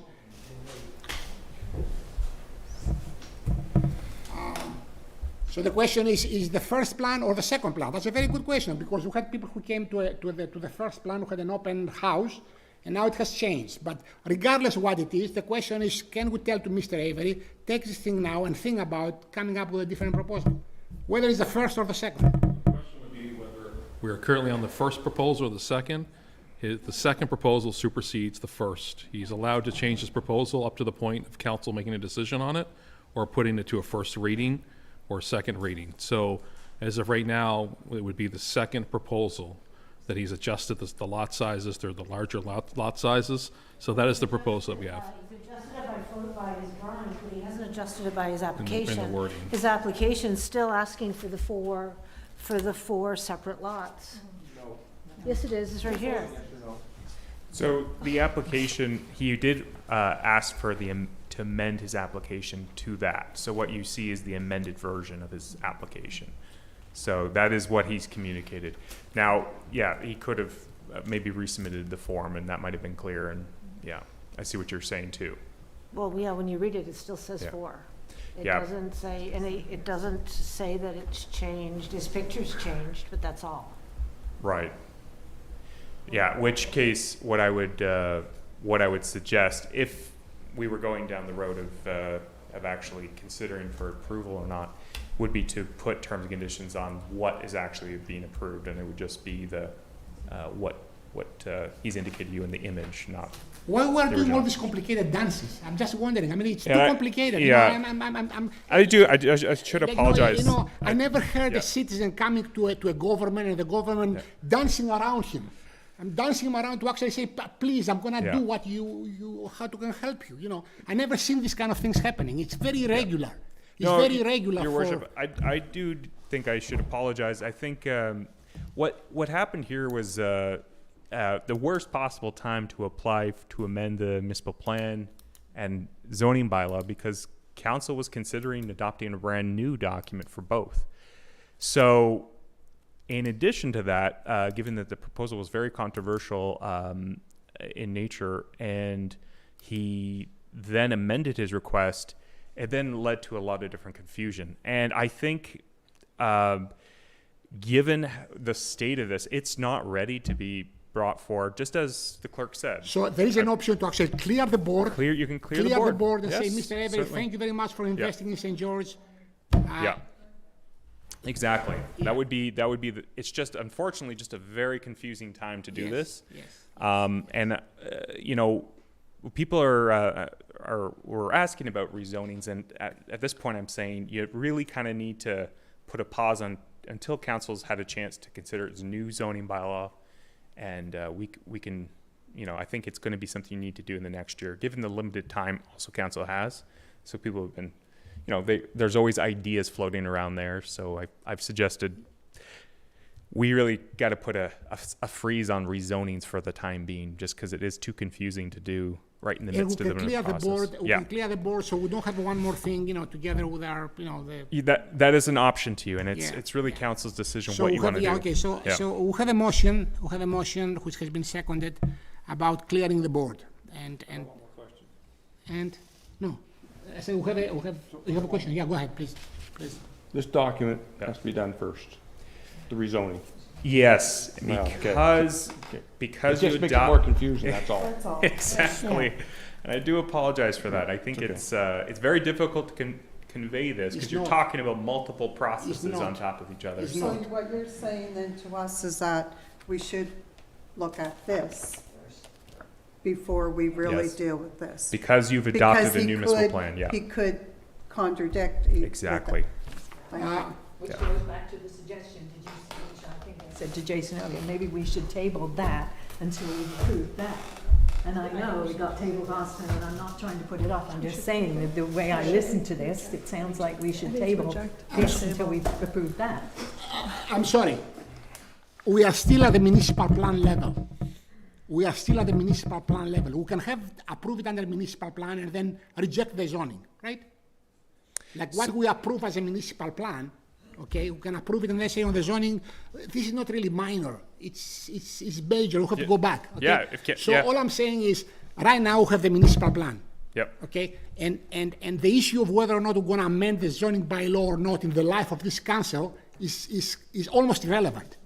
So the question is the first plan or the second plan? That's a very good question, because we had people who came to the first plan who had an open house, and now it has changed. But regardless of what it is, the question is, can we tell to Mr. Avery, take this thing now and think about coming up with a different proposal, whether it's the first or the second? We are currently on the first proposal or the second. The second proposal supersedes the first. He's allowed to change his proposal up to the point of council making a decision on it, or putting it to a first reading or second reading. So as of right now, it would be the second proposal that he's adjusted the lot sizes. They're the larger lot sizes. So that is the proposal that we have. He's adjusted it by his drawing, but he hasn't adjusted it by his application. wording. His application's still asking for the four separate lots. No. Yes, it is, it's right here. So the application, he did ask for to amend his application to that. So what you see is the amended version of his application. So that is what he's communicated. Now, yeah, he could have maybe resubmitted the form, and that might have been clear. And yeah, I see what you're saying too. Well, yeah, when you read it, it still says Yeah. 4. It Yeah. doesn't say, it doesn't say that it's changed, his picture's changed, but that's all. Right. Yeah. Which case, what I would suggest, if we were going down the road of actually considering for approval or not, would be to put terms and conditions on what is actually being approved, and it would just be the what he's indicated you in the image, not. Why we're doing original. all these complicated dances? I'm just wondering. I mean, it's too Yeah, complicated. yeah. You know, I'm I should like, apologize. I never heard Yeah. a citizen coming to a government and the government dancing around him. I'm dancing him around to actually say, please, I'm gonna Yeah. do what you how to can help you. You know, I never seen this kind of things happening. It's very irregular. It's No, very irregular. Your for, Worship, I do think I should apologize. I think what happened here was the worst possible time to apply to amend the municipal plan and zoning bylaw, because council was considering adopting a brand new document for both. So in addition to that, given that the proposal was very controversial in nature, and he then amended his request, it then led to a lot of different confusion. And I think given the state of this, it's not ready to be brought forward, just as the clerk said. so there is an option to actually clear the board. You can clear Clear the board. and Yes, say, Mr. Avery, certainly. thank you very much for investing in St. George. Yeah. Exactly. That would be it's just, unfortunately, just a very confusing time to do Yes, this. yes. And you know, people are were asking about rezonings, and at this point I'm saying you really kind of need to put a pause on until council's had a chance to consider its new zoning bylaw, and we can, you know, I think it's going to be something you need to do in the next year, given the limited time also council has. So people have been, you know, there's always ideas floating around there. So I've suggested we really got to put a freeze on rezonings for the time being, just because it is too confusing to do right in the And we midst of can the clear the process. board. We Yeah. can clear the board, so we don't have one more thing, you know, together with our, you know, the. That is an option to you, and Yeah. it's really council's decision So what we you want have, to yeah, do. okay, so, Yeah. so we have a motion, which has been seconded about clearing the board, and, no. I said, you have a question, yeah, go ahead, please. This document has to be done first, the rezoning. Yes, Well, okay. because It because you just makes it more adopt confusing, that's all. That's all. exactly, and I do apologize for that. I think okay. it's very difficult to convey this, because It's you're not. talking about multiple processes not. on top of each other. It's So not. what you're saying then to us is that we should look at this before we really Yes. deal with this. Because you've Because adopted a he new municipal could- plan, yeah, He could contradict. with it. exactly. Which goes back to the suggestion, did you, which I think I said to Jason earlier, maybe we should table that until we approve that. And I know it got tabled last time, and I'm not trying to put it off, I'm just saying that the way I listen to this, it sounds like we should table this until we approve that. I'm sorry, we are still at the municipal plan level. We are still at the municipal plan level. We can approve it under municipal plan and then reject the zoning, right? Like what we approve as a municipal plan, okay, we can approve it and then say on the zoning, this is not really minor, it's major, we have to go back, okay? Yeah, So yeah. all I'm saying is, right now we have the municipal plan, Yep. okay? And the issue of whether or not we're gonna amend the zoning bylaw or not in the life of this council is almost irrelevant.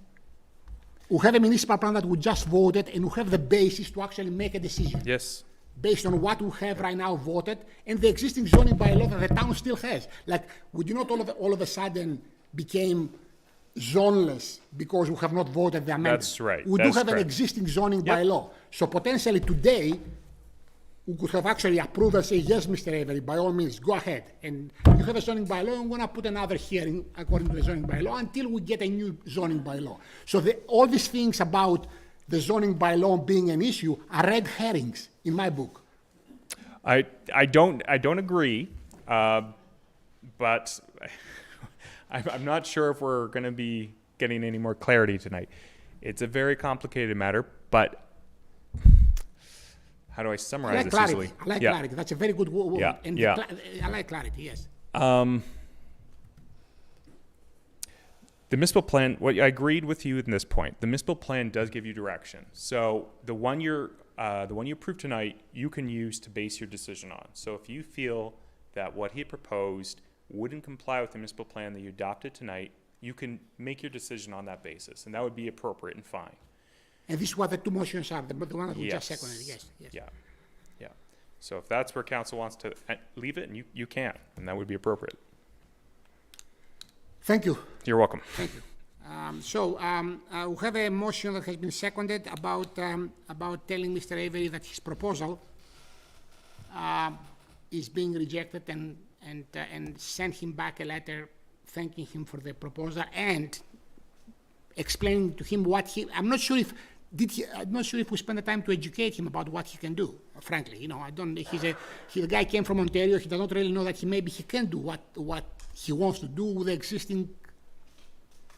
We have a municipal plan that we just voted, and we have the basis to actually make a decision Yes. based on what we have right now voted and the existing zoning bylaw that the town still has. Like, we do not all of a sudden became zoneless because we have not voted the amendment. That's right. We do That's have an correct. existing zoning Yep. bylaw. So potentially today, we could have actually approved and say, yes, Mr. Avery, by all means, go ahead. And you have a zoning bylaw, and we're going to put another hearing according to the zoning bylaw until we get a new zoning bylaw. So all these things about the zoning bylaw being an issue are red herrings in my book. I don't agree. But I'm not sure if we're going to be getting any more clarity tonight. It's a very complicated matter, but how do I I summarize like this clarity. easily? I like Yeah. clarity. That's a very good word. Yeah, And yeah. I like clarity, yes. The municipal plan, what I agreed with you in this point, the municipal plan does give you direction. So the one you approved tonight, you can use to base your decision on. So if you feel that what he proposed wouldn't comply with the municipal plan that you adopted tonight, you can make your decision on that basis, and that would be appropriate and fine. And this is what the two motions are, the one that we just Yes. seconded, yes, yes. Yeah, yeah. So if that's where council wants to leave it, and you can, and that would be appropriate. Thank you. You're welcome. Thank you. We have a motion that has been seconded about telling Mr. Avery that his proposal is being rejected and send him back a letter thanking him for the proposal and explaining to him what I'm not sure if we spent the time to educate him about what he can do. Frankly, the guy came from Ontario. He does not really know that he can do what he wants to do with the existing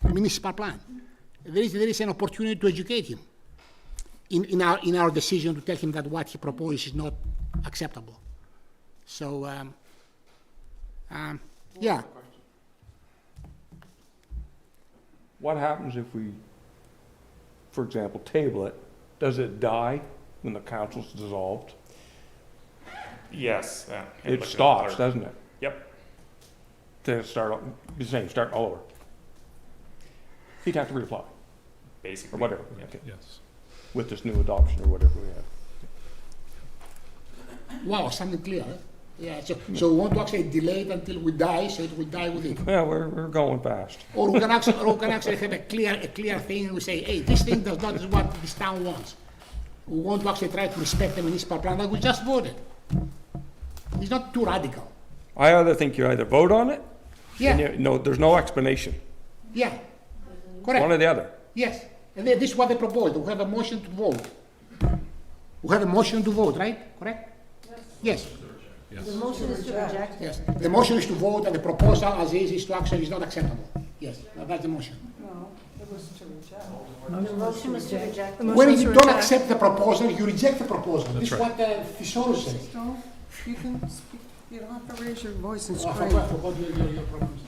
municipal plan. There is an opportunity to educate him in our decision to tell him that what he proposed is not acceptable. So, yeah. What happens if we, for example, table it? Does it die when the council's dissolved? Yes. It stops, doesn't it? Yep. To start, you're saying start all over. He'd have to reapply, Basically. or whatever, Yeah. Yes. with this new adoption or whatever we have. Wow, something clear. Huh? Yeah. So we want to actually delay it until we die, so it will die with it. Well, we're going fast. Or we can actually have a clear thing, and we say, hey, this thing does not is what this town wants. We want to actually try to respect the municipal plan that we just voted. It's not too radical. I either think you either vote on it, Yeah. and no, there's no explanation. Yeah. Correct. One or the other. Yes. And then this is what they proposed. We have a motion to vote. We have a motion to vote, right? Correct? Yes. The motion is to reject. Yes. The motion is to vote, and the proposal as is to actually is not acceptable. Yes. That's the motion. No, it was to reject. The motion was to reject. The motion When is you to don't reject. accept the proposal, you reject the proposal. This is right. what Thesaurus says. No, you can speak, you don't have to raise your voice and Oh, I scream. forgot your problems.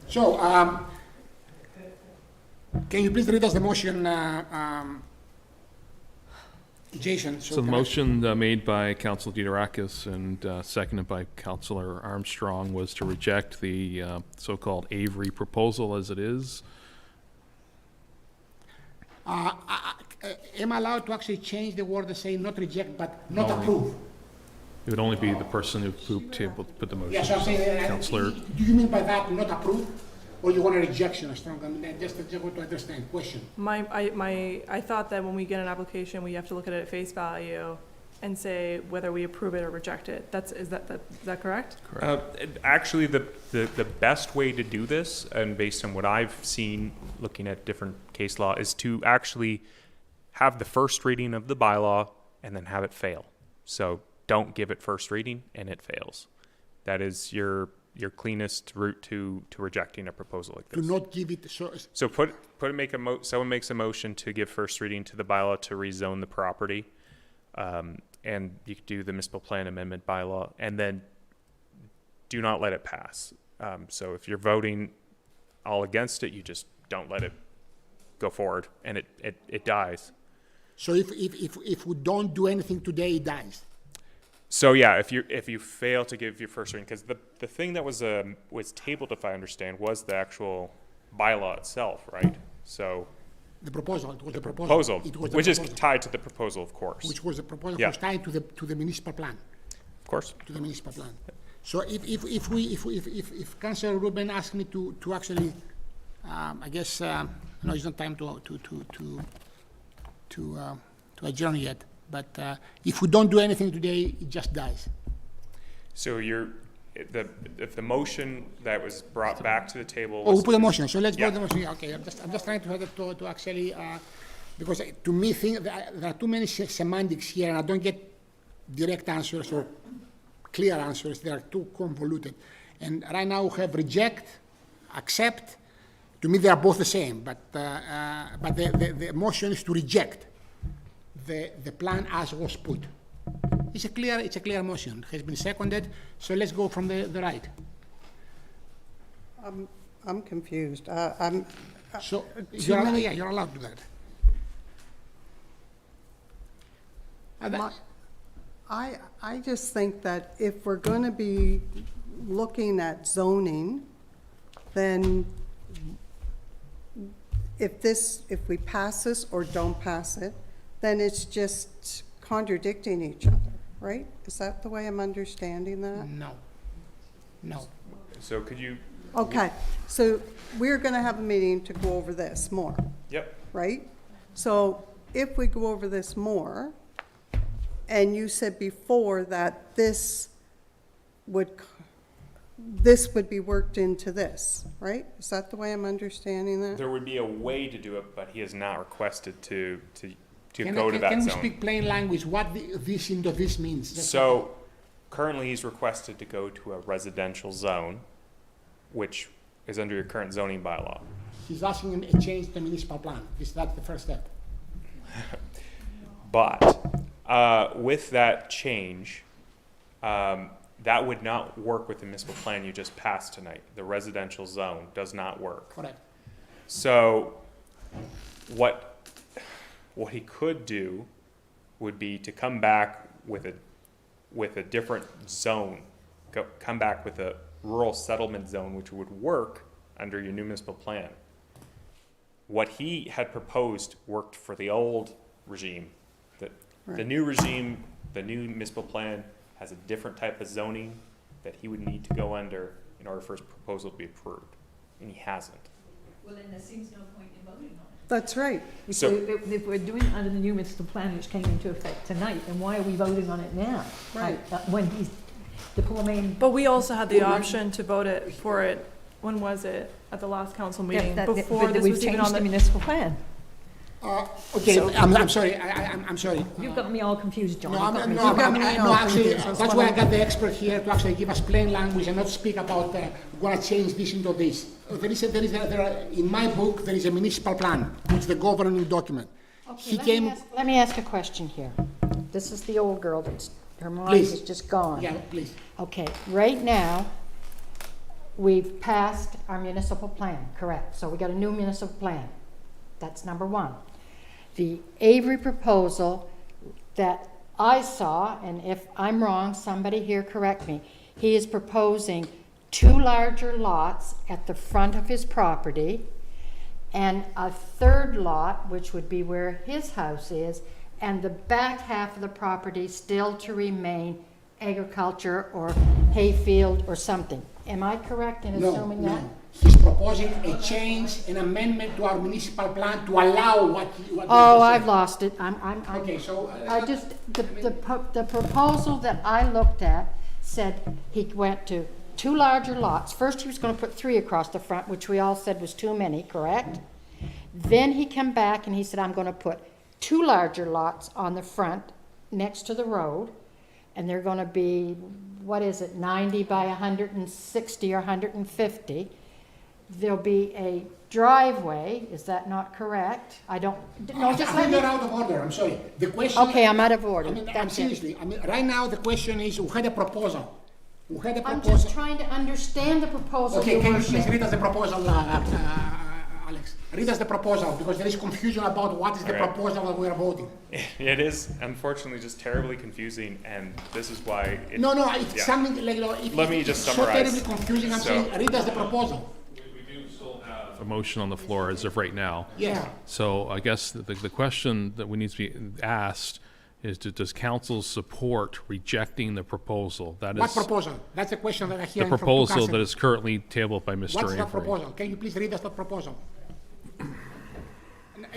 So, can you please read us the motion, Jason? So the can I- motion made by Councilor Diderakis and seconded by Councilor Armstrong was to reject the so-called Avery proposal as it is. Am I allowed to actually change the word and say not reject, but not No. approve? It would only be the person who put the motion. Yes, I'm saying, Councilor, do you mean by that not approve? Or you want a rejection, a strong, just want to understand, question. I thought that when we get an application, we have to look at it at face value and say whether we approve it or reject it. Is that correct? Actually, the best way to do this, and based on what I've seen looking at different case law, is to actually have the first reading of the bylaw and then have it fail. So don't give it first reading and it fails. That is your cleanest route to rejecting a proposal like To this. not give it, so, So someone makes a motion to give first reading to the bylaw to rezone the property. And you could do the municipal plan amendment bylaw, and then do not let it pass. So if you're voting all against it, you just don't let it go forward, and it dies. so if we don't do anything today, it dies. So yeah, if you fail to give your first reading, because the thing that was tabled, if I understand, was the actual bylaw itself, right? So The proposal, it was the proposal. proposal, It was the which is proposal, tied to the proposal, of course. which was the proposal Yeah. was tied to the municipal plan, Of course. to the municipal plan. So if Councilor Rubin asked me to actually, I guess, no, it's not time to adjourn yet, but if we don't do anything today, it just dies. So if the motion that was brought back to the table Oh, was. we put a motion, so let's Yeah. vote the motion. Yeah, okay, I'm just trying to have it to actually, because to me, there are too many semantics here, and I don't get direct answers or clear answers. They are too convoluted. And right now we have reject, accept. To me, they are both the same, but the motion is to reject the plan as was put. It's a clear motion. Has been seconded, so let's go from the right. I'm confused. So, many- you're allowed to do that. I just think that if we're going to be looking at zoning, then if we pass this or don't pass it, then it's just contradicting each other, right? Is that the way I'm understanding that? No. So could you, Okay, so we're going to have a meeting to go over this more, yep, right? So if we go over this more, and you said before that this would be worked into this, right? Is that the way I'm understanding that? there would be a way to do it, but he has not requested to Can go to that we zone. speak plain language, what this into this means? So currently he's requested to go to a residential zone, which is under your current zoning bylaw. He's asking him to change the municipal plan. That's the first step. But with that change, that would not work with the municipal plan you just passed tonight. The residential zone does not work. Correct. So what he could do would be to come back with a different zone, come back with a rural settlement zone, which would work under your new municipal plan. What he had proposed worked for the old regime. The new regime, the new municipal plan has a different type of zoning that he would need to go under in order for his proposal to be approved, and he hasn't. Well, then there seems no point in voting on it. That's right. So- If we're doing it under the new municipal plan, which came into effect tonight, then why are we voting on it now? Right. When he's, the poor man. But we also had the option to vote for it, when was it? At the last council meeting, before this we've was even changed on the the. municipal plan. Okay, So- I'm sorry, I'm sorry. You've got me all confused, John. No, You've got me- no, actually, that's why I got the expert here to actually give us plain language and not speak about, we're gonna change this into this. In my book, there is a municipal plan, which is the governing document. He came, Let me ask a question here. This is the old girl her mind Please. is just gone. yeah, please. Okay, right now, we've passed our municipal plan, correct? So we got a new municipal plan. That's number one. The Avery proposal that I saw, and if I'm wrong, somebody here correct me, he is proposing 2 larger lots at the front of his property and a third lot, which would be where his house is, and the back half of the property still to remain agriculture or hayfield or something. Am I correct in assuming that? No. He's proposing a change, an amendment to our municipal plan to allow what Oh, I've lost it. I'm Okay, so. I just, the proposal that I looked at said he went to 2 larger lots. First, he was gonna put 3 across the front, which we all said was too many, correct? Then he came back and he said, I'm gonna put 2 larger lots on the front, next to the road, and they're gonna be, 90 by 160 or 150. There'll be a driveway, is that not correct? I don't, no, just let me. You're out of order, I'm sorry. The question. Okay, I'm out of order. I mean, That's it. seriously, right now the question is, we had a proposal. I'm just trying to understand the proposal, Okay, Your can you please Worship. read us the proposal, Alex? Read us the proposal, because there is confusion about what is the All right. proposal that we are voting. It is unfortunately just terribly confusing, and this is why. No, it's yeah. something like, Let me just it's summarize. so terribly confusing, I'm So- saying, read us the proposal. A motion on the floor as of right now. Yeah. So I guess the question that we need to be asked is, does council support rejecting the proposal? That What is proposal? That's the question that I hear the from proposal two that is currently tabled by Mr. What's the Avery. proposal? Can you please read us the proposal?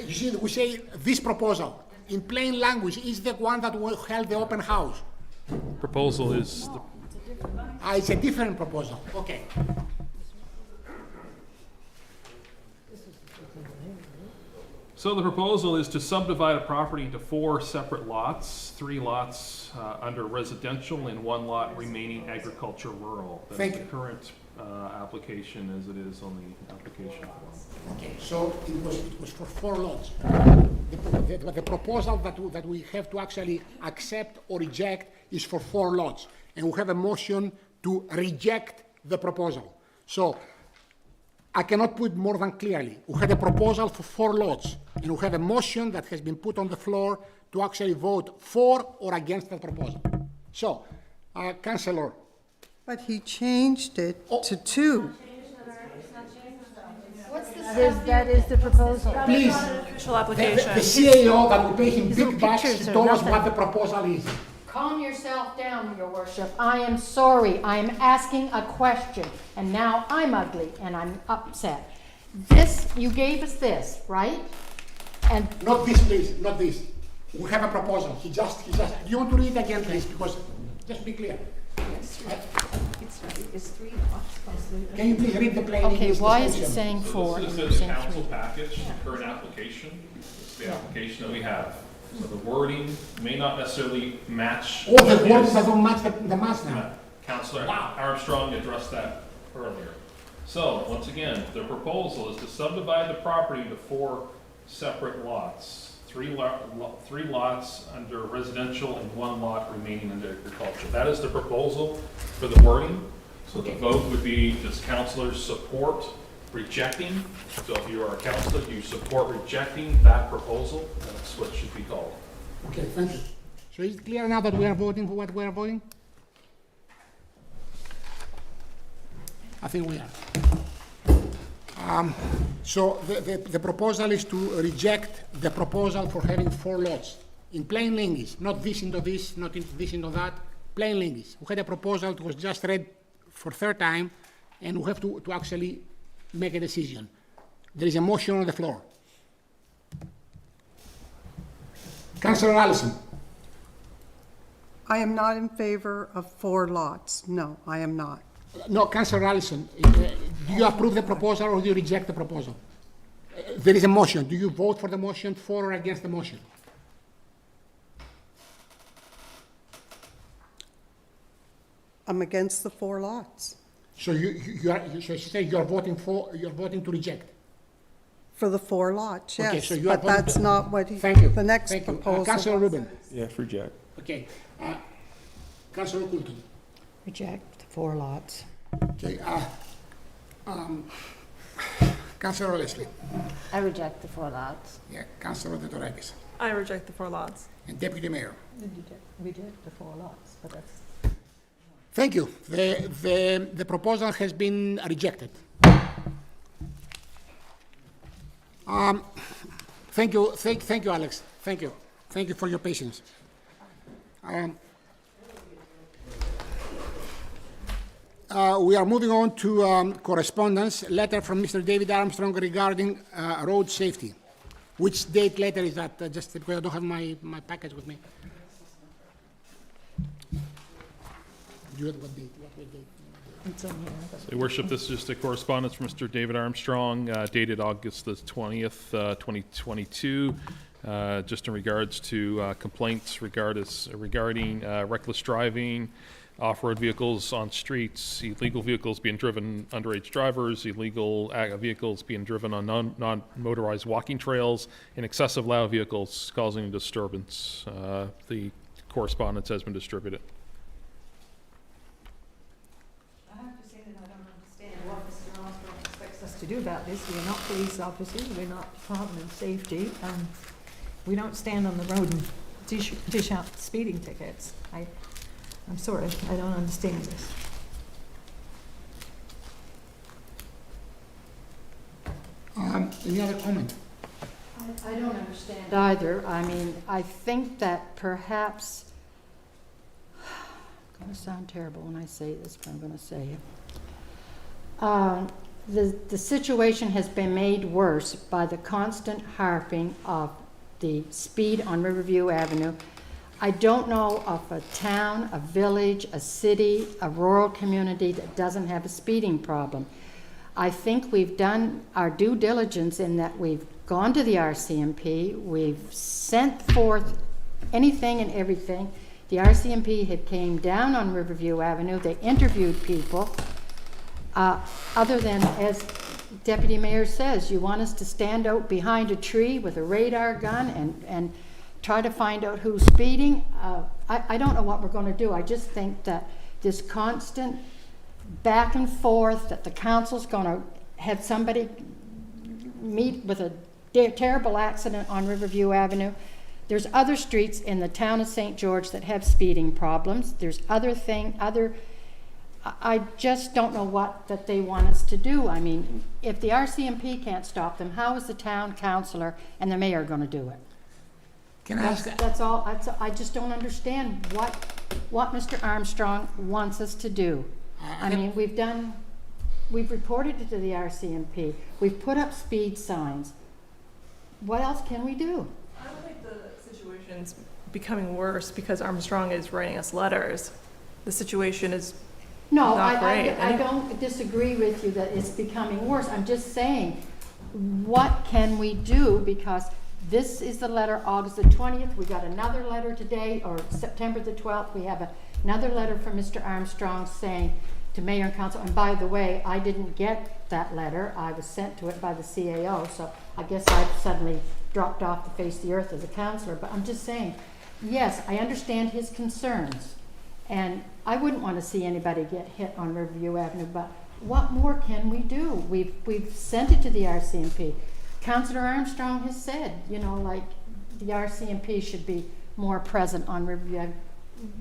You see, we say this proposal, in plain language, is the one that will held the open house. Proposal is, It's a different proposal, okay. So the proposal is to subdivide a property into 4 separate lots, 3 lots under residential and 1 lot remaining agriculture rural. Thank That's you. the current application as it is on the application form. Okay, so it was for 4 lots. The proposal that we have to actually accept or reject is for 4 lots. And we have a motion to reject the proposal. So I cannot put more than clearly. We have a proposal for 4 lots, and we have a motion that has been put on the floor to actually vote for or against the proposal. So, Councillor, But he changed it to 2. That is the proposal. please, Official the application. CAO that will pay him little big bucks pictures to are tell us nothing. what the proposal is. Calm yourself down, Your Worship. I am sorry. I am asking a question, and now I'm ugly and I'm upset. This, you gave us this, right? And Not this, please, not this. We have a proposal. He just, do you want to read it again, please? Because, just be clear. It's right, it's 3 lots. Can you please read the plain okay, English why is it description? saying 4 and This you're is the saying council 3? package, the current application. It's the application that we have. So the wording may not necessarily match. All the what words is- that don't match the mass now. Councillor Wow. Armstrong addressed that earlier. So, once again, the proposal is to subdivide the property into 4 separate lots. 3 lots under residential and 1 lot remaining under agriculture. That is the proposal for the wording. So the vote would be, does councillors support rejecting? So if you are a councillor, you support rejecting that proposal, that's what should be called. Okay, thank you. So is it clear now that we are voting for what we are voting? I think we are. So the proposal is to reject the proposal for having 4 lots. In plain English, not this into this, not into this into that, plain English. We had a proposal that was just read for 3rd time, and we have to actually make a decision. There is a motion on the floor. Councillor Allison. I am not in favor of 4 lots. No, I am not. No, Councillor Allison, do you approve the proposal or do you reject the proposal? There is a motion. Do you vote for the motion, for or against the motion? I'm against the 4 lots. So so she said you are voting for, you are voting to reject. For the 4 lots, Okay, yes. so you are But that's voting- not what he, Thank you. the next Thank you. proposal. Councillor Rubin. Yes, reject. Okay. Councillor Coulton. Reject 4 lots. Okay. Councillor Leslie. I reject the 4 lots. Yeah. Councillor Detorakis. I reject the 4 lots. And Deputy Mayor. Reject the 4 lots, but that's. Thank you. The proposal has been rejected. Thank you, thank you, Alex. Thank you. Thank you for your patience. We are moving on to correspondence. Letter from Mr. David Armstrong regarding road safety. Which date letter is that? Just because I don't have my package with me. Do you have what date? What date? It's on here. Your Worship, this is just a correspondence from Mr. David Armstrong, dated August the 20th, 2022, just in regards to complaints regarding reckless driving, off-road vehicles on streets, illegal vehicles being driven, underage drivers, illegal vehicles being driven on non-motorized walking trails, and excessive loud vehicles causing disturbance. The correspondence has been distributed. I have to say that I don't understand what Mr. Armstrong expects us to do about this. We're not police officers, we're not Department of Safety. We don't stand on the road and dish out speeding tickets. I'm sorry, I don't understand this. Any other comment? I don't understand either. I mean, I think that perhaps, I'm going to sound terrible when I say this, but I'm going to say it. The situation has been made worse by the constant harping of the speed on Riverview Avenue. I don't know of a town, a village, a city, a rural community that doesn't have a speeding problem. I think we've done our due diligence in that we've gone to the RCMP, we've sent forth anything and everything. The RCMP had came down on Riverview Avenue, they interviewed people. Other than, as Deputy Mayor says, you want us to stand out behind a tree with a radar gun and try to find out who's speeding. I don't know what we're going to do. I just think that this constant back and forth, that the council's going to have somebody meet with a terrible accident on Riverview Avenue. There's other streets in the town of St. George that have speeding problems. There's I just don't know what that they want us to do. I mean, if the RCMP can't stop them, how is the town councilor and the mayor going to do it? Can I ask? That's all. I just don't understand what Mr. Armstrong wants us to do. I mean, we've reported it to the RCMP. We've put up speed signs. What else can we do? I don't think the situation's becoming worse because Armstrong is writing us letters. The situation is No, not great. I don't disagree with you that it's becoming worse. I'm just saying, what can we do? Because this is the letter, August the 20th. We got another letter today, or September the 12th. We have another letter from Mr. Armstrong saying to Mayor and Council, and by the way, I didn't get that letter. I was sent to it by the CAO, so I guess I've suddenly dropped off the face of the earth as a councillor. But I'm just saying, yes, I understand his concerns. And I wouldn't want to see anybody get hit on Riverview Avenue, but what more can we do? We've sent it to the RCMP. Councillor Armstrong has said, like the RCMP should be more present on Riverview Avenue.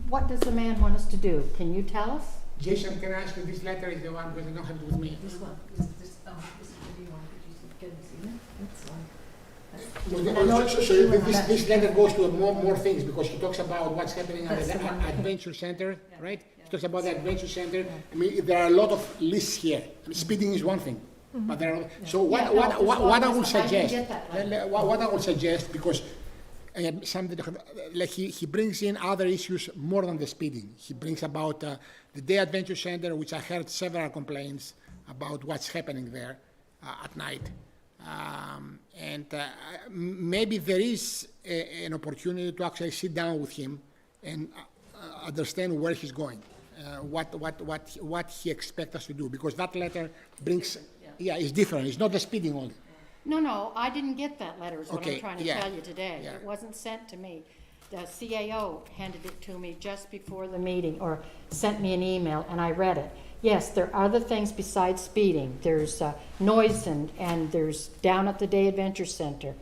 What does the man want us to do? Can you tell us? Jason, can I ask you, this letter is the one because I don't have it with me. This one, this is the video one, could you see it? That's one. So this letter goes to more things because he talks about what's happening at the Adventure Center, right? He talks about the Adventure Center. I mean, there are a lot of lists here. I mean, speeding is one thing, but there are. So what I would suggest, what I would suggest, because something like he brings in other issues more than the speeding. He brings about the Day Adventure Center, which I heard several complaints about what's happening there at night. And maybe there is an opportunity to actually sit down with him and understand where he's going, what he expects us to do, because that letter brings, it's different. It's not the speeding only. No, I didn't get that letter is what I'm Okay, trying to tell you today. It wasn't sent to me. The CAO handed it to me just before the meeting, or sent me an email, and I read it. Yes, there are other things besides speeding. There's noise and there's down at the Day Adventure Center.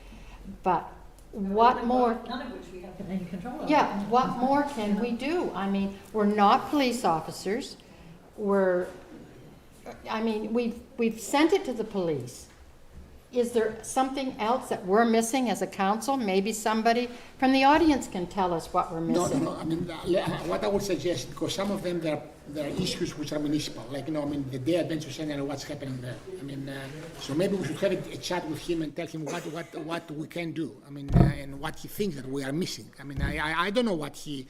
But what more? None of which we have any control over. Yeah, what more can we do? I mean, we're not police officers. We've sent it to the police. Is there something else that we're missing as a council? Maybe somebody from the audience can tell us what we're missing. No. I mean, what I would suggest, because some of them there are issues which are municipal, like the Day Adventure Center and what's happening there. I mean, so maybe we should have a chat with him and tell him what we can do. I mean, and what he thinks that we are missing. I mean, I don't know what he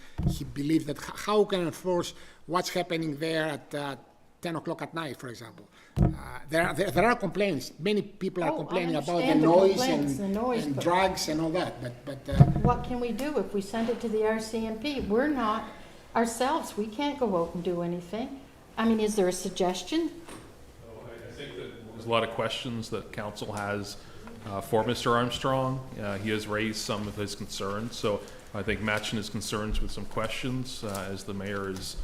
believes that how can enforce what's happening there at 10 o'clock at night, for example. There are complaints. Many people are complaining about the noise and drugs and all that. But what can we do if we send it to the RCMP? We're not ourselves. We can't go out and do anything. I mean, is there a suggestion? I think that there's a lot of questions that council has for Mr. Armstrong. He has raised some of his concerns, so I think matching his concerns with some questions as the mayor is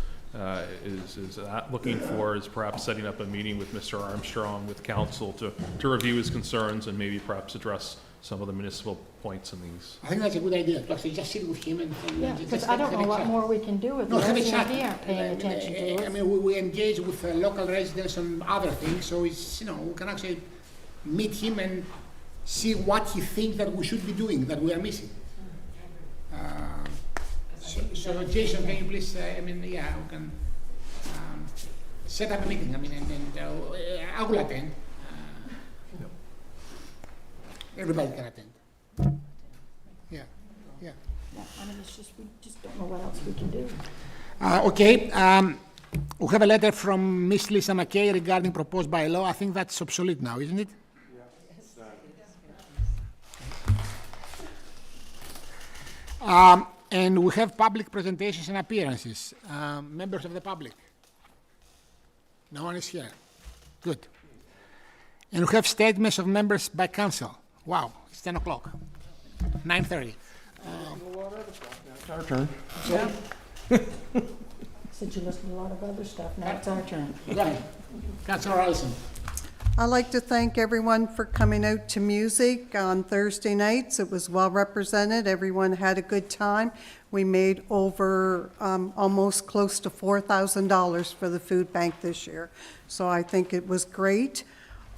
looking for is perhaps setting up a meeting with Mr. Armstrong with council to review his concerns and maybe perhaps address some of the municipal points in these. I think that's a good idea to actually just sit with him and Because I don't know what more we can do if the RCMP aren't paying attention to us. I mean, we engage with local residents on other things, so it's we can actually meet him and see what he thinks that we should be doing that we are missing. So Jason, can you please? We can set up a meeting. I mean, and I will attend. Everybody can attend. Yeah. Yeah, I mean, it's just, we just don't know what else we can do. Okay, we have a letter from Miss Lisa McKay regarding proposed bylaw. I think that's obsolete now, isn't it? And we have public presentations and appearances. Members of the public? No one is here. Good. And we have statements of members by council. Wow, it's 10 o'clock, 9:30. It's our turn. Yeah. Said you listened to a lot of other stuff, now it's our turn. Go ahead. Councilor Allison. I'd like to thank everyone for coming out to music on Thursday nights. It was well represented. Everyone had a good time. We made over almost close to $4,000 for the food bank this year. So I think it was great.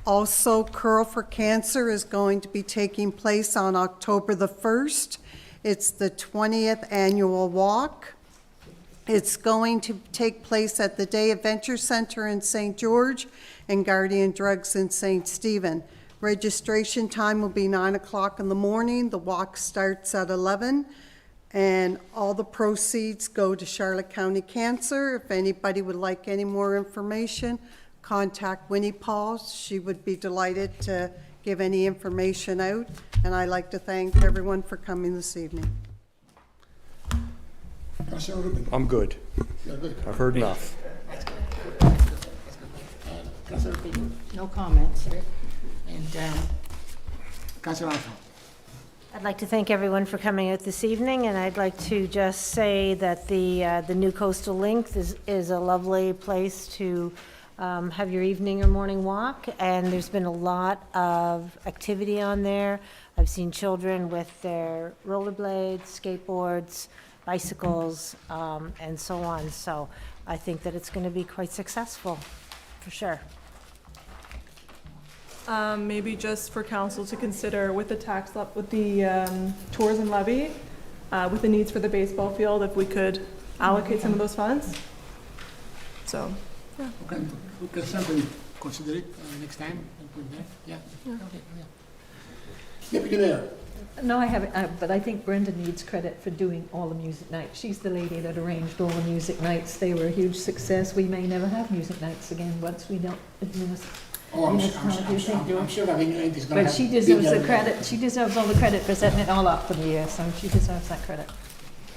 Also, Curl for Cancer is going to be taking place on October the 1st. It's the 20th annual walk. It's going to take place at the Day Adventure Center in St. George and Guardian Drugs in St. Stephen. Registration time will be 9 o'clock in the morning. The walk starts at 11, and all the proceeds go to Charlotte County Cancer. If anybody would like any more information, contact Winnie Paul. She would be delighted to give any information out, and I'd like to thank everyone for coming this evening. Councilor Rubin. I'm good. You're good. I've heard enough. Councilor Pittman. No comments. And Councilor Armstrong. I'd like to thank everyone for coming out this evening, and I'd like to just say that the new Coastal Link is a lovely place to have your evening or morning walk, and there's been a lot of activity on there. I've seen children with their rollerblades, skateboards, bicycles, and so on. So I think that it's going to be quite successful, for sure. Maybe just for council to consider with the with the tourism levy, with the needs for the baseball field, if we could allocate some of those funds. So, yeah. Okay, we can certainly consider it next time and put it there. Yeah. Okay. Yeah. Deputy Mayor. No, I haven't, but I think Brenda needs credit for doing all the music nights. She's the lady that arranged all the music nights. They were a huge success. We may never have music nights again once we don't administer. Oh, I'm sure that it is going to But she deserves the credit, she deserves all the credit for setting it all up for the year, so she deserves that credit.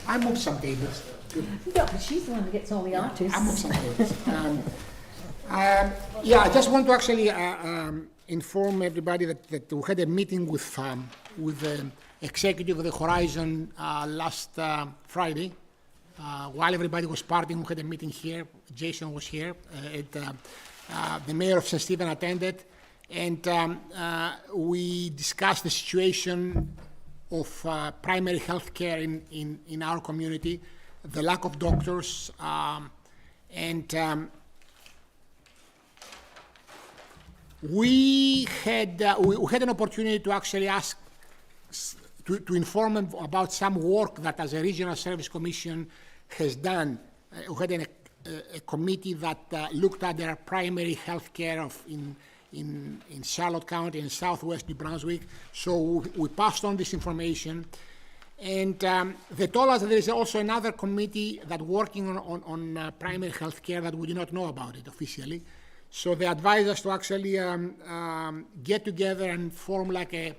I moved some tables. Good. No, but she's the one that gets all the artists. I moved some tables. Yeah, I just want to actually inform everybody that we had a meeting with the executive of the Horizon last Friday. While everybody was partying, we had a meeting here. Jason was here. The mayor of St. Stephen attended, and we discussed the situation of primary health care in our community, the lack of doctors, and we had an opportunity to actually ask, to inform them about some work that as a regional service commission has done. We had a committee that looked at their primary health care in Charlotte County and southwest New Brunswick. So we passed on this information. And they told us that there is also another committee that working on primary health care that we do not know about it officially. So they advised us to actually get together and form like a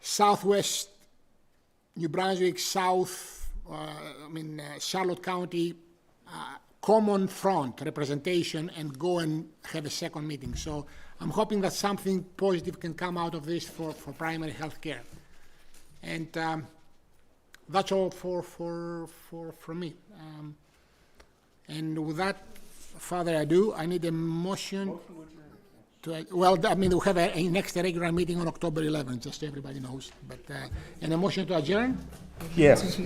southwest New Brunswick, Charlotte County common front representation and go and have a second meeting. So I'm hoping that something positive can come out of this for primary health care. And that's all from me. And with that, further ado, I need a motion to, well, I mean, we have a next regular meeting on October 11th, just so everybody knows. But and a motion to adjourn? Yes.